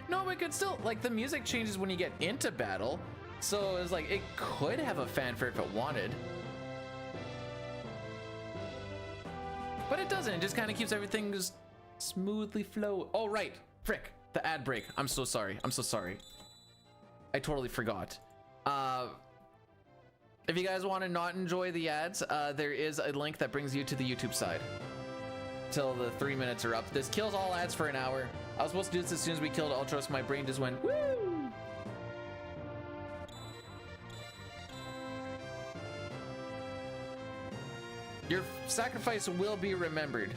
No, it could still, like, the music changes when you get into battle, so it's like it could have a fanfare if it wanted, but it doesn't. It just kind of keeps everything just smoothly flow. Oh right, frick, the ad break. I'm so sorry. I'm so sorry. I totally forgot. If you guys want to not enjoy the ads, there is a link that brings you to the YouTube side till the 3 minutes are up. This kills all ads for an hour. I was supposed to do this as soon as we killed Ultros. My brain just went woo. Your sacrifice will be remembered.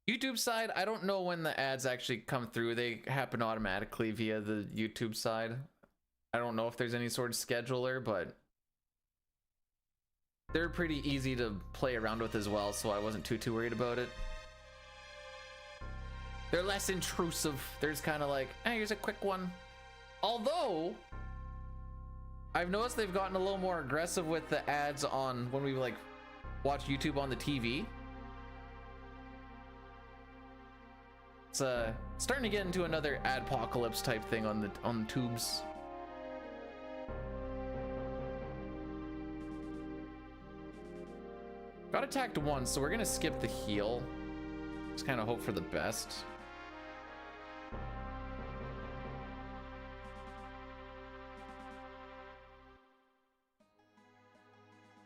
YouTube side, I don't know when the ads actually come through. They happen automatically via the YouTube side. I don't know if there's any sort of scheduler, but they're pretty easy to play around with as well, so I wasn't too worried about it. They're less intrusive. There's kind of like, hey, here's a quick one. Although, I've noticed they've gotten a little more aggressive with the ads on when we like watch YouTube on the TV. It's starting to get into another adpocalypse type thing on the tubes. Got attacked once, so we're gonna skip the heal. Just kind of hope for the best.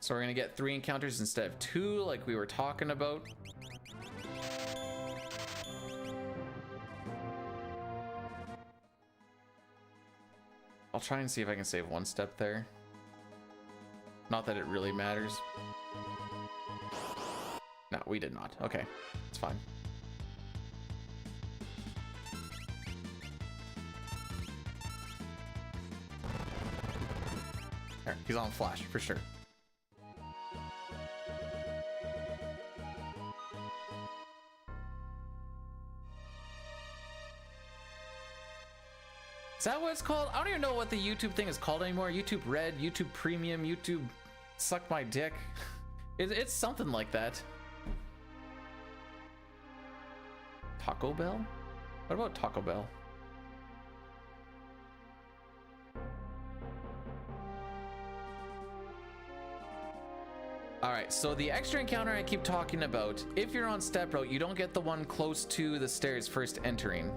So we're gonna get 3 encounters instead of 2, like we were talking about. I'll try and see if I can save 1 step there. Not that it really matters. No, we did not. Okay, it's fine. There, he's on flash for sure. Is that what it's called? I don't even know what the YouTube thing is called anymore. YouTube Red, YouTube Premium, YouTube Suck My Dick. It's something like that. Taco Bell? What about Taco Bell? All right, so the extra encounter I keep talking about, if you're on step route, you don't get the one close to the stairs first entering.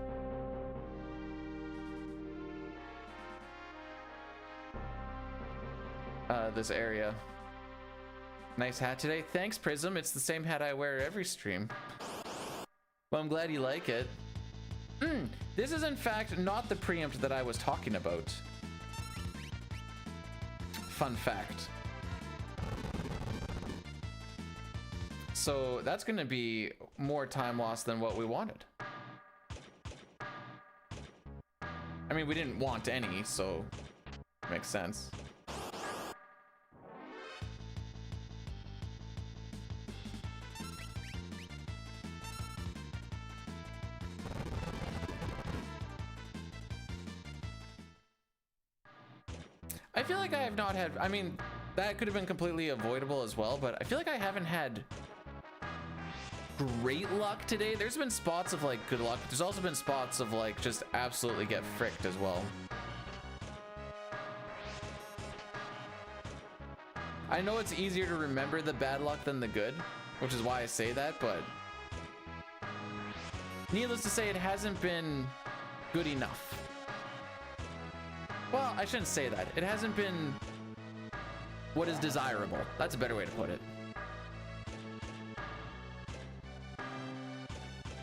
This area. Nice hat today. Thanks, Prism. It's the same hat I wear every stream. Well, I'm glad you like it. This is in fact not the preempt that I was talking about. Fun fact. So that's going to be more time lost than what we wanted. I mean, we didn't want any, so makes sense. I feel like I have not had, I mean, that could have been completely avoidable as well, but I feel like I haven't had great luck today. There's been spots of like good luck. There's also been spots of like just absolutely get fricked as well. I know it's easier to remember the bad luck than the good, which is why I say that, but needless to say, it hasn't been good enough. Well, I shouldn't say that. It hasn't been what is desirable. That's a better way to put it.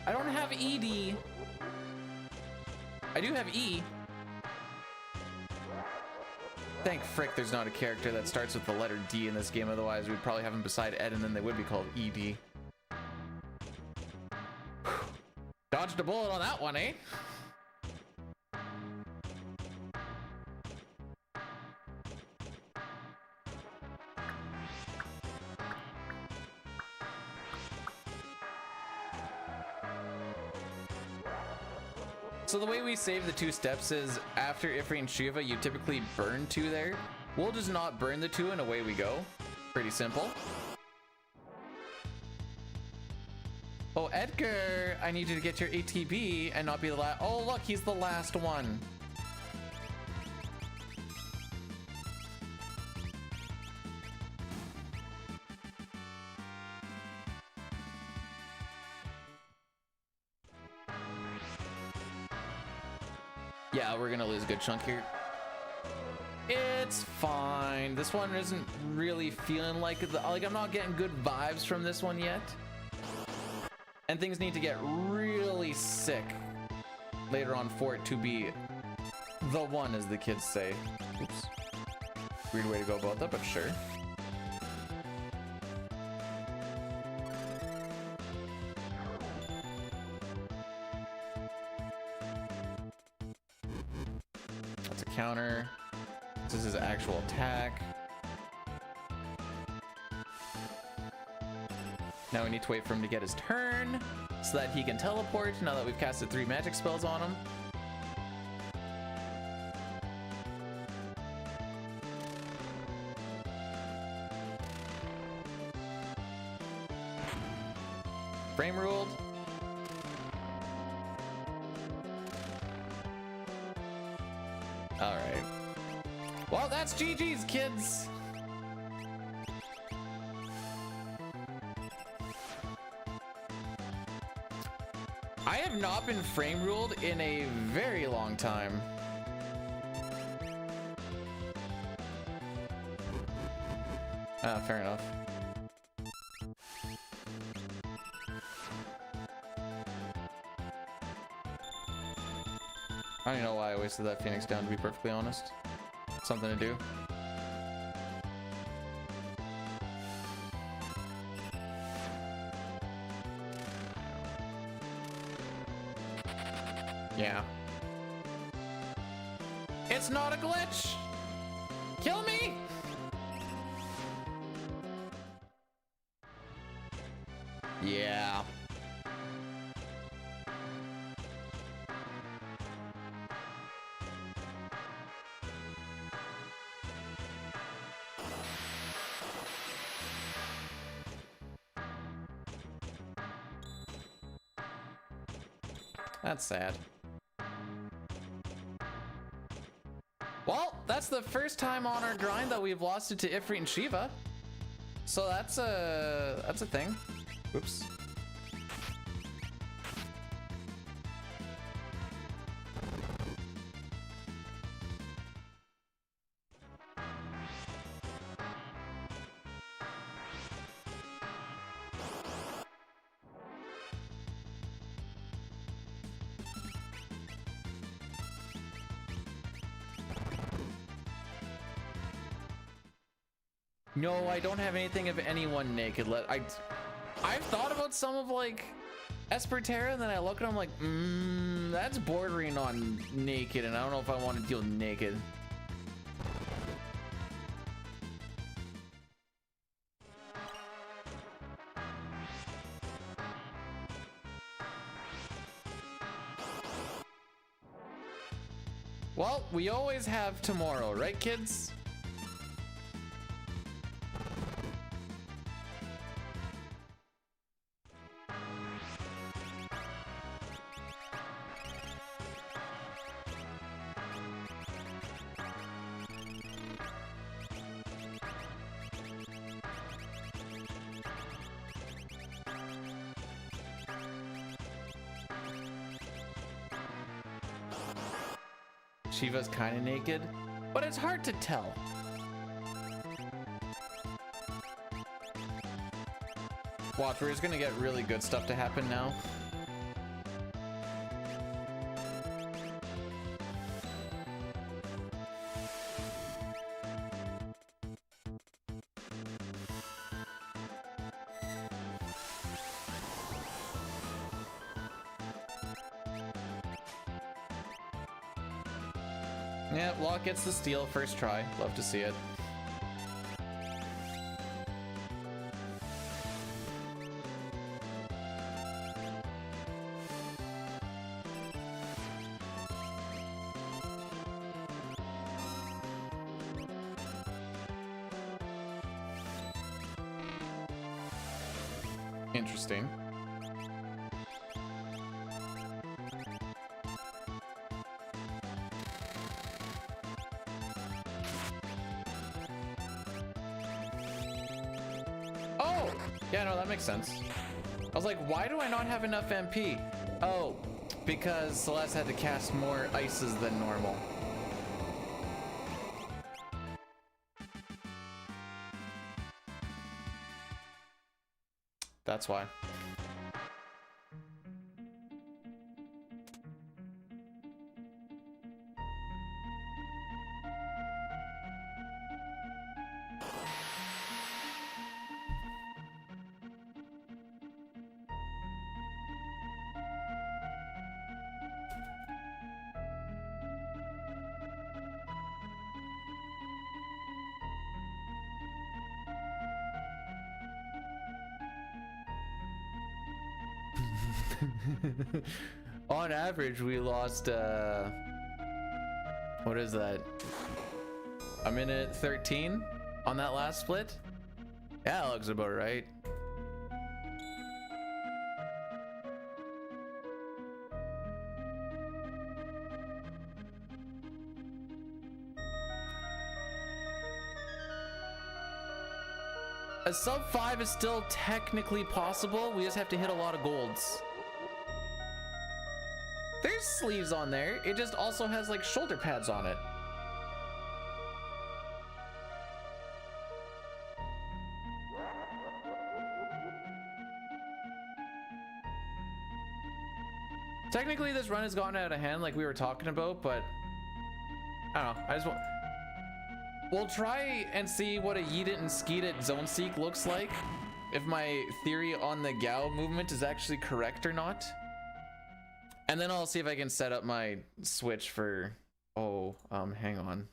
I don't have ED. I do have E. Thank frick there's not a character that starts with the letter D in this game, otherwise we'd probably have him beside Ed and then they would be called ED. Dodged a bullet on that one, eh? So the way we save the 2 steps is after Ifri and Shiva, you typically burn 2 there. We'll just not burn the 2 and away we go. Pretty simple. Oh, Edgar, I need you to get your ATB and not be the last. Oh, look, he's the last one. Yeah, we're gonna lose a good chunk here. It's fine. This one isn't really feeling like I'm not getting good vibes from this one yet. And things need to get really sick later on for it to be the one, as the kids say. Oops. Weird way to go about that, but sure. That's a counter. This is his actual attack. Now we need to wait for him to get his turn so that he can teleport now that we've casted 3 magic spells on him. Frame ruled. All right. Well, that's GG's, kids. I have not been frame ruled in a very long time. Ah, fair enough. I don't even know why I wasted that Phoenix down, to be perfectly honest. Something to do. Yeah. It's not a glitch! Kill me! Yeah. That's sad. Well, that's the first time on our grind that we've lost it to Ifrit and Shiva. So that's a thing. Oops. No, I don't have anything of anyone naked. I've thought about some of like Esperterra, and then I look and I'm like, that's bordering on naked, and I don't know if I want to deal naked. Well, we always have tomorrow, right, kids? Shiva's kind of naked, but it's hard to tell. Watch, we're just gonna get really good stuff to happen now. Yeah, Lock gets the steal first try. Love to see it. Interesting. Oh! Yeah, no, that makes sense. I was like, why do I not have enough MP? Oh, because Celeste had to cast more ices than normal. That's why. On average, we lost, what is that? A minute 13 on that last split? Yeah, that looks about right. A sub 5 is still technically possible. We just have to hit a lot of golds. There's sleeves on there. It just also has like shoulder pads on it. Technically, this run has gotten out of hand like we were talking about, but I don't know. I just want... We'll try and see what a yeet it and skeet it zone seek looks like. If my theory on the Gao movement is actually correct or not. And then I'll see if I can set up my switch for... Oh, hang on.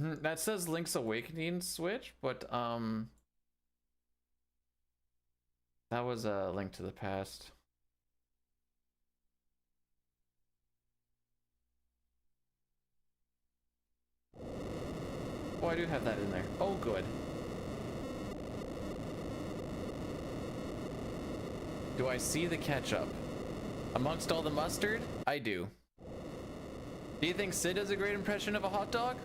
That says Link's Awakening switch, but that was a Link to the Past. Oh, I do have that in there. Oh, good. Do I see the ketchup? Amongst all the mustard? I do. Do you think Sid does a great impression of a hot dog?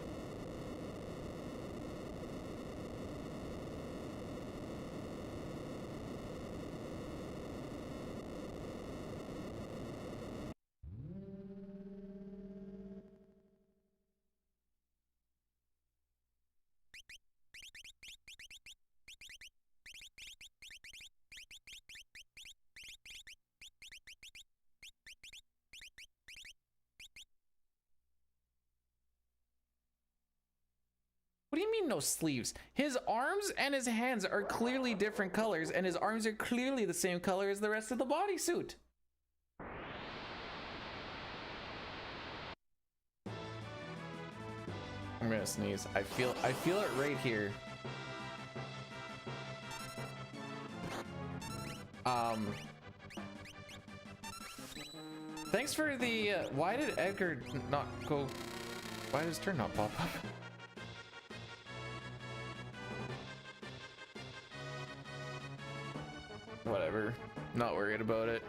What do you mean no sleeves? His arms and his hands are clearly different colors, and his arms are clearly the same color as the rest of the bodysuit. I'm gonna sneeze. I feel it right here. Thanks for the why did Edgar not go? Why did his turn not pop up? Whatever, not worried about it.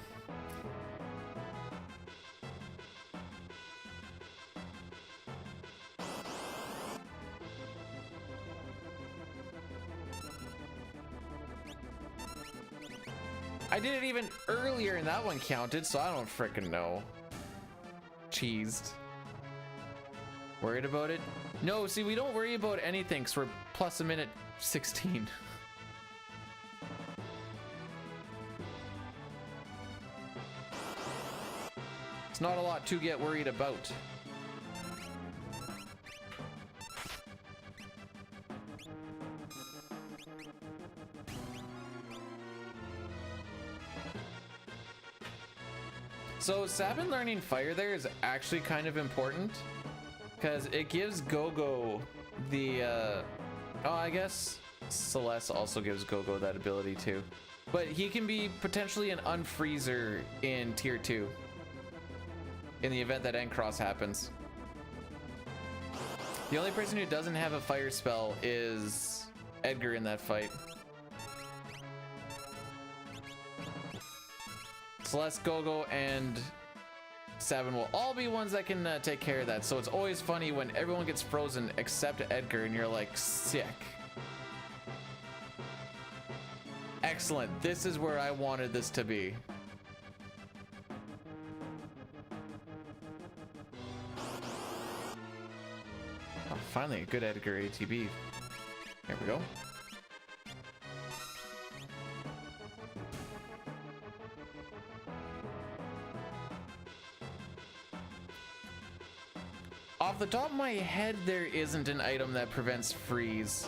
I did it even earlier and that one counted, so I don't frickin' know. Cheesed. Worried about it? No, see, we don't worry about anything because we're plus a minute 16. It's not a lot to get worried about. So Sabin learning fire there is actually kind of important because it gives Gogo the oh, I guess Celeste also gives Gogo that ability too, but he can be potentially an unfreezer in tier 2 in the event that end cross happens. The only person who doesn't have a fire spell is Edgar in that fight. Celeste, Gogo, and Sabin will all be ones that can take care of that. So it's always funny when everyone gets frozen except Edgar and you're like, sick. Excellent. This is where I wanted this to be. Oh, finally a good Edgar ATB. There we go. Off the top of my head, there isn't an item that prevents freeze.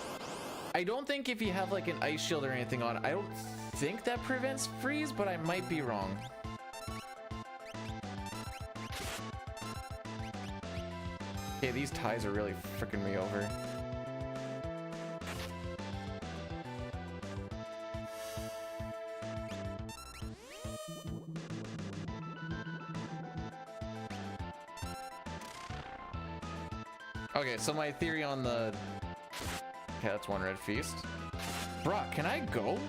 I don't think if you have like an ice shield or anything on, I don't think that prevents freeze, but I might be wrong. Okay, these ties are really freaking me over. Okay, so my theory on the... Okay, that's one red feast. Brock, can I go?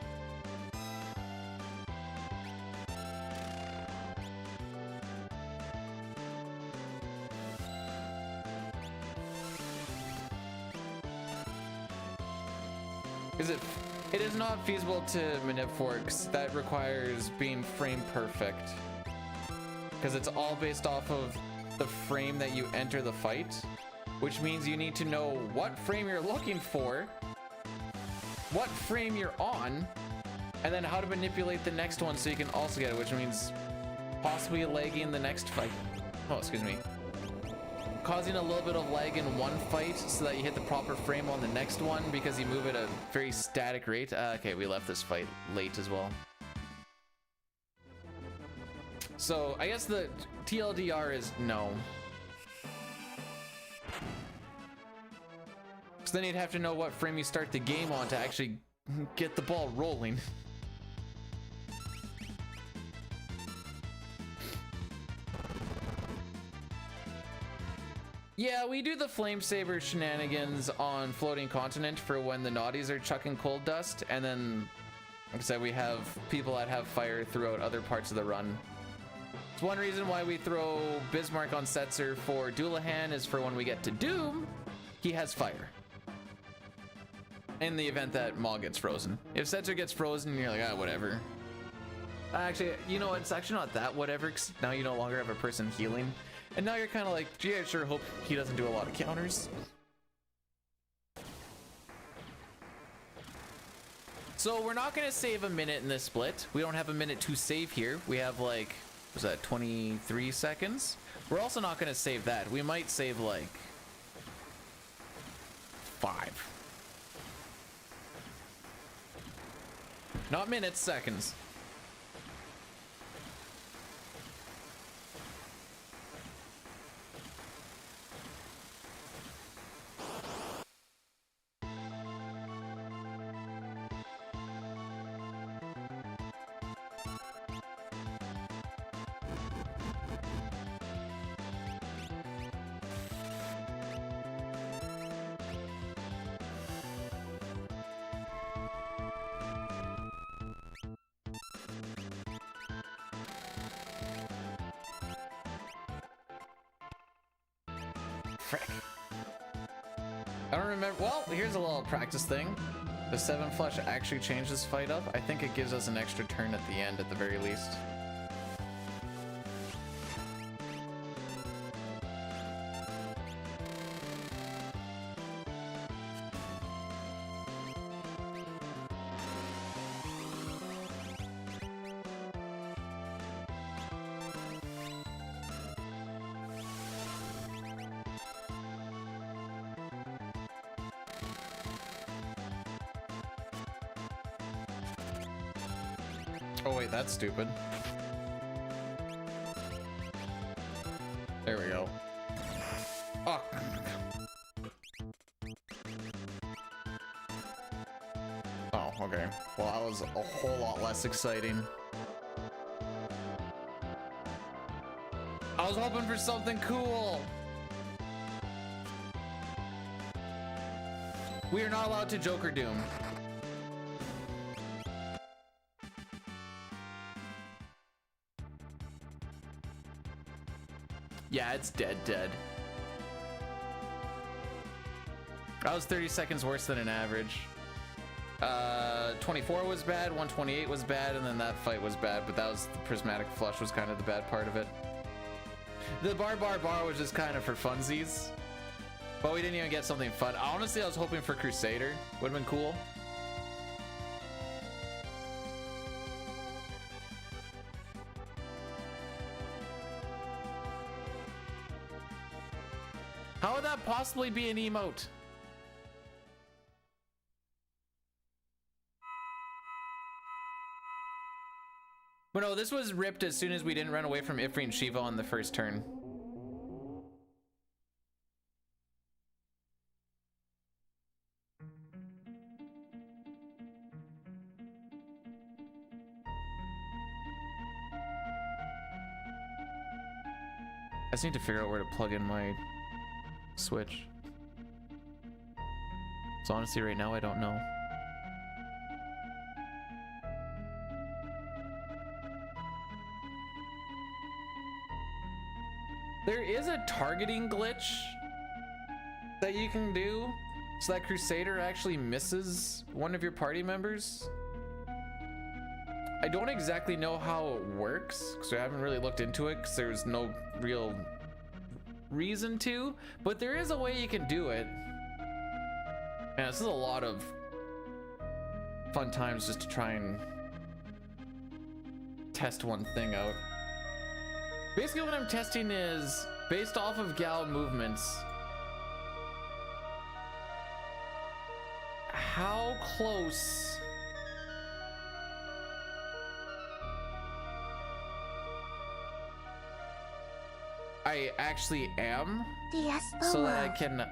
It is not feasible to manip forks. That requires being frame perfect. Because it's all based off of the frame that you enter the fight. Which means you need to know what frame you're looking for, what frame you're on, and then how to manipulate the next one so you can also get it, which means possibly lagging the next fight. Oh, excuse me. Causing a little bit of lag in one fight so that you hit the proper frame on the next one because you move at a very static rate. Okay, we left this fight late as well. So I guess the TLDR is no. So then you'd have to know what frame you start the game on to actually get the ball rolling. Yeah, we do the flame saber shenanigans on floating continent for when the naughties are chucking cold dust, and then like I said, we have people that have fire throughout other parts of the run. It's one reason why we throw Bismarck on Setzer for Doulahan is for when we get to Doom, he has fire. In the event that Maul gets frozen. If Setzer gets frozen, you're like, ah, whatever. Actually, you know, it's actually not that whatever, 'cause now you no longer have a person healing. And now you're kind of like, gee, I sure hope he doesn't do a lot of counters. So we're not going to save a minute in this split. We don't have a minute to save here. We have like, was that 23 seconds? We're also not going to save that. We might save like 5. Not minutes, seconds. Frick. I don't remember. Well, here's a little practice thing. The 7 flush actually changed this fight up. I think it gives us an extra turn at the end at the very least. Oh wait, that's stupid. There we go. Oh. Oh, okay. Well, that was a whole lot less exciting. I was hoping for something cool. We are not allowed to Joker Doom. Yeah, it's dead. That was 30 seconds worse than an average. 24 was bad, 128 was bad, and then that fight was bad, but that was the prismatic flush was kind of the bad part of it. The bar was just kind of for funsies, but we didn't even get something fun. Honestly, I was hoping for Crusader. Would have been cool. How would that possibly be an emote? But no, this was ripped as soon as we didn't run away from Ifri and Shiva on the first turn. I just need to figure out where to plug in my Switch. So honestly, right now, I don't know. There is a targeting glitch that you can do so that Crusader actually misses one of your party members. I don't exactly know how it works because I haven't really looked into it because there's no real reason to, but there is a way you can do it. Man, this is a lot of fun times just to try and test one thing out. Basically what I'm testing is based off of gal movements, how close I actually am, so that I can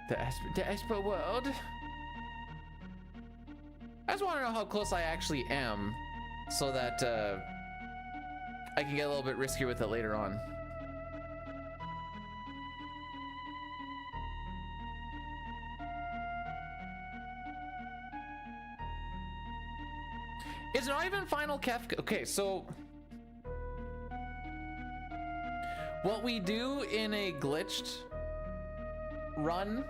the Espo world. I just want to know how close I actually am, so that I can get a little bit riskier with it later on. It's not even final Kefka. Okay, so what we do in a glitched run,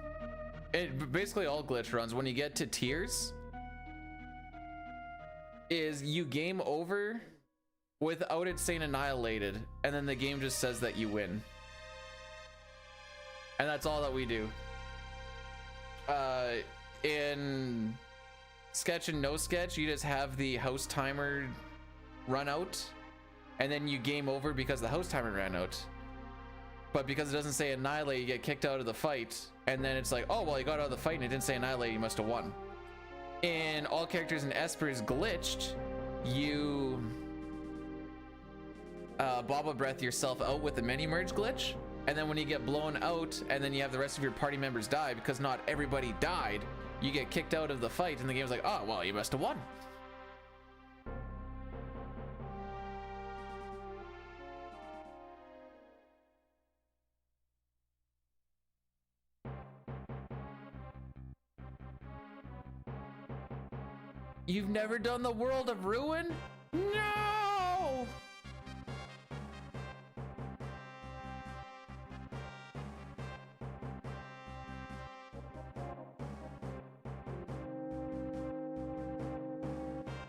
basically all glitch runs, when you get to tiers, is you game over without it saying annihilated, and then the game just says that you win. And that's all that we do. In sketch and no sketch, you just have the host timer run out, and then you game over because the host timer ran out. But because it doesn't say annihilate, you get kicked out of the fight, and then it's like, oh well, you got out of the fight and it didn't say annihilate, you must have won. In all characters in Esper's glitched, you Baba breath yourself out with the mini merge glitch, and then when you get blown out and then you have the rest of your party members die, because not everybody died, you get kicked out of the fight, and the game's like, oh well, you must have won. You've never done the World of Ruin? No!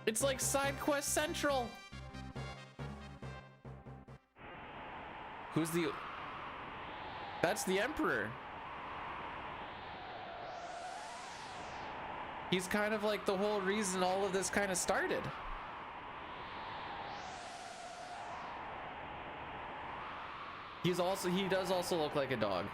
It's like Side Quest Central. Who's the... That's the Emperor. He's kind of like the whole reason all of this kind of started. He does also look like a dog.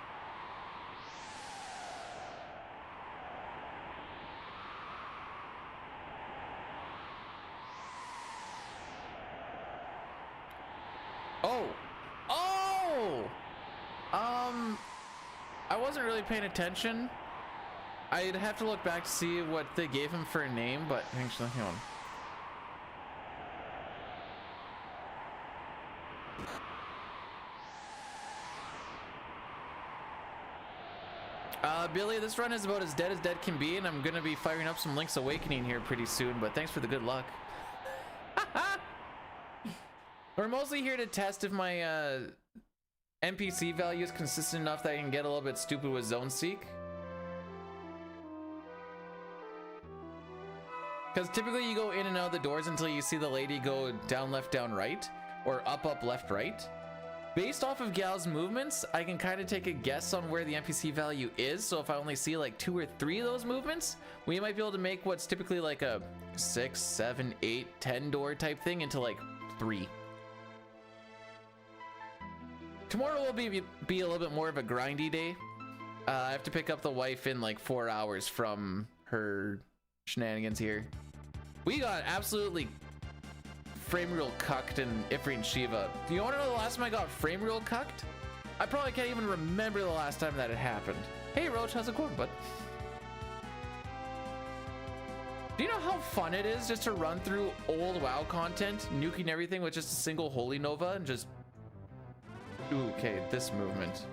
I wasn't really paying attention. I'd have to look back to see what they gave him for a name, but actually, hang on. Billy, this run is about as dead can be, and I'm gonna be firing up some Link's Awakening here pretty soon, but thanks for the good luck. We're mostly here to test if my NPC value is consistent enough that I can get a little bit stupid with Zone Seek. Because typically you go in and out of the doors until you see the lady go down, left, down, right, or up, left, right. Based off of Gal's movements, I can kind of take a guess on where the NPC value is. So if I only see like 2 or 3 of those movements, we might be able to make what's typically like a 6, 7, 8, 10 door type thing into like 3. Tomorrow will be a little bit more of a grindy day. I have to pick up the wife in like 4 hours from her shenanigans here. We got absolutely frame rule cucked in Ifrit and Shiva. Do you want to know the last time I got frame rule cucked? I probably can't even remember the last time that it happened. Hey Roach, how's it going, bud? Do you know how fun it is just to run through old WoW content, nuking everything with just a single Holy Nova and just... Ooh, okay, this movement.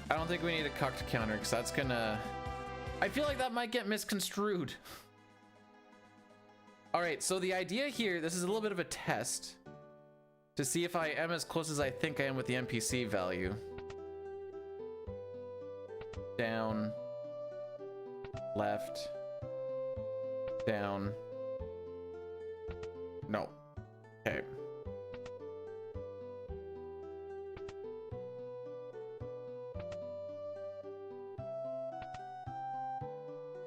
I don't think we need a cucked counter because that's gonna... I feel like that might get misconstrued. All right, so the idea here, this is a little bit of a test to see if I am as close as I think I am with the NPC value. Down, left, down. No. Okay.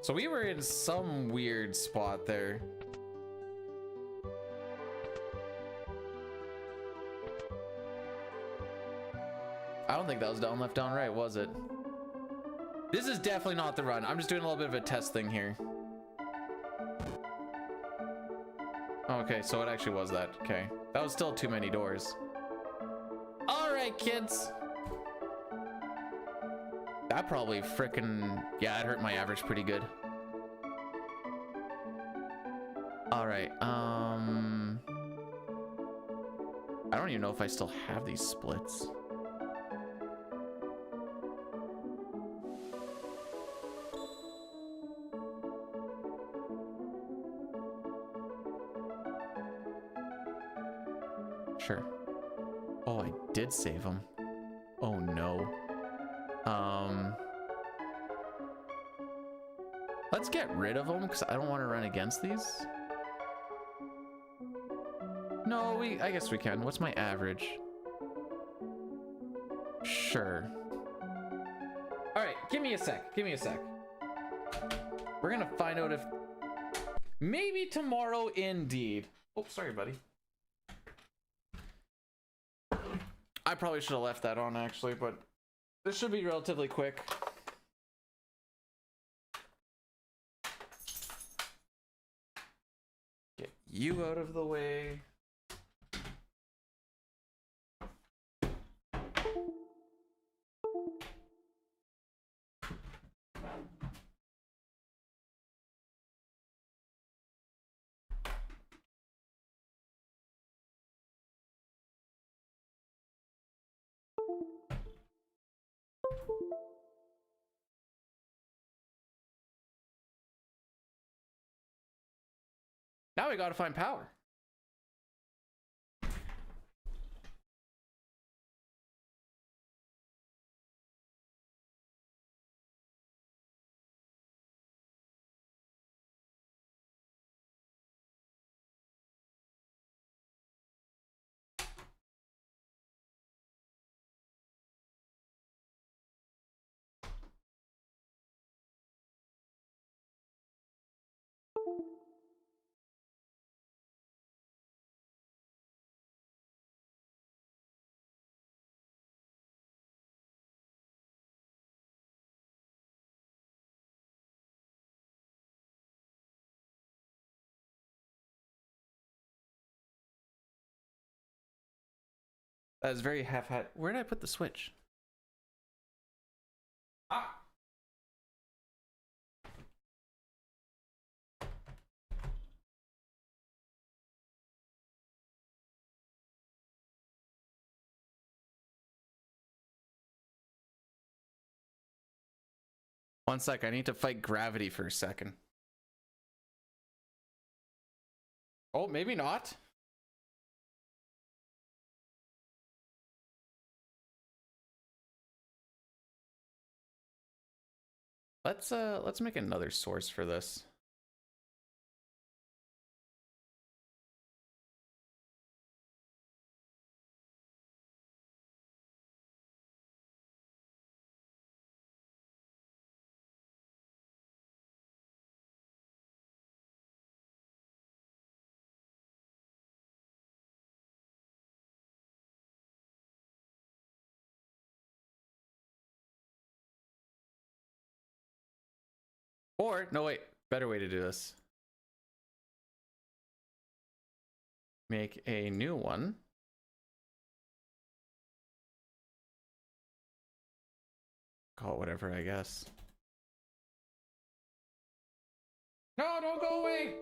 So we were in some weird spot there. I don't think that was down, left, down, right, was it? This is definitely not the run. I'm just doing a little bit of a test thing here. Okay, so it actually was that. Okay. That was still too many doors. All right, kids. That probably frickin'... Yeah, it hurt my average pretty good. All right, I don't even know if I still have these splits. Sure. Oh, I did save them. Oh no. Let's get rid of them because I don't want to run against these. No, I guess we can. What's my average? Sure. All right, give me a sec. Give me a sec. We're gonna find out if maybe tomorrow indeed. Oh, sorry, buddy. I probably should have left that on actually, but this should be relatively quick. Get you out of the way. Now we gotta find power. That is very half-hat. Where did I put the switch? Ah! 1 sec, I need to fight gravity for a second. Oh, maybe not. Let's make another source for this. Or, no wait, better way to do this. Make a new one. Call it whatever, I guess. No, don't go away!